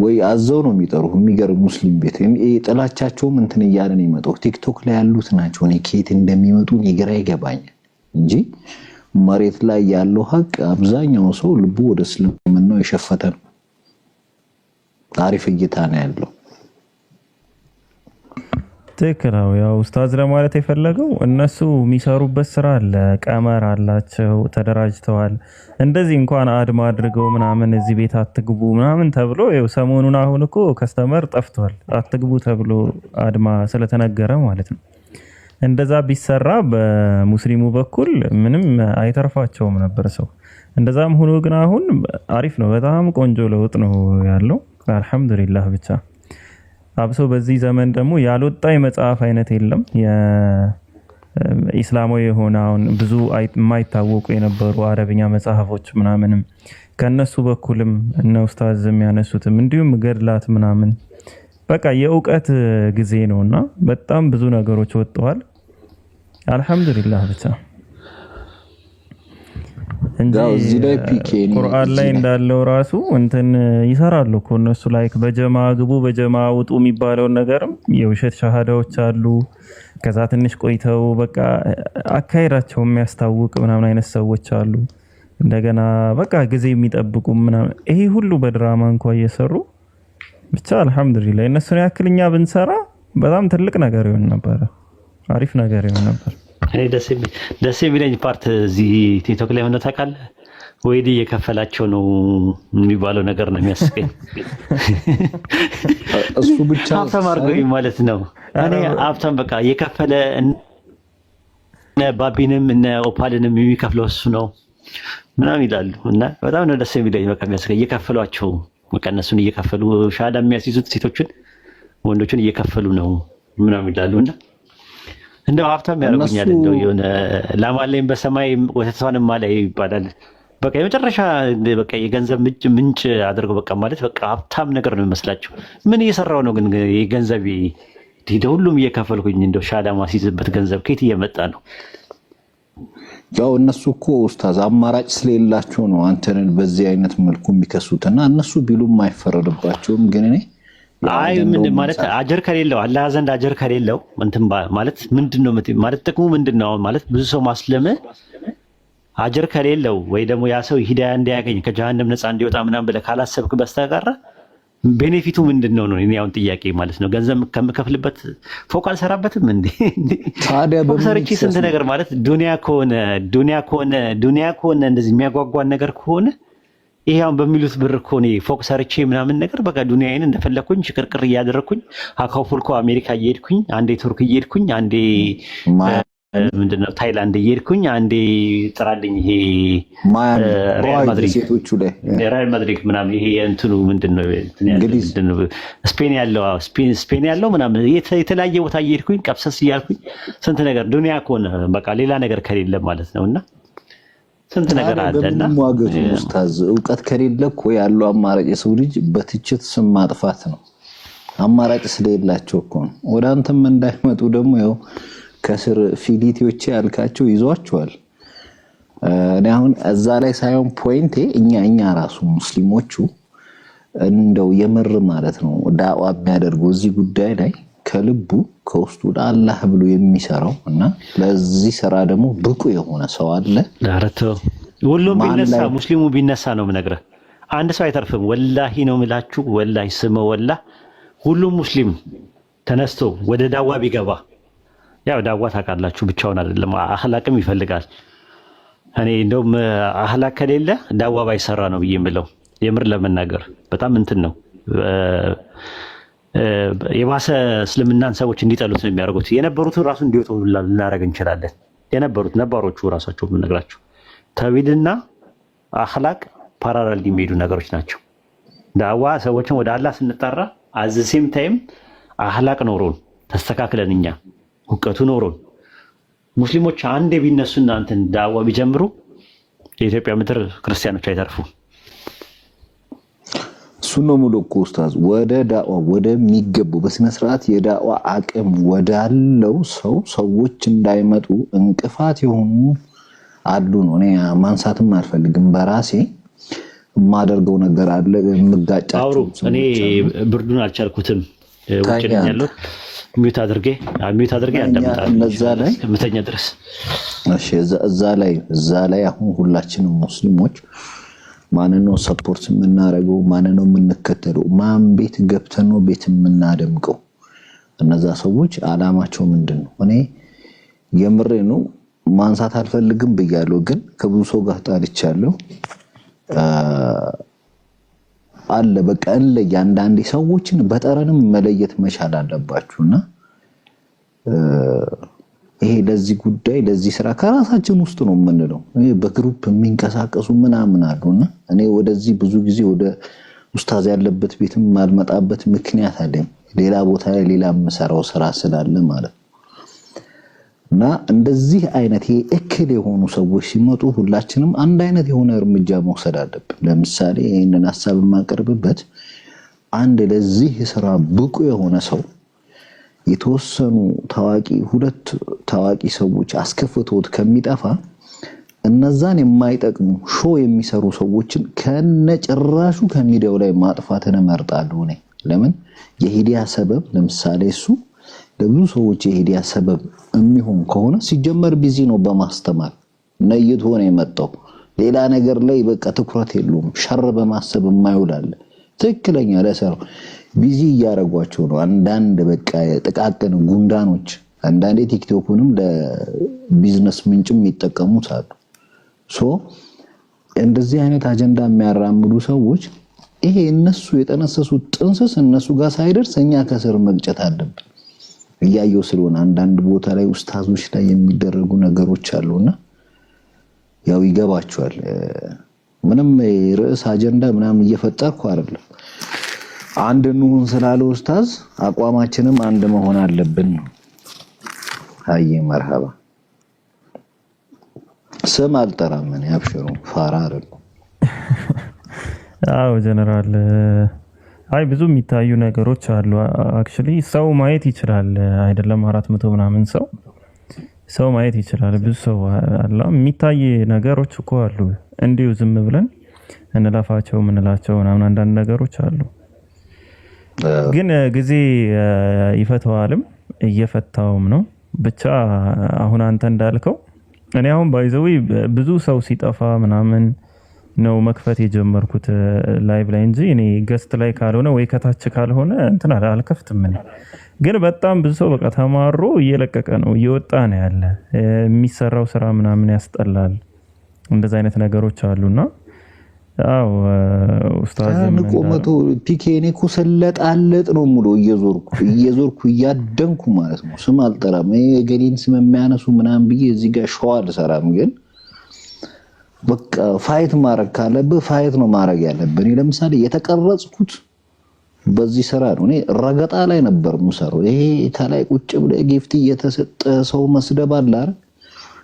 Speaker 7: ወይ አዘው ነው የሚጠሩ። የሚገርም ሙስሊም ቤት ጥላቻቸውም እንትን እያለ ነው የሚመጣው። ቲክቶክ ላይ ያሉት ናቸው። እኔ ከየት እንደሚመጡ ግራ ይገባኛል እንጂ መሬት ላይ ያለው ሀቅ አብዛኛው ሰው ልቡ ወደ እስልምናው የሸፈተ ነው። አሪፍ እይታ ነው ያለው።
Speaker 4: ትክክል ነው። ያው ኡስታዝ ለማለት የፈለገው እነሱ የሚሰሩበት ስራ አለ፣ ቀመር አላቸው፣ ተደራጅተዋል። እንደዚህ እንኳን አድማ አድርገው ምናምን እዚህ ቤት አትግቡ ምናምን ተብሎ ይኸው ሰሞኑን አሁን እኮ ከስተመር ጠፍቷል። አትግቡ ተብሎ አድማ ስለተነገረ ማለት ነው። እንደዛ ቢሰራ በሙስሊሙ በኩል ምንም አይተርፋቸውም ነበር ሰው። እንደዛም ሆኖ ግን አሁን አሪፍ ነው። በጣም ቆንጆ ለውጥ ነው ያለው። አልሐምዱሊላህ ብቻ አብሶ በዚህ ዘመን ደግሞ ያልወጣ የመጽሐፍ አይነት የለም። የኢስላማዊ የሆነ አሁን ብዙ የማይታወቁ የነበሩ አረብኛ መጽሐፎች ምናምንም ከነሱ በኩልም እነ ኡስታዝ የሚያነሱትም እንዲሁም ገድላት ምናምን በቃ የእውቀት ጊዜ ነውና በጣም ብዙ ነገሮች ወጥተዋል። አልሐምዱሊላህ ብቻ እንጂ ቁርአን ላይ እንዳለው ራሱ እንትን ይሰራሉ እኮ እነሱ ላይክ በጀማ ግቡ በጀማ ውጡ የሚባለውን ነገርም የውሸት ሻሃዳዎች አሉ። ከዛ ትንሽ ቆይተው በቃ አካሄዳቸው የሚያስታውቅ ምናምን አይነት ሰዎች አሉ። እንደገና በቃ ጊዜ የሚጠብቁ ምናምን ይሄ ሁሉ በድራማ እንኳን እየሰሩ ብቻ አልሐምዱሊላህ እነሱን ያክልኛ ብንሰራ በጣም ትልቅ ነገር ይሆን ነበር። አሪፍ ነገር ይሆን ነበር።
Speaker 1: እኔ ደስ የሚለኝ ፓርት እዚህ ቲክቶክ ላይ ሆነ ታውቃለህ፣ ወይዲ እየከፈላቸው ነው የሚባለው ነገር ነው የሚያስቀኝ።
Speaker 7: እሱ ብቻ
Speaker 1: ሀብታም አድርጎኝ ማለት ነው። እኔ ሀብታም በቃ እየከፈለ እነ ባቢንም እነ ኦፓልንም የሚከፍለው እሱ ነው ምናምን ይላሉ። እና በጣም ነው ደስ የሚለኝ በቃ የሚያስቀኝ እየከፈሏቸው በቃ እነሱን እየከፈሉ ሻሃዳ የሚያስይዙት ሴቶችን ወንዶችን እየከፈሉ ነው ምናምን ይላሉ። እና እንደው ሀብታም ያደርጉኛል። እንደው የሆነ ላማለኝ በሰማይ ወተቷንም ማላይ ይባላል። በቃ የመጨረሻ በቃ የገንዘብ ምንጭ አድርገው በቃ ማለት በቃ ሀብታም ነገር ነው የሚመስላቸው። ምን እየሰራው ነው ግን የገንዘብ ሁሉም እየከፈልኩኝ እንደው ሻሃዳ ማስይዝበት ገንዘብ ከየት እየመጣ ነው?
Speaker 7: ያው እነሱ እኮ ኡስታዝ አማራጭ ስለሌላቸው ነው አንተንን በዚህ አይነት መልኩ የሚከሱትና እነሱ ቢሉም አይፈረድባቸውም። ግን እኔ
Speaker 1: አይ ምን ማለት አጀር ከሌለው አላህ ዘንድ አጀር ከሌለው እንትን ማለት ምንድነው ማለት ጥቅሙ ምንድነው? ማለት ብዙ ሰው ማስለመ አጀር ከሌለው ወይ ደግሞ ያ ሰው ሂዳያ እንዲያገኝ ከጀሃነም ነፃ እንዲወጣ ምናምን ብለህ ካላሰብክ በስተቀር ቤኔፊቱ ምንድነው ነው? እኔ አሁን ጥያቄ ማለት ነው። ገንዘብ ከምከፍልበት ፎቅ አልሰራበትም እንዴ? ታዲያ በሰርቺ ስንት ነገር ማለት ዱንያ ከሆነ እንደዚህ የሚያጓጓን ነገር ከሆነ ይሄ አሁን በሚሉት ብር እኮ እኔ ፎቅ ሰርቼ ምናምን ነገር በቃ ዱንያዬን እንደፈለኩኝ ሽቅርቅር እያደረኩኝ አካውፉልኮ አሜሪካ እየሄድኩኝ አንዴ ቱርክ እየሄድኩኝ አንዴ ምንድነው ታይላንድ እየሄድኩኝ አንዴ ጥራልኝ ይሄ ሪያል ማድሪድ ምናምን ይሄ እንትኑ ምንድነው ስፔን ያለው ምናምን የተለያየ ቦታ እየሄድኩኝ ቀብሰስ እያልኩኝ ስንት ነገር ዱንያ ከሆነ በቃ ሌላ ነገር ከሌለ ማለት ነውና ስንት ነገር አለና
Speaker 7: ኡስታዝ ዕውቀት ከሌለ እኮ ያለው አማራጭ የሰው ልጅ በትችት ስም ማጥፋት ነው። አማራጭ ስለሌላቸው እኮ ነው። ወደ አንተም እንዳይመጡ ደግሞ ያው ከስር ፊሊቲዎች ያልካቸው ይዟቸዋል። እኔ አሁን እዛ ላይ ሳይሆን ፖይንቴ እኛ ራሱ ሙስሊሞቹ እንደው የምር ማለት ነው ዳዋ የሚያደርገው እዚህ ጉዳይ ላይ ከልቡ ከውስጡ ለአላህ ብሎ የሚሰራው እና ለዚህ ስራ ደግሞ ብቁ የሆነ ሰው አለ።
Speaker 1: ዳረተው ሁሉም ቢነሳ ሙስሊሙ ቢነሳ ነው የምነግርህ። አንድ ሰው አይተርፍም። ወላሂ ነው የምላችሁ። ወላሂ ስመ ወላሂ ሁሉም ሙስሊም ተነስቶ ወደ ዳዋ ቢገባ ያው ዳዋ ታውቃላችሁ ብቻውን አይደለም አኽላቅም ይፈልጋል። እኔ እንደውም አኽላቅ ከሌለ ዳዋ ባይሰራ ነው ብዬ የምለው የምር ለመናገር በጣም እንትን ነው የባሰ እስልምናን ሰዎች እንዲጠሉት ነው የሚያደርጉት። የነበሩትን ራሱ እንዲወጡ ልናደርግ እንችላለን። የነበሩት ነባሮቹ ራሳቸው የምነግራቸው ተውሂድና አኽላቅ ፓራላል የሚሄዱ ነገሮች ናቸው። ዳዋ ሰዎችን ወደ አላህ ስንጠራ አዘሴም ታይም አኽላቅ ኖሮን ተስተካክለን እኛ እውቀቱ ኖሮን ሙስሊሞች አንዴ ቢነሱና እንትን ዳዋ ቢጀምሩ የኢትዮጵያ ምድር ክርስቲያኖች አይተርፉ።
Speaker 7: ሱኖ ሙሉኩ ኡስታዝ ወደ ዳዋ ወደሚገቡ በስነ ስርዓት የዳዋ አቅም ወዳለው ሰዎች እንዳይመጡ እንቅፋት የሆኑ አሉ ነው። እኔ ማንሳትም አልፈልግም። በራሴ የማደርገው ነገር አለ የምጋጫቸው።
Speaker 1: እኔ ብርዱን አልቻልኩትም። ውጭ ነኝ ያለሁት። ሚውት አድርጌ ያዳምጣል
Speaker 7: እዛ ላይ
Speaker 1: ከምተኛ ድረስ።
Speaker 7: እሺ እዛ ላይ አሁን ሁላችንም ሙስሊሞች ማንን ነው ሰፖርት የምናደርገው? ማንን ነው የምንከተለው? ማን ቤት ገብተን ነው ቤት የምናደምቀው? እነዛ ሰዎች አላማቸው ምንድነው? እኔ የምሬ ነው ማንሳት አልፈልግም ብያለሁ፣ ግን ከብዙ ሰው ጋር ጣልቻለሁ አለ። በቃ ለያንዳንዴ ሰዎችን በጠረንም መለየት መቻል አለባችሁና ይሄ ለዚህ ጉዳይ ለዚህ ስራ ከራሳችን ውስጥ ነው የምንለው። ይሄ በግሩፕ የሚንቀሳቀሱ ምናምን አሉና እኔ ወደዚህ ብዙ ጊዜ ወደ ኡስታዝ ያለበት ቤትም ማልመጣበት ምክንያት አለኝ። ሌላ ቦታ ላይ ሌላ የምሰራው ስራ ስላለ ማለት እና እንደዚህ አይነት እክል የሆኑ ሰዎች ሲመጡ ሁላችንም አንድ አይነት የሆነ እርምጃ መውሰድ አለብን። ለምሳሌ ይሄንን ሐሳብ የማቀርብበት አንድ ለዚህ ስራ ብቁ የሆነ ሰው የተወሰኑ ሁለት ታዋቂ ሰዎች አስከፍቶት ከሚጠፋ እነዛን የማይጠቅሙ ሾው የሚሰሩ ሰዎችን ከነጭራሹ ከሚዲያው ላይ ማጥፋትን እመርጣለሁ እኔ። ለምን የሂዲያ ሰበብ ለምሳሌ እሱ ለብዙ ሰዎች የሂዲያ ሰበብ የሚሆን ከሆነ ሲጀመር ቢዚ ነው በማስተማር ነይቶ ነው የመጣው። ሌላ ነገር ላይ በቃ ትኩረት የለውም። ሸር በማሰብ የማይውላል ትክክለኛ ለሰሩ ቢዚ እያረጓቸው ነው። አንዳንድ በቃ ጥቃቅን ጉንዳኖች አንዳንዴ ቲክቶክንም ለቢዝነስ ምንጭም የሚጠቀሙት አሉ። እንደዚህ አይነት አጀንዳ የሚያራምዱ ሰዎች ይሄ እነሱ የጠነሰሱት ጥንስስ እነሱ ጋር ሳይደርስ እኛ ከስር መግጨት አለብን። እያየው ስለሆነ አንዳንድ ቦታ ላይ ኡስታዞች ላይ የሚደረጉ ነገሮች አሉና ያው ይገባቸዋል። ምንም ርዕስ አጀንዳ ምናምን እየፈጠርኩ አይደለም። አንድ እንሁን ስላለ ኡስታዝ አቋማችንም አንድ መሆን አለብን ነው። አይ መርሐባ ስም አልጠራም እኔ አብሽሩ ፋራ አይደል።
Speaker 4: አዎ ጀነራል አይ ብዙ የሚታዩ ነገሮች አሉ። አክቹሊ ሰው ማየት ይችላል አይደለም 400 ምናምን ሰው ማየት ይችላል። ብዙ ሰው አለ የሚታይ ነገሮች እኮ አሉ። እንዲሁ ዝም ብለን እንለፋቸው ምንላቸው ምናምን አንዳንድ ነገሮች አሉ። ግን ጊዜ ይፈታዋልም እየፈታውም ነው። ብቻ አሁን አንተ እንዳልከው እኔ አሁን ባይዘው ብዙ ሰው ሲጠፋ ምናምን ነው መክፈት የጀመርኩት ላይቭ ላይ እንጂ እኔ ገስት ላይ ካልሆነ ወይ ከታች ካልሆነ እንትን አልከፍትም። ግን በጣም ብዙ ሰው በቃ ተማሮ እየለቀቀ ነው እየወጣ ነው ያለ። የሚሰራው ስራ ምናምን ያስጠላል። እንደዛ አይነት ነገሮች አሉና አው ኡስታዝም
Speaker 7: ቆመቶ ፒኬኔ እኮ ሰለጣለጥ ነው ሙሉ እየዞርኩ እያደንኩ ማለት ነው። ስም አልጠራም የገሊን ስም የሚያነሱ ምናምን ብዬ እዚህ ጋር ሸዋል ሰራም ግን በቃ ፋይት ማረግ ካለብህ ፋይት ነው ማረግ ያለብህ። እኔ ለምሳሌ የተቀረጽኩት በዚህ ስራ ነው። እኔ ረገጣ ላይ ነበር የምሰራው። ይሄ ከላይ ቁጭ ብለ ጊፍት እየተሰጠ ሰው መስደብ አለ አይደል?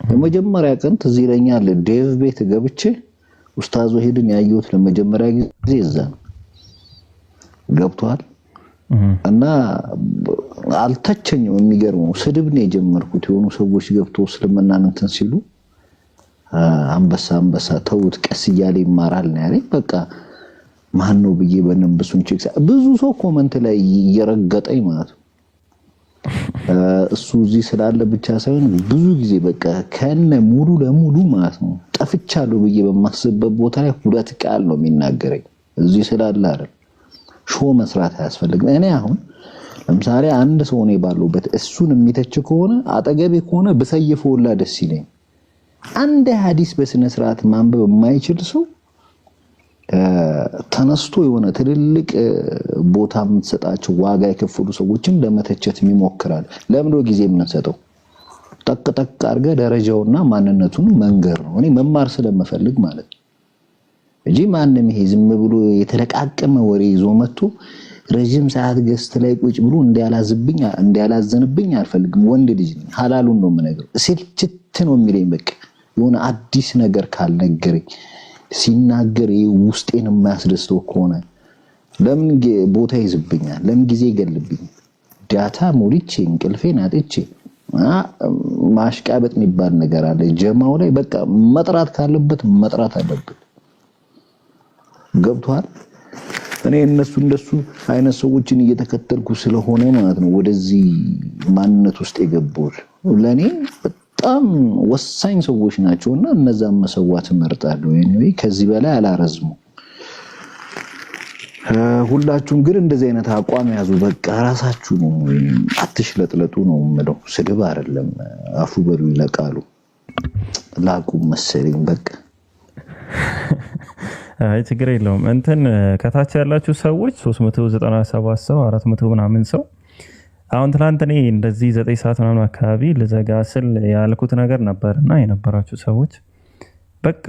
Speaker 7: ለመጀመሪያ ቀን ትዝ ይለኛል ዴቭ ቤት ገብቼ ኡስታዝ ወሂድን ያየሁት ለመጀመሪያ ጊዜ እዛ ነው። ገብቷል እና አልተቸኝም። የሚገርመው ስድብ ነው የጀመርኩት። የሆኑ ሰዎች ገብቶ እስልምናን እንትን ሲሉ አንበሳ ተውት ቀስ እያለ ይማራል ነው ያለኝ። በቃ ማን ነው ብዬ በነብሱን ቼክ ብዙ ሰው ኮሜንት ላይ እየረገጠኝ ማለት ነው። እሱ እዚህ ስላለ ብቻ ሳይሆን ብዙ ጊዜ በቃ ከነ ሙሉ ለሙሉ ማለት ነው ጠፍቻለሁ ብዬ በማስበበት ቦታ ላይ ሁለት ቃል ነው የሚናገረኝ። እዚህ ስላለ አይደል ሾው መስራት አያስፈልግም። እኔ አሁን ለምሳሌ አንድ ሰው ነው ባለውበት እሱን የሚተች ከሆነ አጠገቤ ከሆነ በሰይፈውላ ደስ ይለኝ። አንድ ሐዲስ በስነ ስርዓት ማንበብ የማይችል ሰው ተነስቶ የሆነ ትልልቅ ቦታ የምትሰጣቸው ዋጋ የከፈሉ ሰዎችን ለመተቸት ይሞክራል። ለምን ነው ጊዜ የምንሰጠው? ጠቅ አርገ ደረጃውና ማንነቱን መንገር ነው። እኔ መማር ስለምፈልግ ማለት እንጂ ማንንም ይሄ ዝም ብሎ የተለቃቀመ ወሬ ይዞ መጥቶ ረጅም ሰዓት ገስት ላይ ቁጭ ብሎ እንዲያላዘንብኝ አልፈልግም። ወንድ ልጅ ነኝ፣ ሐላሉን ነው የምነግረው። ስልችት ነው የሚለኝ በቃ የሆነ አዲስ ነገር ካልነገረኝ ሲናገር ውስጤን የማያስደስተው ከሆነ ለምን ቦታ ይዝብኛል? ለምን ጊዜ ይገልብኝ? ዳታ ሞልቼ እንቅልፌን አጥቼ ማሽቃበጥ የሚባል ነገር አለ ጀማው ላይ። በቃ መጥራት ካለበት መጥራት አለበት። ገብቷል? እኔ እንደሱ አይነት ሰዎችን እየተከተልኩ ስለሆነ ማለት ነው ወደዚህ ማንነት ውስጥ የገባሁት። ለኔ በጣም ወሳኝ ሰዎች ናቸውና እነዛን መሰዋት እመርጣለሁ። ኤኒዌይ ከዚህ በላይ አላረዝሙ። ሁላችሁም ግን እንደዚህ አይነት አቋም ያዙ። በቃ ራሳችሁ ነው አትሽለጥለጡ ነው የምለው። ስድብ አይደለም። አፉ በሉ ይለቃሉ ላቁ መሰለኝ በቃ።
Speaker 4: አይ ችግር የለውም። እንትን ከታች ያላችሁ ሰዎች 397 ሰው 400 ምናምን ሰው አሁን ትናንት እኔ እንደዚህ 9 ሰዓት ምናምን አካባቢ ልዘጋ ስል ያልኩት ነገር ነበርና የነበራችሁ ሰዎች በቃ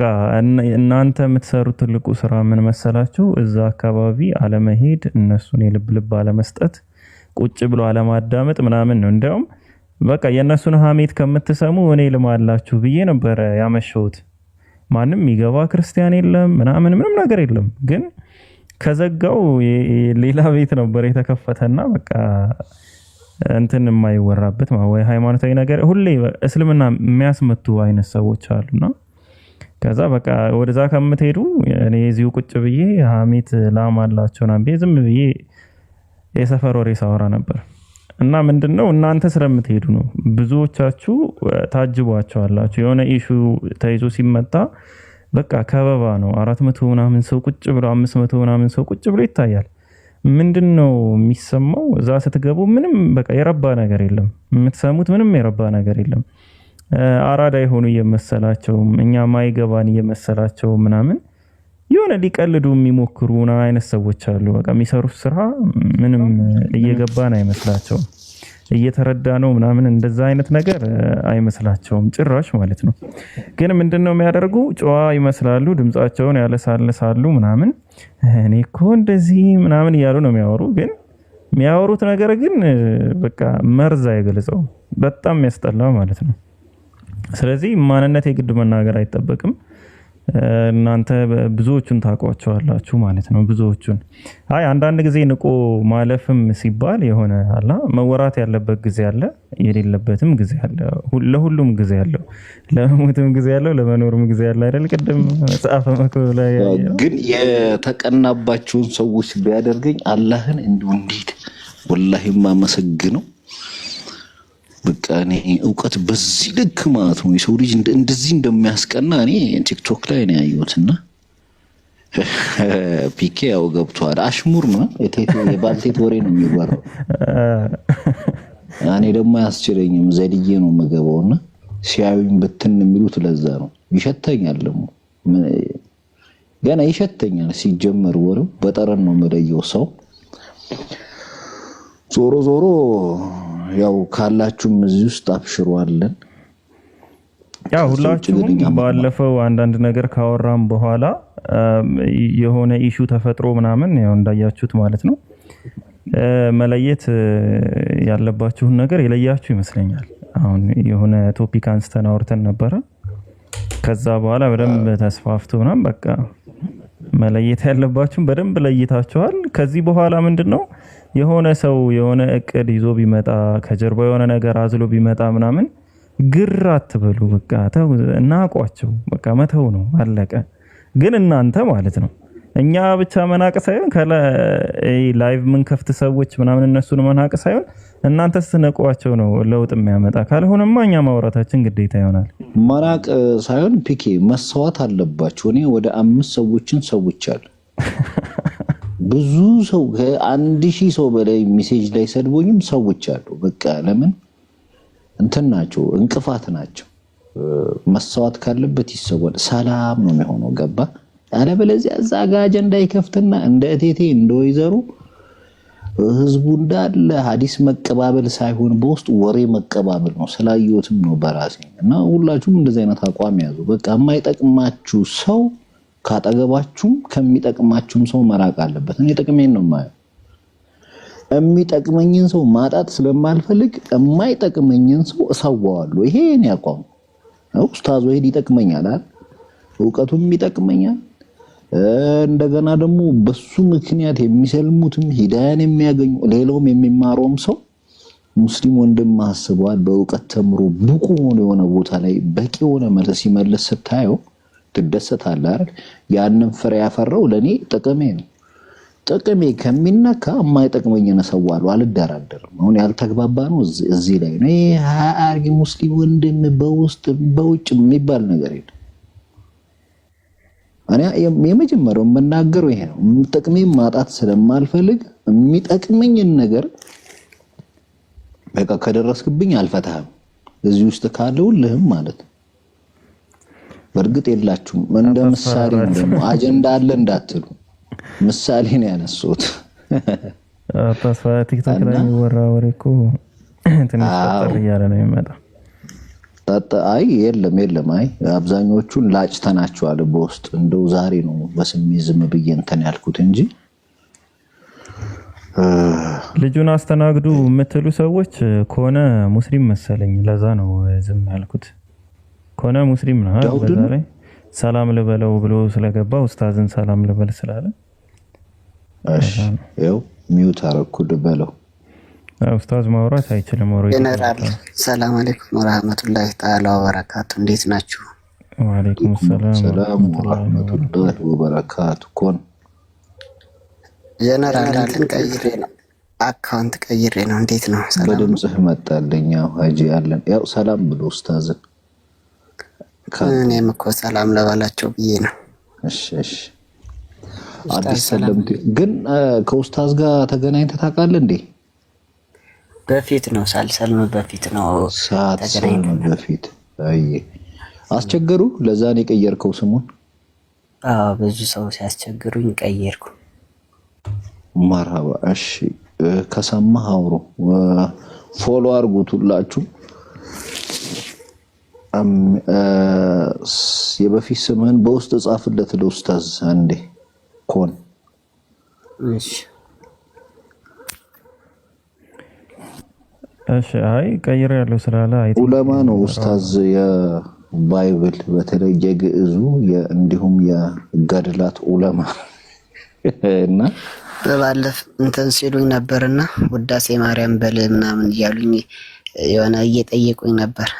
Speaker 4: እናንተ የምትሰሩት ትልቁ ስራ ምን መሰላችሁ? እዛ አካባቢ አለመሄድ፣ እነሱን የልብ አለመስጠት፣ ቁጭ ብሎ አለማዳመጥ ምናምን ነው። እንደውም በቃ የእነሱን ሀሜት ከምትሰሙ እኔ ልማላችሁ ብዬ ነበረ ያመሸሁት። ማንም ይገባ ክርስቲያን የለም ምንም ነገር የለም። ግን ከዘጋው ሌላ ቤት ነበር የተከፈተና በቃ እንትን የማይወራበት ወይ ሃይማኖታዊ ነገር ሁሌ እስልምና የሚያስመቱ አይነት ሰዎች አሉና ከዛ በቃ ወደዛ ከምትሄዱ እኔ እዚሁ ቁጭ ብዬ ሀሜት ላማላቸውና ዝም ብዬ የሰፈር ወሬ ሳወራ ነበር። እና ምንድነው እናንተ ስለምትሄዱ ነው። ብዙዎቻችሁ ታጅቧቸዋላችሁ። የሆነ ኢሹ ተይዞ ሲመጣ በቃ ከበባ ነው። 400 ምናምን ሰው ቁጭ ብሎ 500 ምናምን ሰው ቁጭ ብሎ ይታያል። ምንድነው የሚሰማው? እዛ ስትገቡ ምንም በቃ የረባ ነገር የለም። የምትሰሙት ምንም የረባ ነገር የለም። አራዳ የሆኑ እየመሰላቸው እኛ ማይገባን እየመሰላቸው ምናምን የሆነ ሊቀልዱ የሚሞክሩ አይነት ሰዎች አሉ። በቃ የሚሰሩት ስራ ምንም እየገባን አይመስላቸውም። እየተረዳ ነው ምናምን እንደዛ አይነት ነገር አይመስላቸውም ጭራሽ ማለት ነው። ግን ምንድነው የሚያደርጉ? ጨዋ ይመስላሉ፣ ድምጻቸውን ያለሳልሳሉ ምናምን። እኔ እኮ እንደዚህ ምናምን እያሉ ነው የሚያወሩ። ግን የሚያወሩት ነገር ግን በቃ መርዝ አይገልጸውም። በጣም የሚያስጠላ ማለት ነው። ስለዚህ ማንነት የግድ መናገር አይጠበቅም። እናንተ ብዙዎቹን ታውቋቸዋላችሁ ማለት ነው። ብዙዎቹን አይ አንዳንድ ጊዜ ንቆ ማለፍም ሲባል የሆነ አላ መወራት ያለበት ጊዜ አለ፣ የሌለበትም ጊዜ አለ። ለሁሉም ጊዜ አለው። ለሞትም ጊዜ አለው፣ ለመኖርም ጊዜ አለ አይደል? ቅድም መጽሐፈ መክብብ ላይ
Speaker 7: ግን የተቀናባቸውን ሰዎች ቢያደርገኝ አላህን እንዴት ወላሂ ማመሰግነው። በቃ እኔ እውቀት በዚህ ልክ ማለት ነው የሰው ልጅ እንደዚህ እንደሚያስቀና እኔ ቲክቶክ ላይ ነው ያየሁትና ፒኬ ያው ገብቷል። አሽሙር ነው የባልቴት ወሬ ነው የሚወራው። እኔ ደግሞ አያስችለኝም፣ ዘልዬ ነው የምገባውና ሲያዩኝ ብትን የሚሉት ለዛ ነው። ይሸተኛል ደግሞ ገና ይሸተኛል ሲጀመር ወሬው በጠረን ነው መለየው ሰው ዞሮ ዞሮ ያው ካላችሁም እዚህ ውስጥ አብሽሯለን
Speaker 4: ያው ሁላችሁም ባለፈው አንዳንድ ነገር ካወራም በኋላ የሆነ ኢሹ ተፈጥሮ ምናምን ያው እንዳያችሁት ማለት ነው መለየት ያለባችሁን ነገር የለያችሁ ይመስለኛል አሁን የሆነ ቶፒክ አንስተን አውርተን ነበር ከዛ በኋላ በደንብ ተስፋፍቶ ምናምን በቃ መለየት ያለባችሁን በደንብ ለይታችኋል ከዚህ በኋላ ምንድነው የሆነ ሰው የሆነ እቅድ ይዞ ቢመጣ ከጀርባ የሆነ ነገር አዝሎ ቢመጣ ምናምን ግር አትበሉ በቃ ተው እናቋቸው በቃ መተው ነው አለቀ ግን እናንተ ማለት ነው እኛ ብቻ መናቅ ሳይሆን ላይቭ ምን ከፍት ሰዎች ምናምን እነሱን መናቅ ሳይሆን እናንተ ስትነቋቸው ነው ለውጥ የሚያመጣ ካልሆነማ እኛ ማውራታችን ግዴታ ይሆናል
Speaker 7: መናቅ ሳይሆን ፒኬ መስዋዕት አለባችሁ እኔ ወደ 5 ሰዎችን ሰውቻለሁ ብዙ ሰው ከ1000 ሰው በላይ ሜሴጅ ላይ ሰድቦኝም ሰውቻለሁ በቃ ለምን እንትን ናቸው እንቅፋት ናቸው መስዋዕት ካለበት ይሰወል ሰላም ነው የሚሆነው ገባ አለበለዚያ እዛ ጋር አጀንዳ ይከፍትና እንደ እቴቴ እንደወይዘሩ ህዝቡ እንዳለ ሐዲስ መቀባበል ሳይሆን በውስጥ ወሬ መቀባበል ነው ስላየሁትም ነው በራሴ እና ሁላችሁም እንደዚህ አይነት አቋም ያዙ በቃ የማይጠቅማችሁ ሰው ካጠገባችሁም ከሚጠቅማችሁም ሰው መራቅ አለበት እኔ ጥቅሜን ነው ማየው የሚጠቅመኝን ሰው ማጣት ስለማልፈልግ የማይጠቅመኝን ሰው እሰዋዋለሁ ይሄ እኔ አቋም ኡስታዝ ወይድ ይጠቅመኛል አይደል ዕውቀቱም ይጠቅመኛል እንደገና ደግሞ በሱ ምክንያት የሚሰልሙትም ሂዳያን የሚያገኙ ሌላውም የሚማረውም ሰው ሙስሊም ወንድም ማስበዋል በዕውቀት ተምሮ ብቁ ሆኖ የሆነ ቦታ ላይ በቂ ሆነ መልስ ይመልስ ስታየው ትደሰታለህ አይደል ያንን ፍሬ ያፈራው ለኔ ጥቅሜ ነው ጥቅሜ ከሚነካ የማይጠቅመኝን ሰዋለሁ አልደራደርም አሁን ያልተግባባ ነው እዚህ ላይ ነው አርጊ ሙስሊም ወንድም በውስጥ በውጭ የሚባል ነገር የለም እኔ የመጀመሪያው መናገረው ይሄ ነው ጥቅሜን ማጣት ስለማልፈልግ የሚጠቅመኝን ነገር በቃ ከደረስክብኝ አልፈታህም እዚህ ውስጥ ካለውልህም ማለት በርግጥ የላችሁም እንደ ምሳሌ ነው አጀንዳ አለ እንዳትሉ ምሳሌ ነው ያነሱት
Speaker 4: ተስፋ ቲክቶክ ላይ ወራወሬኮ ትንሽ ተጠርያለ ነው የሚመጣ አይ የለም አይ አብዛኞቹን ላጭተናቸዋል በውስጥ እንደው ዛሬ ነው በስሜዝም ብዬ እንትን ያልኩት እንጂ ልጁን አስተናግዱ የምትሉ ሰዎች ከሆነ ሙስሊም መሰለኝ ለዛ ነው ዝም ያልኩት ከሆነ ሙስሊም ነው በዛ ላይ ሰላም ልበለው ብሎ ስለገባ ኡስታዝን ሰላም ልበል ስላለ
Speaker 7: እሺ ያው ሚውት አረኩት በለው
Speaker 4: ኡስታዝ ማውራት አይችልም ወሬ
Speaker 8: ጀነራል ሰላም አለይኩም ወራህመቱላሂ ተዓላ ወበረካቱ እንዴት ናችሁ
Speaker 4: ወአለይኩም ሰላም
Speaker 7: ወራህመቱላሂ ወበረካቱ ኮን
Speaker 8: ጀነራል እንትን ቀይሬ ነው አካውንት ቀይሬ ነው እንዴት ነው ሰላም
Speaker 7: በድምጽህ መጣልኝ ሀጂ አለን ያው ሰላም ብሎ ኡስታዝን
Speaker 8: እኔም እኮ ሰላም ለባላቸው ብዬ ነው
Speaker 7: እሺ አዲስ ሰላም ግን ከኡስታዝ ጋር ተገናኝተህ ታውቃለህ እንዴ
Speaker 8: በፊት ነው ሳልሰልም በፊት ነው
Speaker 7: ተገናኝተን በፊት አይ አስቸገሩ ለዛ ነው የቀየርከው ስሙን
Speaker 8: ብዙ ሰው ሲያስቸግሩኝ ቀየርኩ
Speaker 7: መርሃባ እሺ ከሰማህ አውሩ ፎሎ አድርጉት ሁላችሁ የበፊት ስምህን በውስጥ ጻፍለት ለኡስታዝ አንዴ ኮን
Speaker 4: እሺ አይ ቀይር ያለው ስላለ አይ
Speaker 7: ዑለማ ነው ኡስታዝ የባይብል በተለይ የግዕዙ እንዲሁም የገድላት ዑለማ እና
Speaker 8: በባለፈ እንትን ሲሉኝ ነበርና ውዳሴ ማርያም በል ምናምን እያሉኝ የሆነ እየጠየቁኝ ነበር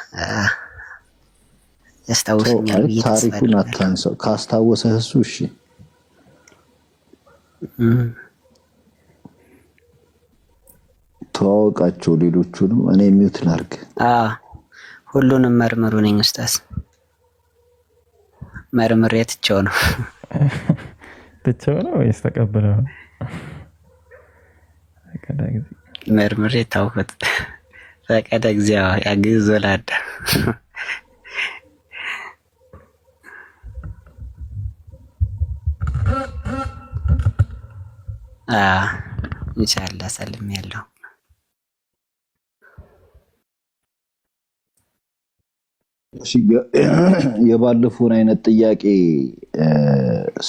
Speaker 8: ያስታውሱኛል
Speaker 7: ታሪኩን አታንሳው ካስታወሰህ እሱ እሺ ተዋወቃቸው ሌሎቹንም እኔ ሚውት ላድርግ
Speaker 8: ሁሉንም መርምሩ ነኝ ኡስታዝ መርምሬ ትቼው ነው
Speaker 4: ወይስ ተቀበለው
Speaker 8: መርምሬ ታውቁት ፈቀደ እግዚአብሔር ያግዝ ወላዳ ኢንሻአላህ ሰልም ያለው
Speaker 7: የባለፈውን አይነት ጥያቄ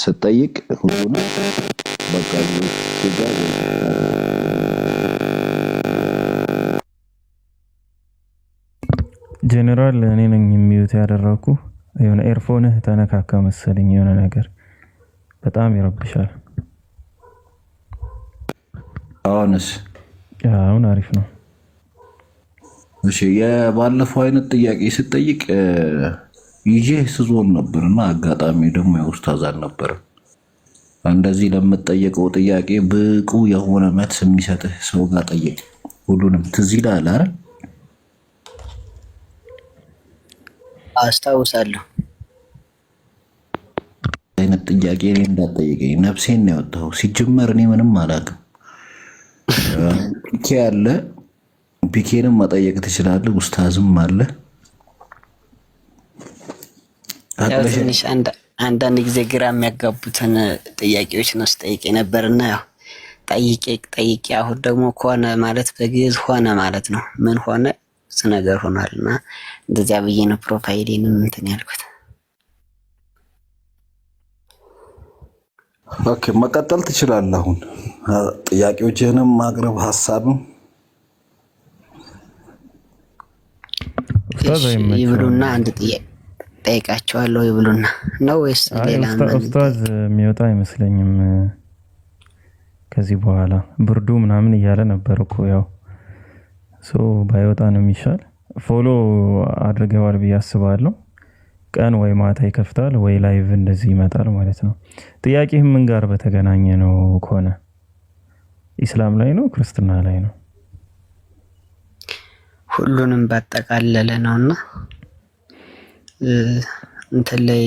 Speaker 7: ስጠይቅ ሁሉና በቃ
Speaker 4: ጄኔራል እኔ ነኝ የሚዩት ያደረኩ የሆነ ኤርፎንህ ተነካካ መሰለኝ የሆነ ነገር በጣም ይረብሻል። አሁን አሪፍ ነው።
Speaker 7: እሺ የባለፈው አይነት ጥያቄ ስጠይቅ ይዤ ስዞን ነበርና አጋጣሚ ደግሞ ኡስታዝ አልነበረም። እንደዚህ ለምትጠየቀው ጥያቄ ብቁ የሆነ መልስ የሚሰጥህ ሰው ጋር ጠይቅ። ሁሉንም ትዝ ይልሃል አይደል?
Speaker 8: አስታውሳለሁ።
Speaker 7: አይነት ጥያቄ እኔ እንዳትጠይቀኝ ነፍሴን ነው ያወጣው። ሲጀመር እኔ ምንም አላውቅም። ፒኬ አለ፣ ፒኬንም መጠየቅ ትችላለህ። ኡስታዝም አለ።
Speaker 8: ትንሽ አንዳንድ ጊዜ ግራ የሚያጋቡትን ጥያቄዎች ነው ስጠይቅ ነበርና ያው ጠይቄ አሁን ደግሞ ከሆነ ማለት በግዕዝ ሆነ ማለት ነው። ምን ሆነ እሱ ነገር ሆኗልና እንደዚያ ብዬ ነው ፕሮፋይሌንም እንትን ያልኩት።
Speaker 7: ኦኬ መቀጠል ትችላለህ። አሁን ጥያቄዎችህንም ማቅረብ ሐሳብም
Speaker 8: ይብሉና አንድ ጥያቄ ጠይቃቸዋለሁ። ይብሉና ነው ወይስ ሌላ?
Speaker 4: ኡስታዝ የሚወጣ አይመስለኝም ከዚህ በኋላ ብርዱ ምናምን እያለ ነበር እኮ ያው ባይወጣ ነው የሚሻል። ፎሎ አድርገዋል ብዬ አስባለሁ። ቀን ወይ ማታ ይከፍታል ወይ ላይቭ እንደዚህ ይመጣል ማለት ነው። ጥያቄህ ምን ጋር በተገናኘ ነው ከሆነ ኢስላም ላይ ነው ክርስትና ላይ ነው?
Speaker 8: ሁሉንም ባጠቃለለ ነውና እንትን ላይ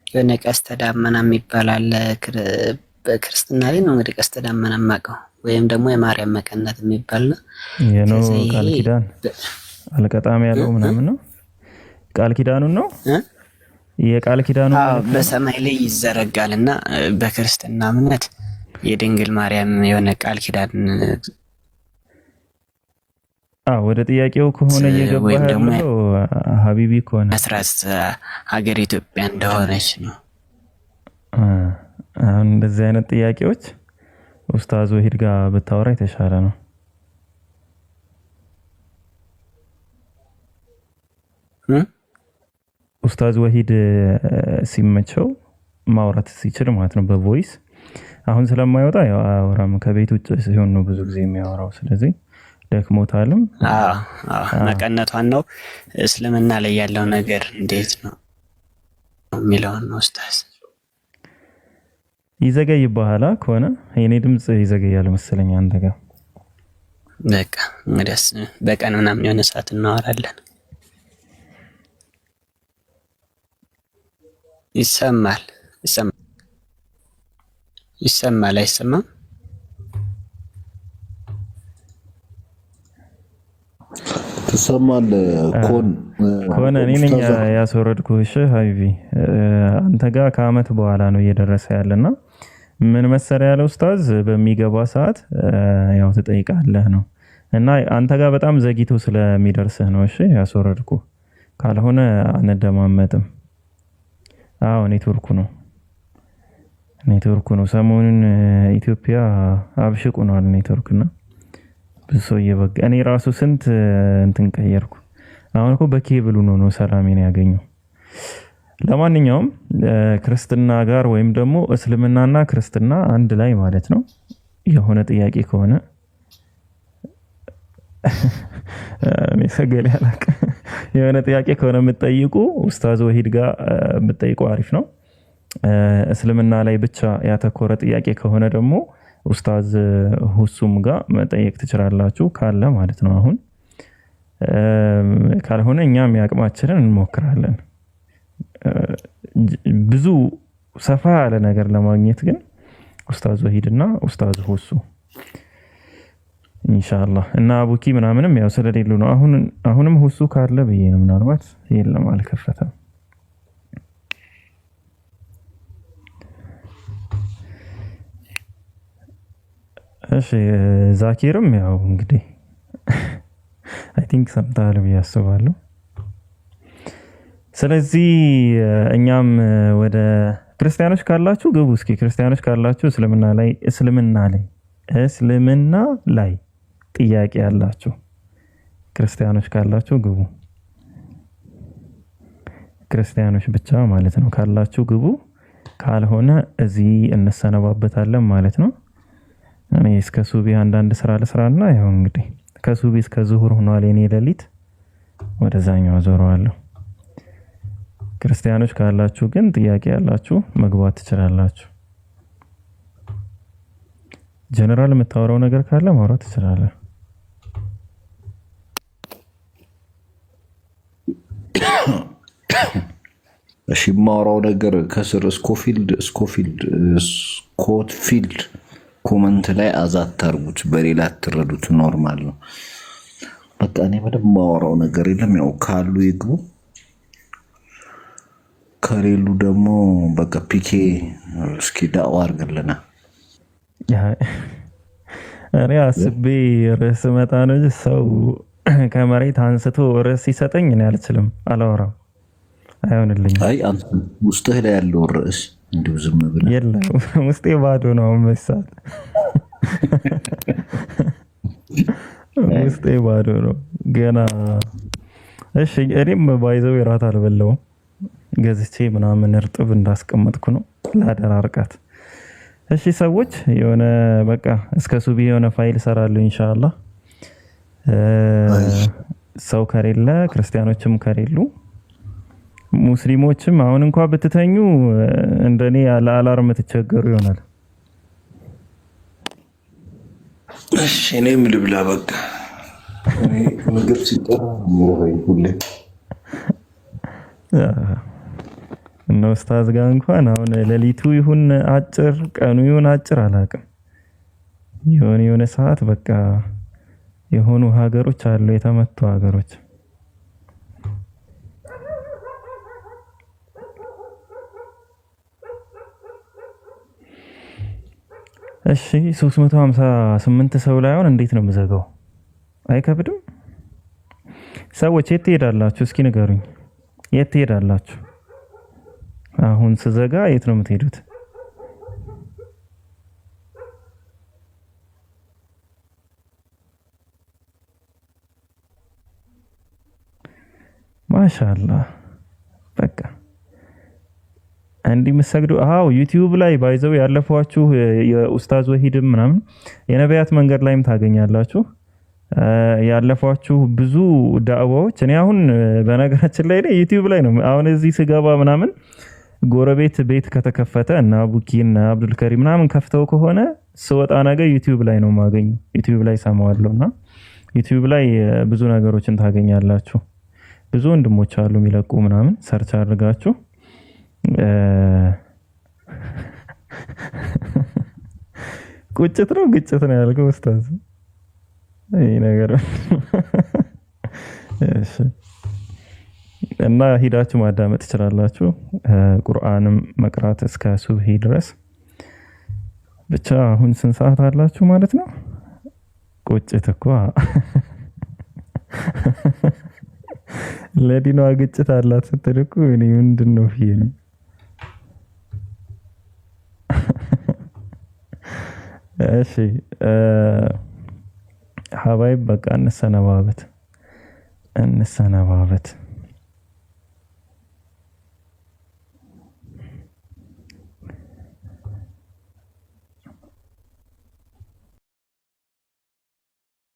Speaker 8: የሆነ ቀስተ ዳመና የሚባል አለ በክርስትና ላይ ነው እንግዲህ ቀስተ ዳመና ማቀው ወይም ደግሞ የማርያም መቀነት የሚባል ነው።
Speaker 4: የነው ቃል ኪዳን አልቀጣም ያለው ምናምን ነው። ቃል ኪዳኑ ነው የቃል ኪዳኑ
Speaker 8: በሰማይ ላይ ይዘረጋልና በክርስትና እምነት የድንግል ማርያም የሆነ ቃል ኪዳን
Speaker 4: ወደ ጥያቄው ከሆነ እየገባ ያለው ሀቢቢ ከሆነ
Speaker 8: መስራት ሀገር ኢትዮጵያ እንደሆነች ነው።
Speaker 4: አሁን እንደዚህ አይነት ጥያቄዎች ኡስታዝ ወሂድ ጋር ብታወራ የተሻለ ነው። ኡስታዝ ወሂድ ሲመቸው ማውራት ሲችል ማለት ነው በቮይስ። አሁን ስለማይወጣ ያው አወራም ከቤት ውጭ ሲሆን ነው ብዙ ጊዜ የሚያወራው። ስለዚህ ደክሞታልም።
Speaker 8: መቀነቷን ነው እስልምና ላይ ያለው ነገር እንዴት ነው የሚለውን ነው ኡስታዝ።
Speaker 4: ይዘገይ በኋላ ከሆነ የኔ ድምጽ ይዘገያል መሰለኝ አንተ ጋር።
Speaker 8: በቃ እንግዲያስ በቀን ምናምን የሆነ ሰዓት እናወራለን። ይሰማል አይሰማም?
Speaker 7: ትሰማለህ?
Speaker 4: ኮን እኔ ነኝ ያስወረድኩህ። እሺ ሀቢቢ አንተ ጋር ከአመት በኋላ ነው እየደረሰ ያለና ምን መሰለ ያለው ኡስታዝ በሚገባ ሰዓት ያው ትጠይቃለህ ነው እና አንተ ጋር በጣም ዘግይቶ ስለሚደርስህ ነው። እሺ ያስወረድኩ ካልሆነ አንደማመጥም። ኔትወርኩ ነው ሰሞኑን ኢትዮጵያ አብሽቁናል ኔትወርክና ብዙ ሰው እየበጋ እኔ ራሱ ስንት እንትን ቀየርኩ። አሁን እኮ በኬብሉ ነው ሰላሜን ያገኘው። ለማንኛውም ክርስትና ጋር ወይም ደግሞ እስልምናና ክርስትና አንድ ላይ ማለት ነው የሆነ ጥያቄ ከሆነ እኔ ሰገሌ አላቀ የሆነ ጥያቄ ከሆነ የምትጠይቁ ኡስታዝ ወሂድ ጋር የምትጠይቁ አሪፍ ነው። እስልምና ላይ ብቻ ያተኮረ ጥያቄ ከሆነ ደግሞ ኡስታዝ ሁሱም ጋር መጠየቅ ትችላላችሁ ካለ ማለት ነው። አሁን ካልሆነ እኛም ያቅማችንን እንሞክራለን። ብዙ ሰፋ ያለ ነገር ለማግኘት ግን ኡስታዝ ወሂድና ኡስታዝ ሁሱ ኢንሻአላህ እና አቡኪ ምናምንም ያው ስለሌሉ ነው። አሁንም ሁሱ ካለ ብዬ ነው ምናልባት የለም አልከፈተም። እሺ ዛኪርም ያው እንግዲህ አይ ቲንክ ሰምታል ብዬ አስባለሁ። ስለዚህ እኛም ወደ ክርስቲያኖች ካላችሁ ግቡ እስኪ። ክርስቲያኖች ካላችሁ እስልምና ላይ ጥያቄ ያላችሁ ክርስቲያኖች ካላችሁ ግቡ። ክርስቲያኖች ብቻ ማለት ነው ካላችሁ ግቡ። ካልሆነ እዚህ እንሰነባበታለን ማለት ነው። እኔ እስከ ሱቢ አንዳንድ ስራ ልስራና ያው እንግዲህ ከሱቢ እስከ ዙሁር ሆኗል የኔ ሌሊት፣ ወደዛኛው አዞረዋለሁ። ክርስቲያኖች ካላችሁ ግን ጥያቄ ያላችሁ መግባት ትችላላችሁ። ጀነራል የምታወራው ነገር ካለ ማውራት ትችላለህ።
Speaker 7: እሺ የማወራው ነገር ከስር ስኮትፊልድ ኮመንት ላይ አዛት ታርጉት፣ በሌላ አትረዱት። ኖርማል ነው። በቃ እኔ ምንም የማወራው ነገር የለም። ያው ካሉ ይግቡ፣ ከሌሉ ደግሞ በቃ ፒኬ እስኪ ዳዋ አድርግልና።
Speaker 4: እኔ አስቤ ርዕስ መጣ ነው እንጂ ሰው ከመሬት አንስቶ ርዕስ ሲሰጠኝ እኔ አልችልም፣ አላወራም፣ አይሆንልኝም።
Speaker 7: አይ አንተ ውስጥህ ላይ ያለው ርዕስ እንዲሁ ዝም ብለህ
Speaker 4: የለም፣ ውስጤ ባዶ ነው መሳት፣ ውስጤ ባዶ ነው ገና። እሺ እኔም ባይዘው እራት አልበላውም፣ ገዝቼ ምናምን እርጥብ እንዳስቀመጥኩ ነው ላደራርቃት። እሺ ሰዎች የሆነ በቃ እስከ ሱቢ የሆነ ፋይል ሰራለሁ ኢንሻአላህ። ሰው ከሌለ ክርስቲያኖችም ከሌሉ ሙስሊሞችም አሁን እንኳን ብትተኙ እንደኔ ለአላርም ትቸገሩ ይሆናል።
Speaker 7: እሺ እኔም ልብላ በቃ። እኔ ምግብ ሲጠራ ነው ሁሌ
Speaker 4: እና ኡስታዝ ጋር እንኳን አሁን ሌሊቱ ይሁን አጭር ቀኑ ይሁን አጭር አላውቅም፣ የሆነ ሰዓት በቃ የሆኑ ሀገሮች አሉ የተመቱ ሀገሮች። እሺ 358 ሰው ላይ አሁን እንዴት ነው የምዘጋው? አይከብድም? ሰዎች የት ትሄዳላችሁ? እስኪ ንገሩኝ፣ የት ትሄዳላችሁ? አሁን ስዘጋ የት ነው የምትሄዱት? ማሻአላህ በቃ እንዲህ የምትሰግዱ ዩቲዩብ ላይ ባይዘው ያለፏችሁ የኡስታዝ ወሂድም ምናምን የነቢያት መንገድ ላይም ታገኛላችሁ ያለፏችሁ ብዙ ዳዕዋዎች። እኔ አሁን በነገራችን ላይ ዩቲዩብ ላይ ነው አሁን እዚህ ስገባ ምናምን ጎረቤት ቤት ከተከፈተ እና ቡኪና አብዱልከሪም ምናምን ከፍተው ከሆነ ስወጣ ነገር ዩቲዩብ ላይ ነው ማገኘው፣ ዩቲዩብ ላይ ሰማዋለሁና ዩቲዩብ ላይ ብዙ ነገሮችን ታገኛላችሁ። ብዙ ወንድሞች አሉ የሚለቁ ምናምን ሰርች አድርጋችሁ ቁጭት ነው ግጭት ነው ያልከው ኡስታዝ? ይሄ ነገር እሺ። እና ሂዳችሁ ማዳመጥ ትችላላችሁ። ቁርአንም መቅራት እስከ ሱብሂ ድረስ ብቻ። አሁን ስንት ሰዓት አላችሁ ማለት ነው? ቁጭት እኮ ለዲኗ ግጭት አላት ስትል እኮ እኔ ምንድን ነው ፍዬ ነው። እሺ ሀባይብ በቃ እንሰነባበት።